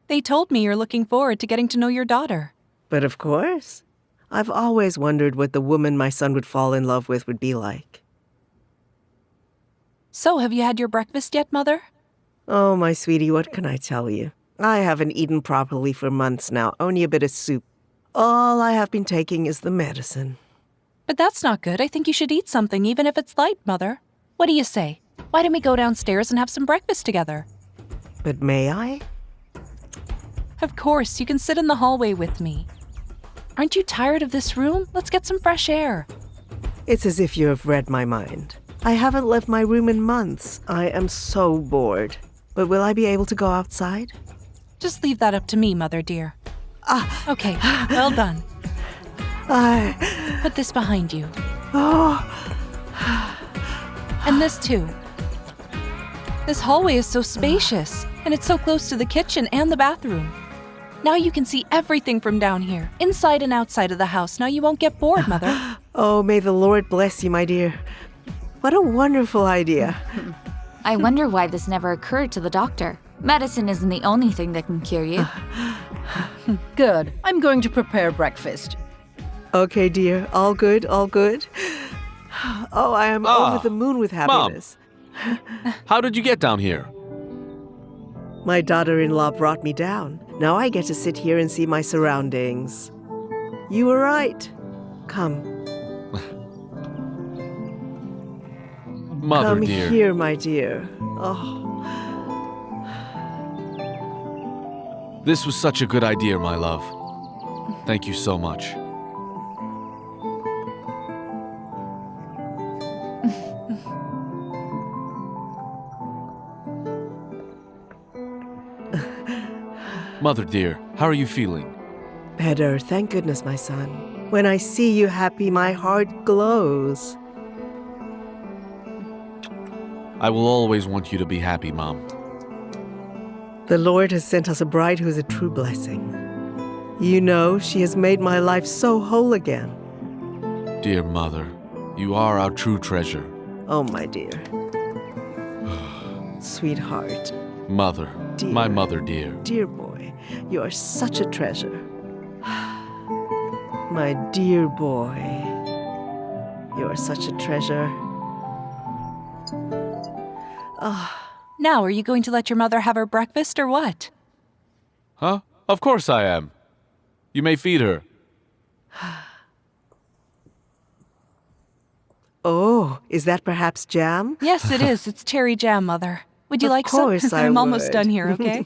[SPEAKER 8] They told me you're looking forward to getting to know your daughter.
[SPEAKER 13] But of course. I've always wondered what the woman my son would fall in love with would be like.
[SPEAKER 8] So, have you had your breakfast yet, Mother?
[SPEAKER 13] Oh, my sweetie, what can I tell you? I haven't eaten properly for months now, only a bit of soup. All I have been taking is the medicine.
[SPEAKER 8] But that's not good. I think you should eat something, even if it's light, Mother. What do you say? Why don't we go downstairs and have some breakfast together?
[SPEAKER 13] But may I?
[SPEAKER 8] Of course, you can sit in the hallway with me. Aren't you tired of this room? Let's get some fresh air.
[SPEAKER 13] It's as if you have read my mind. I haven't left my room in months. I am so bored. But will I be able to go outside?
[SPEAKER 8] Just leave that up to me, Mother dear. Okay, well done. Put this behind you. And this too. This hallway is so spacious, and it's so close to the kitchen and the bathroom. Now you can see everything from down here, inside and outside of the house. Now you won't get bored, Mother.
[SPEAKER 13] Oh, may the Lord bless you, my dear. What a wonderful idea.
[SPEAKER 17] I wonder why this never occurred to the doctor. Medicine isn't the only thing that can cure you.
[SPEAKER 11] Good. I'm going to prepare breakfast.
[SPEAKER 13] Okay, dear. All good, all good. Oh, I am over the moon with happiness.
[SPEAKER 19] Mom. How did you get down here?
[SPEAKER 13] My daughter-in-law brought me down. Now I get to sit here and see my surroundings. You were right. Come.
[SPEAKER 19] Mother,
[SPEAKER 13] Come
[SPEAKER 19] dear.
[SPEAKER 13] here, my dear. Oh.
[SPEAKER 19] This was such a good idea, my love. Thank you so much. Mother dear, how are you feeling?
[SPEAKER 13] Better, thank goodness, my son. When I see you happy, my heart glows.
[SPEAKER 19] I will always want you to be happy, Mom.
[SPEAKER 13] The Lord has sent us a bride who is a true blessing. You know, she has made my life so whole again.
[SPEAKER 19] Dear Mother, you are our true treasure.
[SPEAKER 13] Oh, my dear. Sweetheart.
[SPEAKER 19] Mother,
[SPEAKER 13] Dear.
[SPEAKER 19] my mother dear.
[SPEAKER 13] Dear boy, you are such a treasure. My dear boy, you are such a treasure.
[SPEAKER 8] Now, are you going to let your mother have her breakfast or what?
[SPEAKER 19] Huh? Of course I am. You may feed her.
[SPEAKER 13] Oh, is that perhaps jam?
[SPEAKER 8] Yes, it is. It's cherry jam, Mother. Would you like some?
[SPEAKER 13] Of course I
[SPEAKER 8] I'm
[SPEAKER 13] would.
[SPEAKER 8] almost done here, okay?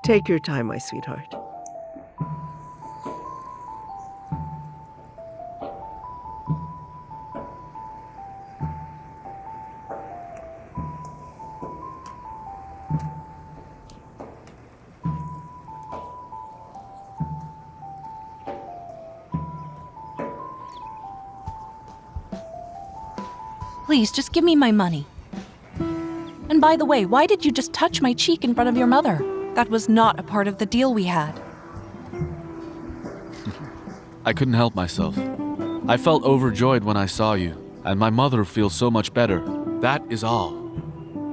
[SPEAKER 13] Take your time, my sweetheart.
[SPEAKER 8] Please, just give me my money. And by the way, why did you just touch my cheek in front of your mother? That was not a part of the deal we had.
[SPEAKER 19] I couldn't help myself. I felt overjoyed when I saw you, and my mother feels so much better. That is all.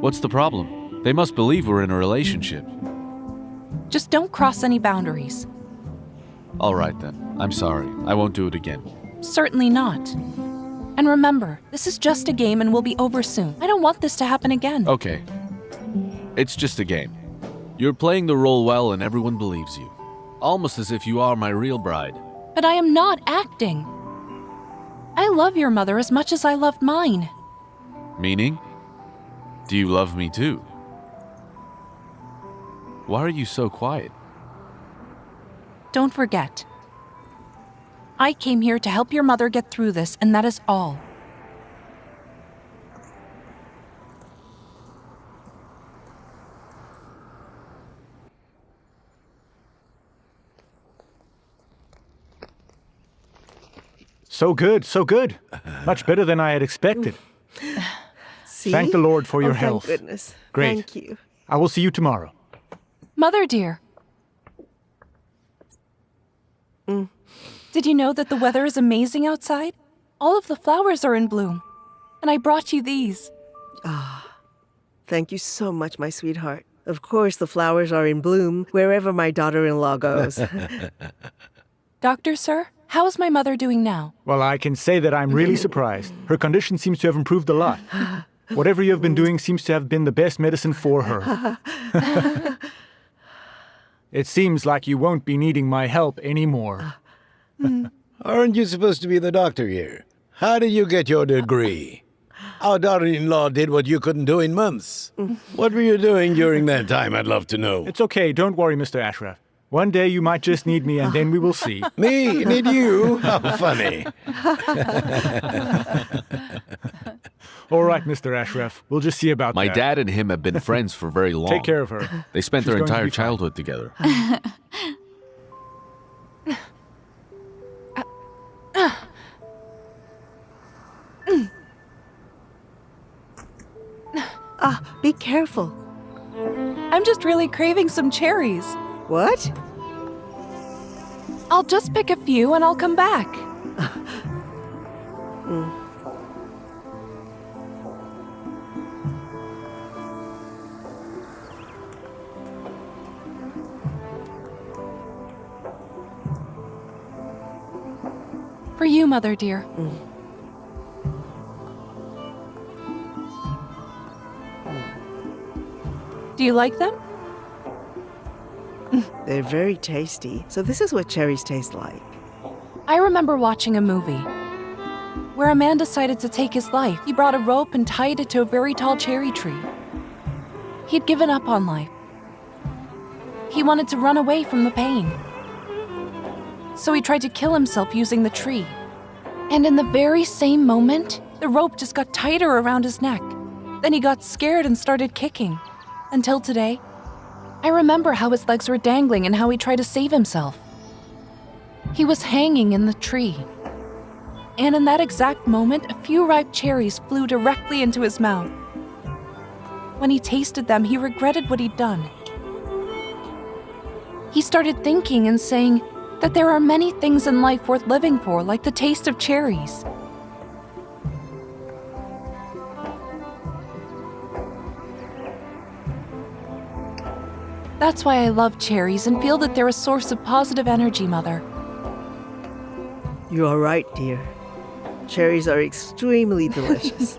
[SPEAKER 19] What's the problem? They must believe we're in a relationship.
[SPEAKER 8] Just don't cross any boundaries.
[SPEAKER 19] All right then. I'm sorry. I won't do it again.
[SPEAKER 8] Certainly not. And remember, this is just a game and will be over soon. I don't want this to happen again.
[SPEAKER 19] Okay. It's just a game. You're playing the role well and everyone believes you. Almost as if you are my real bride.
[SPEAKER 8] But I am not acting. I love your mother as much as I loved mine.
[SPEAKER 19] Meaning? Do you love me too? Why are you so quiet?
[SPEAKER 8] Don't forget. I came here to help your mother get through this, and that is all.
[SPEAKER 14] So good, so good. Much better than I had expected.
[SPEAKER 13] See?
[SPEAKER 14] Thank the Lord for your
[SPEAKER 13] thank
[SPEAKER 14] health.
[SPEAKER 13] Goodness.
[SPEAKER 14] Great.
[SPEAKER 13] Thank you.
[SPEAKER 14] I will see you tomorrow.
[SPEAKER 8] Mother dear. Did you know that the weather is amazing outside? All of the flowers are in bloom. And I brought you these.
[SPEAKER 13] Thank you so much, my sweetheart. Of course, the flowers are in bloom wherever my daughter-in-law goes.
[SPEAKER 8] Doctor, sir, how is my mother doing now?
[SPEAKER 14] Well, I can say that I'm really surprised. Her condition seems to have improved a lot. Whatever you have been doing seems to have been the best medicine for her. It seems like you won't be needing my help anymore.
[SPEAKER 12] Aren't you supposed to be the doctor here? How did you get your degree? Our daughter-in-law did what you couldn't do in months. What were you doing during that time, I'd love to know.
[SPEAKER 14] It's okay, don't worry, Mr. Ashraf. One day you might just need me and then we will see.
[SPEAKER 12] Me? Need you? How funny.
[SPEAKER 14] All right, Mr. Ashraf, we'll just see about
[SPEAKER 19] My
[SPEAKER 14] that.
[SPEAKER 19] dad and him have been friends for very long.
[SPEAKER 14] Take care of her.
[SPEAKER 19] They spent
[SPEAKER 14] She's
[SPEAKER 19] their
[SPEAKER 14] going to
[SPEAKER 19] entire
[SPEAKER 14] be fine.
[SPEAKER 19] childhood together.
[SPEAKER 13] Be careful.
[SPEAKER 8] I'm just really craving some cherries.
[SPEAKER 13] What?
[SPEAKER 8] I'll just pick a few and I'll come back. For you, Mother dear. Do you like them?
[SPEAKER 13] They're very tasty. So this is what cherries taste like.
[SPEAKER 8] I remember watching a movie where a man decided to take his life. He brought a rope and tied it to a very tall cherry tree. He'd given up on life. He wanted to run away from the pain. So he tried to kill himself using the tree. And in the very same moment, the rope just got tighter around his neck. Then he got scared and started kicking. Until today, I remember how his legs were dangling and how he tried to save himself. He was hanging in the tree. And in that exact moment, a few ripe cherries flew directly into his mouth. When he tasted them, he regretted what he'd done. He started thinking and saying that there are many things in life worth living for, like the taste of cherries. That's why I love cherries and feel that they're a source of positive energy, Mother.
[SPEAKER 13] You are right, dear. Cherries are extremely delicious.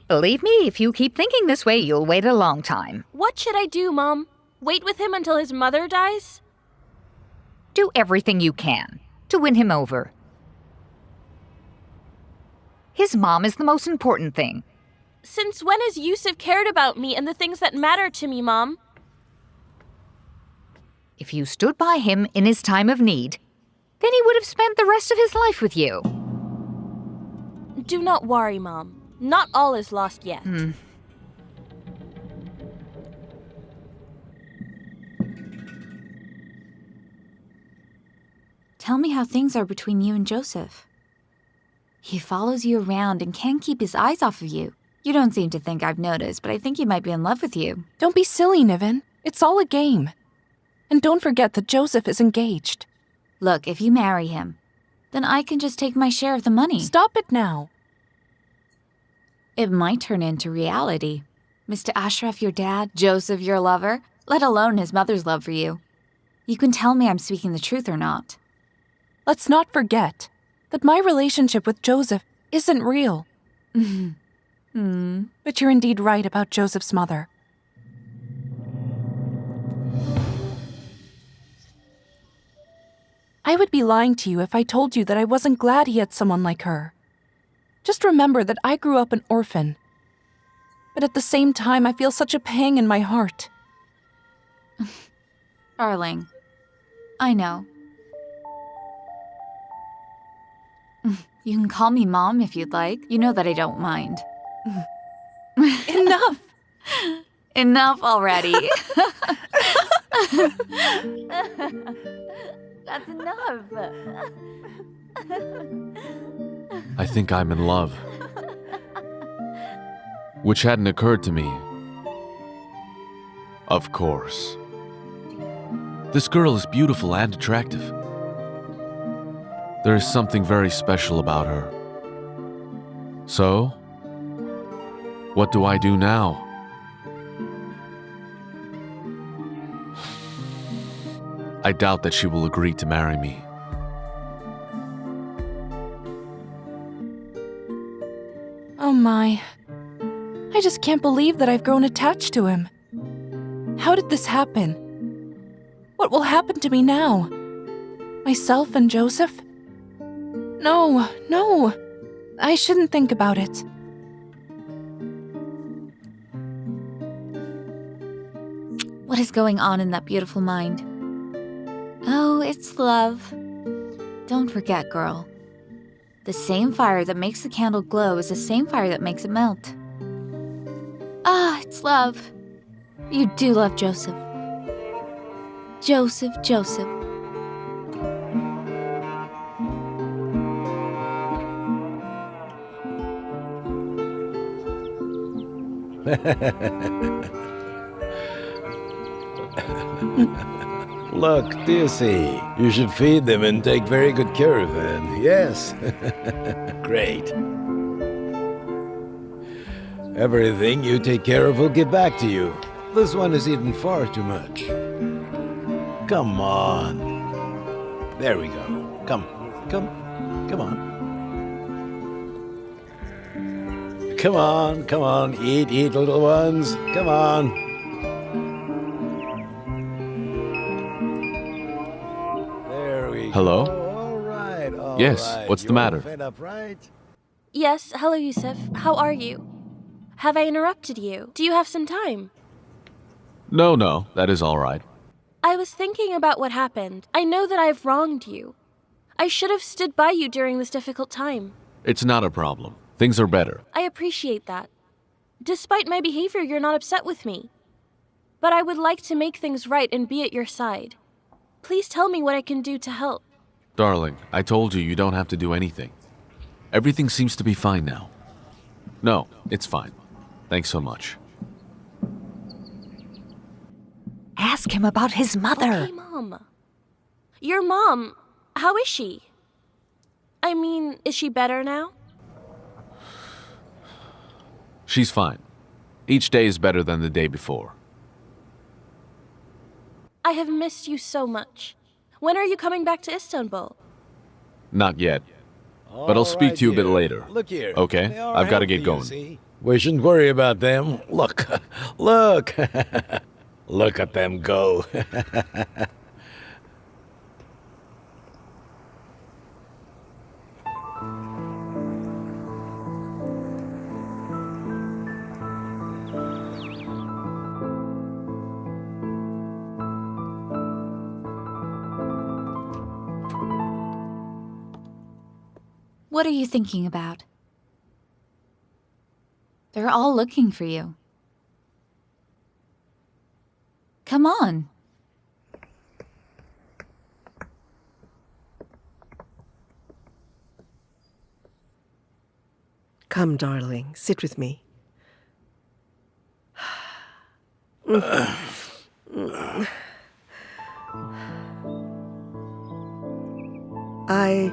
[SPEAKER 15] Believe me, if you keep thinking this way, you'll wait a long time.
[SPEAKER 10] What should I do, Mom? Wait with him until his mother dies?
[SPEAKER 15] Do everything you can to win him over. His mom is the most important thing.
[SPEAKER 10] Since when has Yusuf cared about me and the things that matter to me, Mom?
[SPEAKER 15] If you stood by him in his time of need, then he would have spent the rest of his life with you.
[SPEAKER 10] Do not worry, Mom. Not all is lost yet.
[SPEAKER 17] Tell me how things are between you and Joseph. He follows you around and can't keep his eyes off of you. You don't seem to think I've noticed, but I think he might be in love with you.
[SPEAKER 8] Don't be silly, Niven. It's all a game. And don't forget that Joseph is engaged.
[SPEAKER 17] Look, if you marry him, then I can just take my share of the money.
[SPEAKER 8] Stop it now.
[SPEAKER 17] It might turn into reality. Mr. Ashraf, your dad, Joseph, your lover, let alone his mother's love for you. You can tell me I'm speaking the truth or not.
[SPEAKER 8] Let's not forget that my relationship with Joseph isn't real. But you're indeed right about Joseph's mother. I would be lying to you if I told you that I wasn't glad he had someone like her. Just remember that I grew up an orphan. But at the same time, I feel such a pang in my heart.
[SPEAKER 17] Darling, I know. You can call me Mom if you'd like. You know that I don't mind.
[SPEAKER 8] Enough!
[SPEAKER 17] Enough already. That's enough.
[SPEAKER 16] I think I'm in love. Which hadn't occurred to me. Of course. This girl is beautiful and attractive. There is something very special about her. So, what do I do now? I doubt that she will agree to marry me.
[SPEAKER 8] Oh my. I just can't believe that I've grown attached to him. How did this happen? What will happen to me now? Myself and Joseph? No. I shouldn't think about it.
[SPEAKER 17] What is going on in that beautiful mind? Oh, it's love. Don't forget, girl. The same fire that makes the candle glow is the same fire that makes it melt. Ah, it's love. You do love Joseph. Joseph.
[SPEAKER 12] Look, do you see? You should feed them and take very good care of them. Yes. Great. Everything you take care of will give back to you. This one has eaten far too much. Come on. There we go. Come on. Come on. Eat, little ones. Come on. There we
[SPEAKER 16] Hello?
[SPEAKER 12] go. All right.
[SPEAKER 16] Yes, what's the matter?
[SPEAKER 12] Fed up, right?
[SPEAKER 3] Yes, hello, Yusuf. How are you? Have I interrupted you? Do you have some time?
[SPEAKER 16] No, that is all right.
[SPEAKER 3] I was thinking about what happened. I know that I've wronged you. I should have stood by you during this difficult time.
[SPEAKER 16] It's not a problem. Things are better.
[SPEAKER 3] I appreciate that. Despite my behavior, you're not upset with me. But I would like to make things right and be at your side. Please tell me what I can do to help.
[SPEAKER 16] Darling, I told you you don't have to do anything. Everything seems to be fine now. No, it's fine. Thanks so much.
[SPEAKER 20] Ask him about his mother.
[SPEAKER 3] Okay, Mom. Your mom, how is she? I mean, is she better now?
[SPEAKER 16] She's fine. Each day is better than the day before.
[SPEAKER 3] I have missed you so much. When are you coming back to Istanbul?
[SPEAKER 16] Not yet. But I'll speak to you a bit later.
[SPEAKER 12] Look here.
[SPEAKER 16] Okay? I've got to get going.
[SPEAKER 12] We shouldn't worry about them. Look. Look at them go.
[SPEAKER 17] What are you thinking about? They're all looking for you. Come on.
[SPEAKER 13] Come, darling, sit with me. I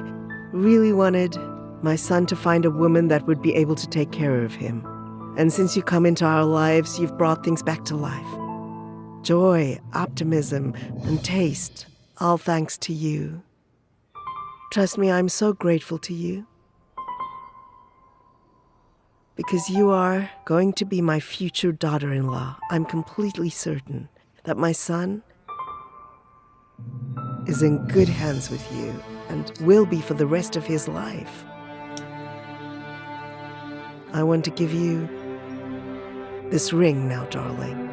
[SPEAKER 13] really wanted my son to find a woman that would be able to take care of him. And since you come into our lives, you've brought things back to life. Joy, optimism, and taste, all thanks to you. Trust me, I'm so grateful to you. Because you are going to be my future daughter-in-law. I'm completely certain that my son is in good hands with you and will be for the rest of his life. I want to give you this ring now, darling.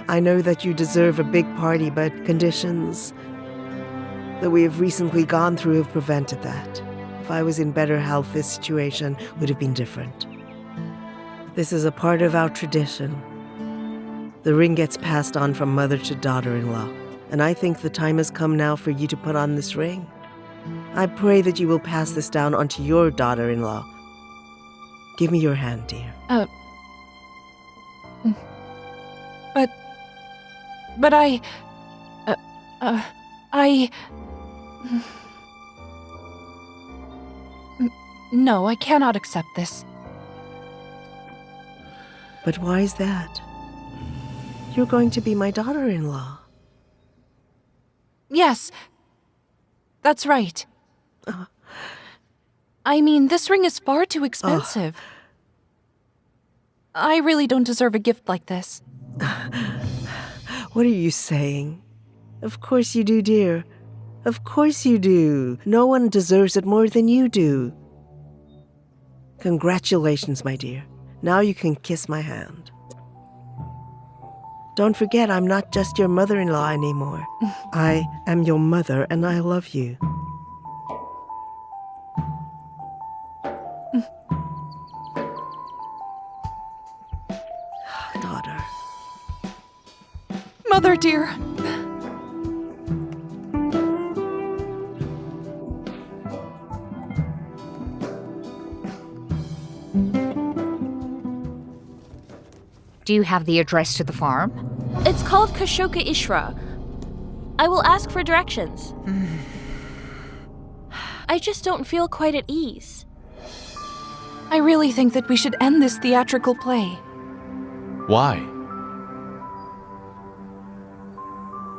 [SPEAKER 13] I know that you deserve a big party, but conditions that we have recently gone through have prevented that. If I was in better health, this situation would have been different. This is a part of our tradition. The ring gets passed on from mother to daughter-in-law, and I think the time has come now for you to put on this ring. I pray that you will pass this down onto your daughter-in-law. Give me your hand, dear.
[SPEAKER 8] But No, I cannot accept this.
[SPEAKER 13] But why is that? You're going to be my daughter-in-law.
[SPEAKER 8] Yes, that's right. I mean, this ring is far too expensive. I really don't deserve a gift like this.
[SPEAKER 13] What are you saying? Of course you do, dear. Of course you do. No one deserves it more than you do. Congratulations, my dear. Now you can kiss my hand. Don't forget, I'm not just your mother-in-law anymore. I am your mother, and I love you. Daughter.
[SPEAKER 8] Mother dear.
[SPEAKER 15] Do you have the address to the farm?
[SPEAKER 3] It's called Kashoka Ishra. I will ask for directions. I just don't feel quite at ease.
[SPEAKER 8] I really think that we should end this theatrical play.
[SPEAKER 16] Why?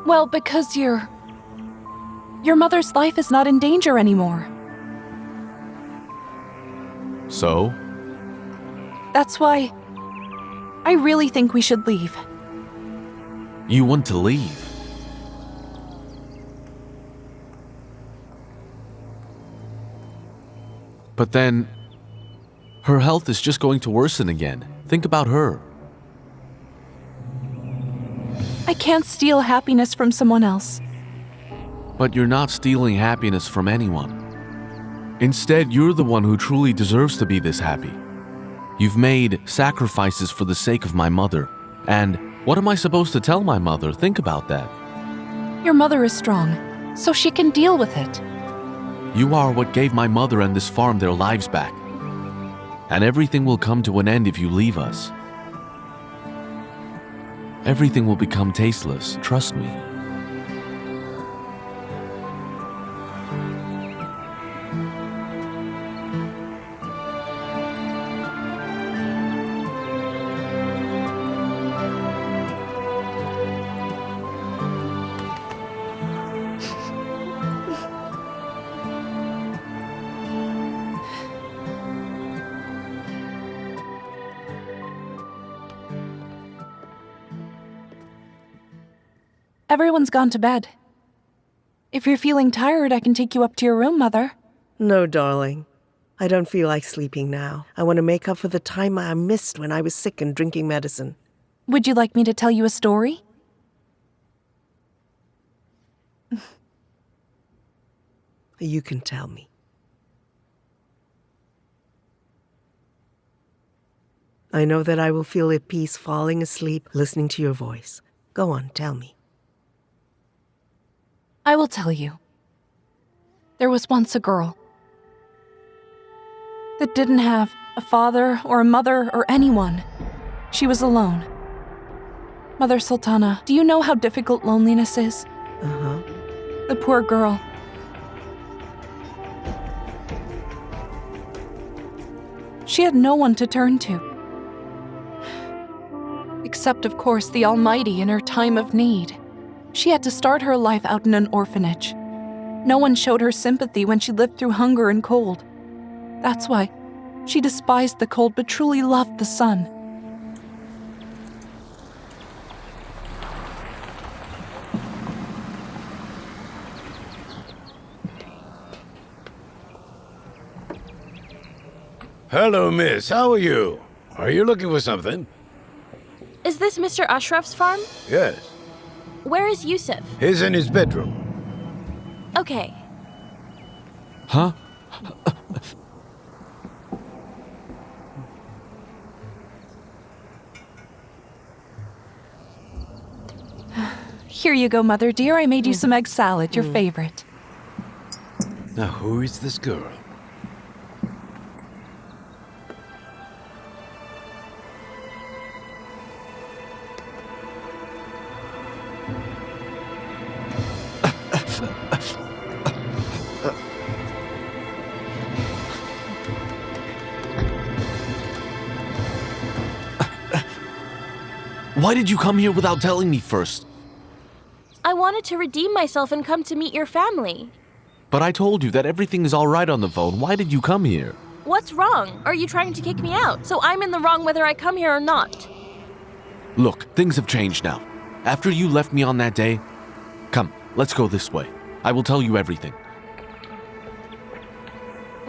[SPEAKER 8] Well, because your mother's life is not in danger anymore.
[SPEAKER 16] So?
[SPEAKER 8] That's why I really think we should leave.
[SPEAKER 16] You want to leave? But then, her health is just going to worsen again. Think about her.
[SPEAKER 8] I can't steal happiness from someone else.
[SPEAKER 16] But you're not stealing happiness from anyone. Instead, you're the one who truly deserves to be this happy. You've made sacrifices for the sake of my mother. And what am I supposed to tell my mother? Think about that.
[SPEAKER 8] Your mother is strong, so she can deal with it.
[SPEAKER 16] You are what gave my mother and this farm their lives back. And everything will come to an end if you leave us. Everything will become tasteless, trust me.
[SPEAKER 8] Everyone's gone to bed. If you're feeling tired, I can take you up to your room, Mother.
[SPEAKER 13] No, darling. I don't feel like sleeping now. I want to make up for the time I missed when I was sick and drinking medicine.
[SPEAKER 8] Would you like me to tell you a story?
[SPEAKER 13] You can tell me. I know that I will feel at peace falling asleep listening to your voice. Go on, tell me.
[SPEAKER 8] I will tell you. There was once a girl that didn't have a father or a mother or anyone. She was alone. Mother Sultana, do you know how difficult loneliness is?
[SPEAKER 13] Uh-huh.
[SPEAKER 8] The poor girl. She had no one to turn to. Except, of course, the Almighty in her time of need. She had to start her life out in an orphanage. No one showed her sympathy when she lived through hunger and cold. That's why she despised the cold but truly loved the sun.
[SPEAKER 12] Hello, miss. How are you? Are you looking for something?
[SPEAKER 3] Is this Mr. Ashraf's farm?
[SPEAKER 12] Yes.
[SPEAKER 3] Where is Yusuf?
[SPEAKER 12] He's in his bedroom.
[SPEAKER 3] Okay.
[SPEAKER 16] Huh?
[SPEAKER 8] Here you go, Mother dear. I made you some egg salad, your favorite.
[SPEAKER 12] Now, who is this girl?
[SPEAKER 16] Why did you come here without telling me first?
[SPEAKER 3] I wanted to redeem myself and come to meet your family.
[SPEAKER 16] But I told you that everything is all right on the phone. Why did you come here?
[SPEAKER 3] What's wrong? Are you trying to kick me out? So I'm in the wrong whether I come here or not.
[SPEAKER 16] Look, things have changed now. After you left me on that day, come, let's go this way. I will tell you everything.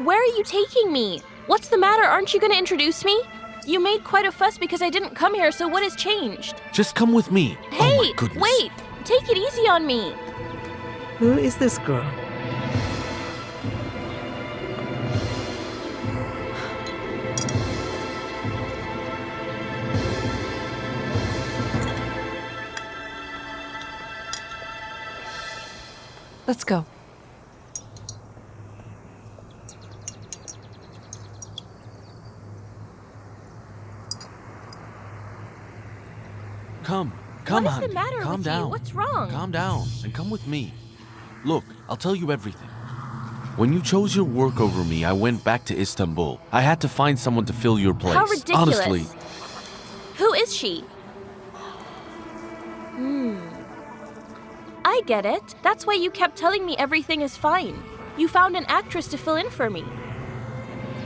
[SPEAKER 3] Where are you taking me? What's the matter? Aren't you going to introduce me? You made quite a fuss because I didn't come here, so what has changed?
[SPEAKER 16] Just come with me.
[SPEAKER 3] Hey,
[SPEAKER 16] oh my goodness.
[SPEAKER 3] Wait! Take it easy on me.
[SPEAKER 13] Who is this girl?
[SPEAKER 8] Let's go.
[SPEAKER 19] Come,
[SPEAKER 10] What is
[SPEAKER 19] honey.
[SPEAKER 10] the matter
[SPEAKER 19] Calm
[SPEAKER 10] with
[SPEAKER 19] down.
[SPEAKER 10] you? What's wrong?
[SPEAKER 19] Calm down and come with me. Look, I'll tell you everything. When you chose your work over me, I went back to Istanbul. I had to find someone to fill your place.
[SPEAKER 10] How ridiculous.
[SPEAKER 19] Honestly.
[SPEAKER 10] Who is she? I get it. That's why you kept telling me everything is fine. You found an actress to fill in for me.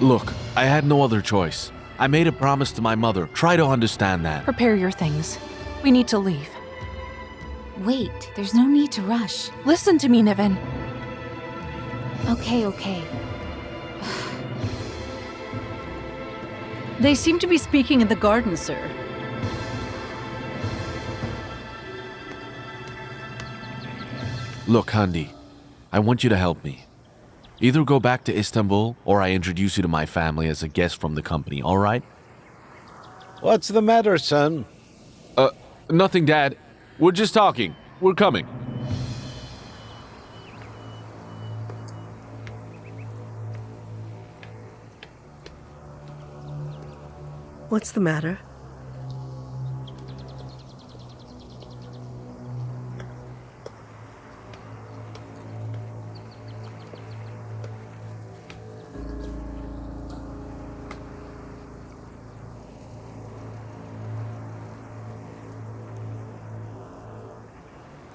[SPEAKER 19] Look, I had no other choice. I made a promise to my mother. Try to understand that.
[SPEAKER 8] Prepare your things. We need to leave.
[SPEAKER 17] Wait, there's no need to rush.
[SPEAKER 8] Listen to me, Niven.
[SPEAKER 17] Okay.
[SPEAKER 11] They seem to be speaking in the garden, sir.
[SPEAKER 19] Look, Handi, I want you to help me. Either go back to Istanbul, or I introduce you to my family as a guest from the company, all right?
[SPEAKER 12] What's the matter, son?
[SPEAKER 19] Nothing, Dad. We're just talking. We're coming.
[SPEAKER 13] What's the matter?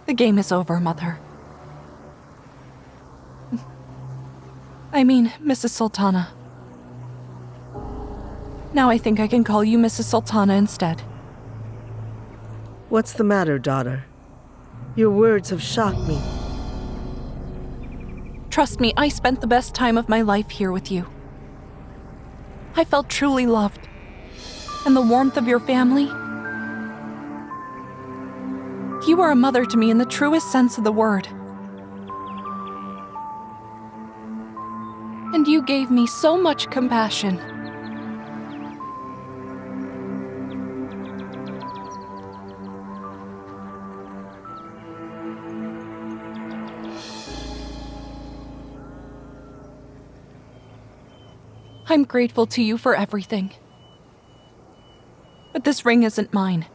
[SPEAKER 8] The game is over, Mother. I mean, Mrs. Sultana. Now I think I can call you Mrs. Sultana instead.
[SPEAKER 13] What's the matter, daughter? Your words have shocked me.
[SPEAKER 8] Trust me, I spent the best time of my life here with you. I felt truly loved. And the warmth of your family. You were a mother to me in the truest sense of the word. And you gave me so much compassion. I'm grateful to you for everything. But this ring isn't mine.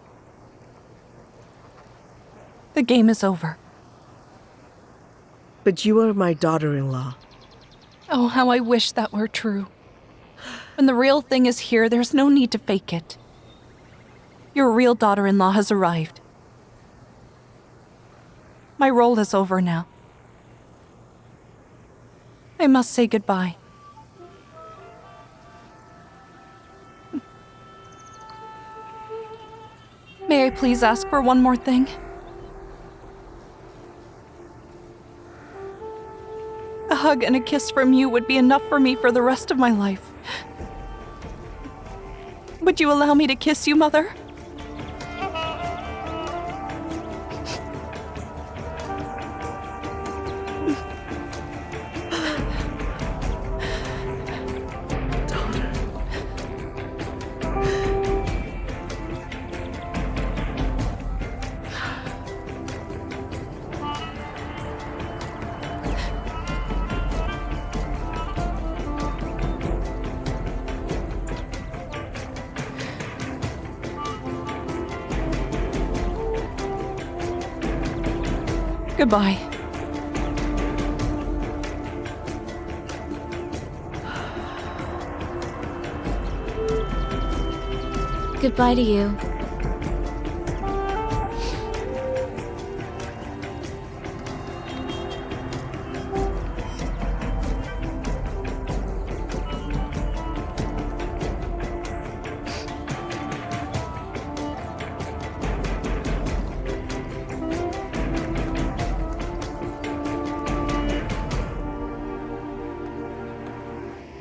[SPEAKER 8] The game is over.
[SPEAKER 13] But you are my daughter-in-law.
[SPEAKER 8] Oh, how I wish that were true. When the real thing is here, there's no need to fake it. Your real daughter-in-law has arrived. My role is over now. I must say goodbye. May I please ask for one more thing? A hug and a kiss from you would be enough for me for the rest of my life. Would you allow me to kiss you, Mother? Goodbye.
[SPEAKER 17] Goodbye to you.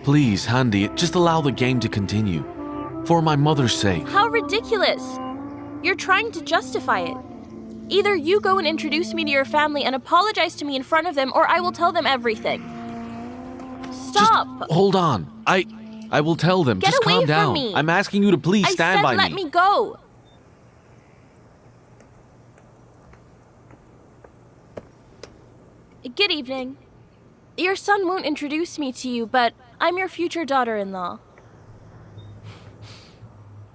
[SPEAKER 19] Please, Handi, just allow the game to continue. For my mother's sake.
[SPEAKER 10] How ridiculous! You're trying to justify it. Either you go and introduce me to your family and apologize to me in front of them, or I will tell them everything. Stop!
[SPEAKER 19] Just hold on. I will tell them.
[SPEAKER 10] Get
[SPEAKER 19] just
[SPEAKER 10] away
[SPEAKER 19] calm
[SPEAKER 10] from
[SPEAKER 19] down.
[SPEAKER 10] me.
[SPEAKER 19] I'm asking you to please stand by
[SPEAKER 10] let me go. Good evening. Your son won't introduce me to you, but I'm your future daughter-in-law.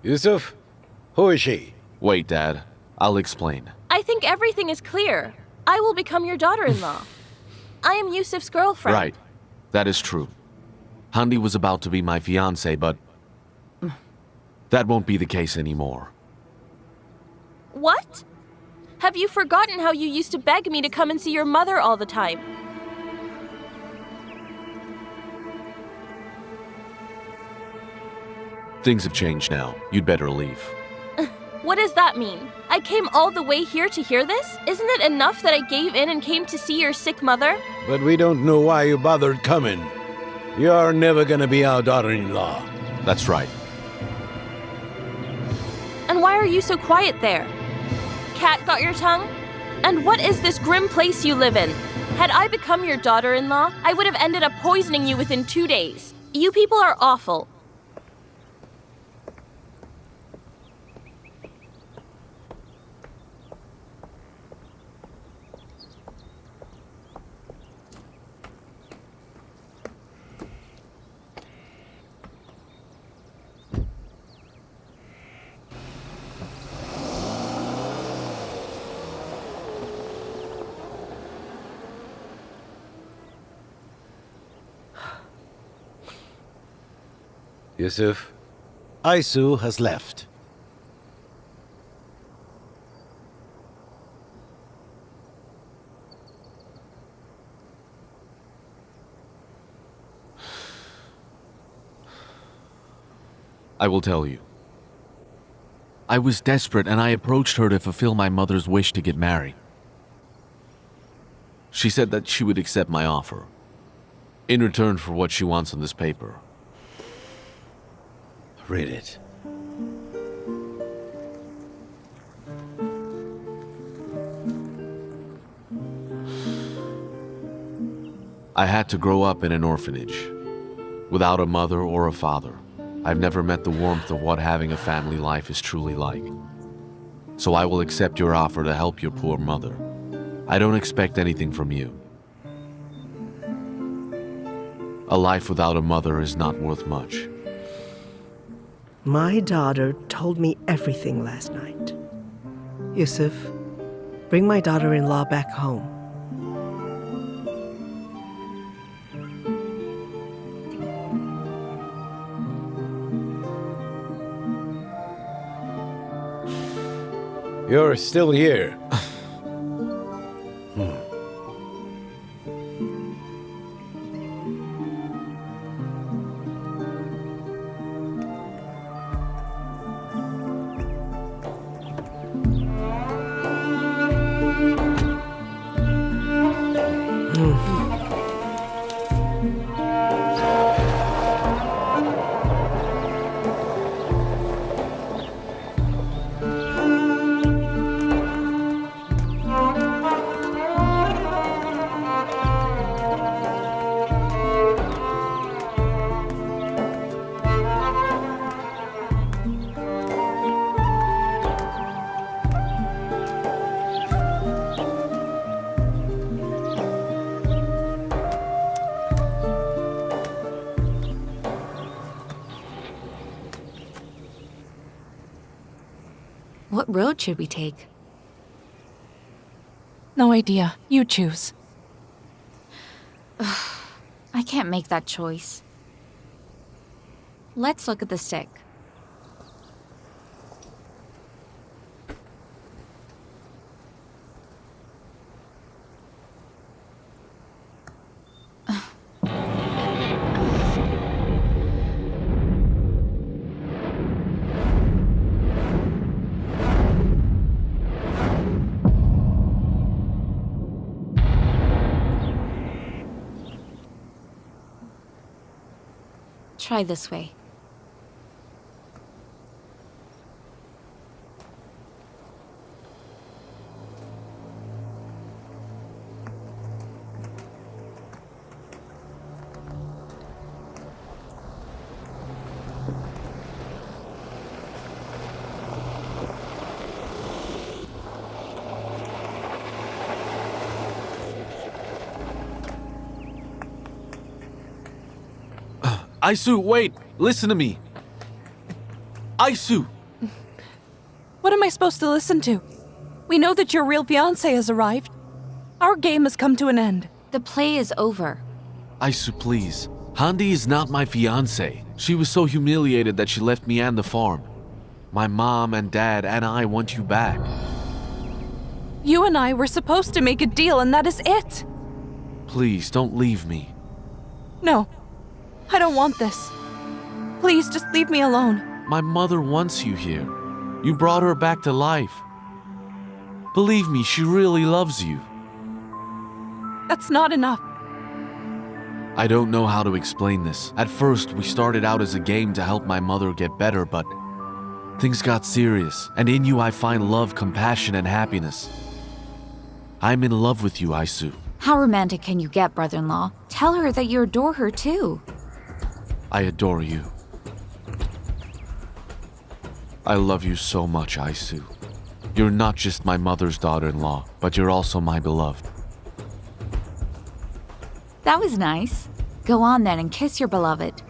[SPEAKER 12] Yusuf, who is she?
[SPEAKER 19] Wait, Dad.
[SPEAKER 16] I'll explain.
[SPEAKER 10] I think everything is clear. I will become your daughter-in-law. I am Yusuf's girlfriend.
[SPEAKER 16] Right. That is true. Handi was about to be my fiancé, but that won't be the case anymore.
[SPEAKER 10] What? Have you forgotten how you used to beg me to come and see your mother all the time?
[SPEAKER 16] Things have changed now. You'd better leave.
[SPEAKER 10] What does that mean? I came all the way here to hear this? Isn't it enough that I gave in and came to see your sick mother?
[SPEAKER 12] But we don't know why you bothered coming. You're never gonna be our daughter-in-law.
[SPEAKER 16] That's right.
[SPEAKER 10] And why are you so quiet there? Cat got your tongue? And what is this grim place you live in? Had I become your daughter-in-law, I would have ended up poisoning you within 2 days. You people are awful.
[SPEAKER 12] Yusuf, Aisu has left.
[SPEAKER 16] I will tell you. I was desperate and I approached her to fulfill my mother's wish to get married. She said that she would accept my offer, in return for what she wants on this paper.
[SPEAKER 12] Read it.
[SPEAKER 16] I had to grow up in an orphanage, without a mother or a father. I've never met the warmth of what having a family life is truly like. So I will accept your offer to help your poor mother. I don't expect anything from you. A life without a mother is not worth much.
[SPEAKER 13] My daughter told me everything last night. Yusuf, bring my daughter-in-law back home.
[SPEAKER 12] You're still here.
[SPEAKER 17] What road should we take?
[SPEAKER 8] No idea. You choose.
[SPEAKER 17] I can't make that choice. Let's look at the stick. Try this way.
[SPEAKER 19] Aisu, wait! Listen to me! Aisu!
[SPEAKER 8] What am I supposed to listen to? We know that your real fiancé has arrived. Our game has come to an end.
[SPEAKER 17] The play is over.
[SPEAKER 16] Aisu, please. Handi is not my fiancé. She was so humiliated that she left me and the farm. My mom and dad and I want you back.
[SPEAKER 8] You and I were supposed to make a deal, and that is it.
[SPEAKER 16] Please, don't leave me.
[SPEAKER 8] No, I don't want this. Please, just leave me alone.
[SPEAKER 16] My mother wants you here. You brought her back to life. Believe me, she really loves you.
[SPEAKER 8] That's not enough.
[SPEAKER 16] I don't know how to explain this. At first, we started out as a game to help my mother get better, but things got serious, and in you I find love, compassion, and happiness. I'm in love with you, Aisu.
[SPEAKER 17] How romantic can you get, brother-in-law? Tell her that you adore her too.
[SPEAKER 16] I adore you. I love you so much, Aisu. You're not just my mother's daughter-in-law, but you're also my beloved.
[SPEAKER 17] That was nice. Go on then and kiss your beloved.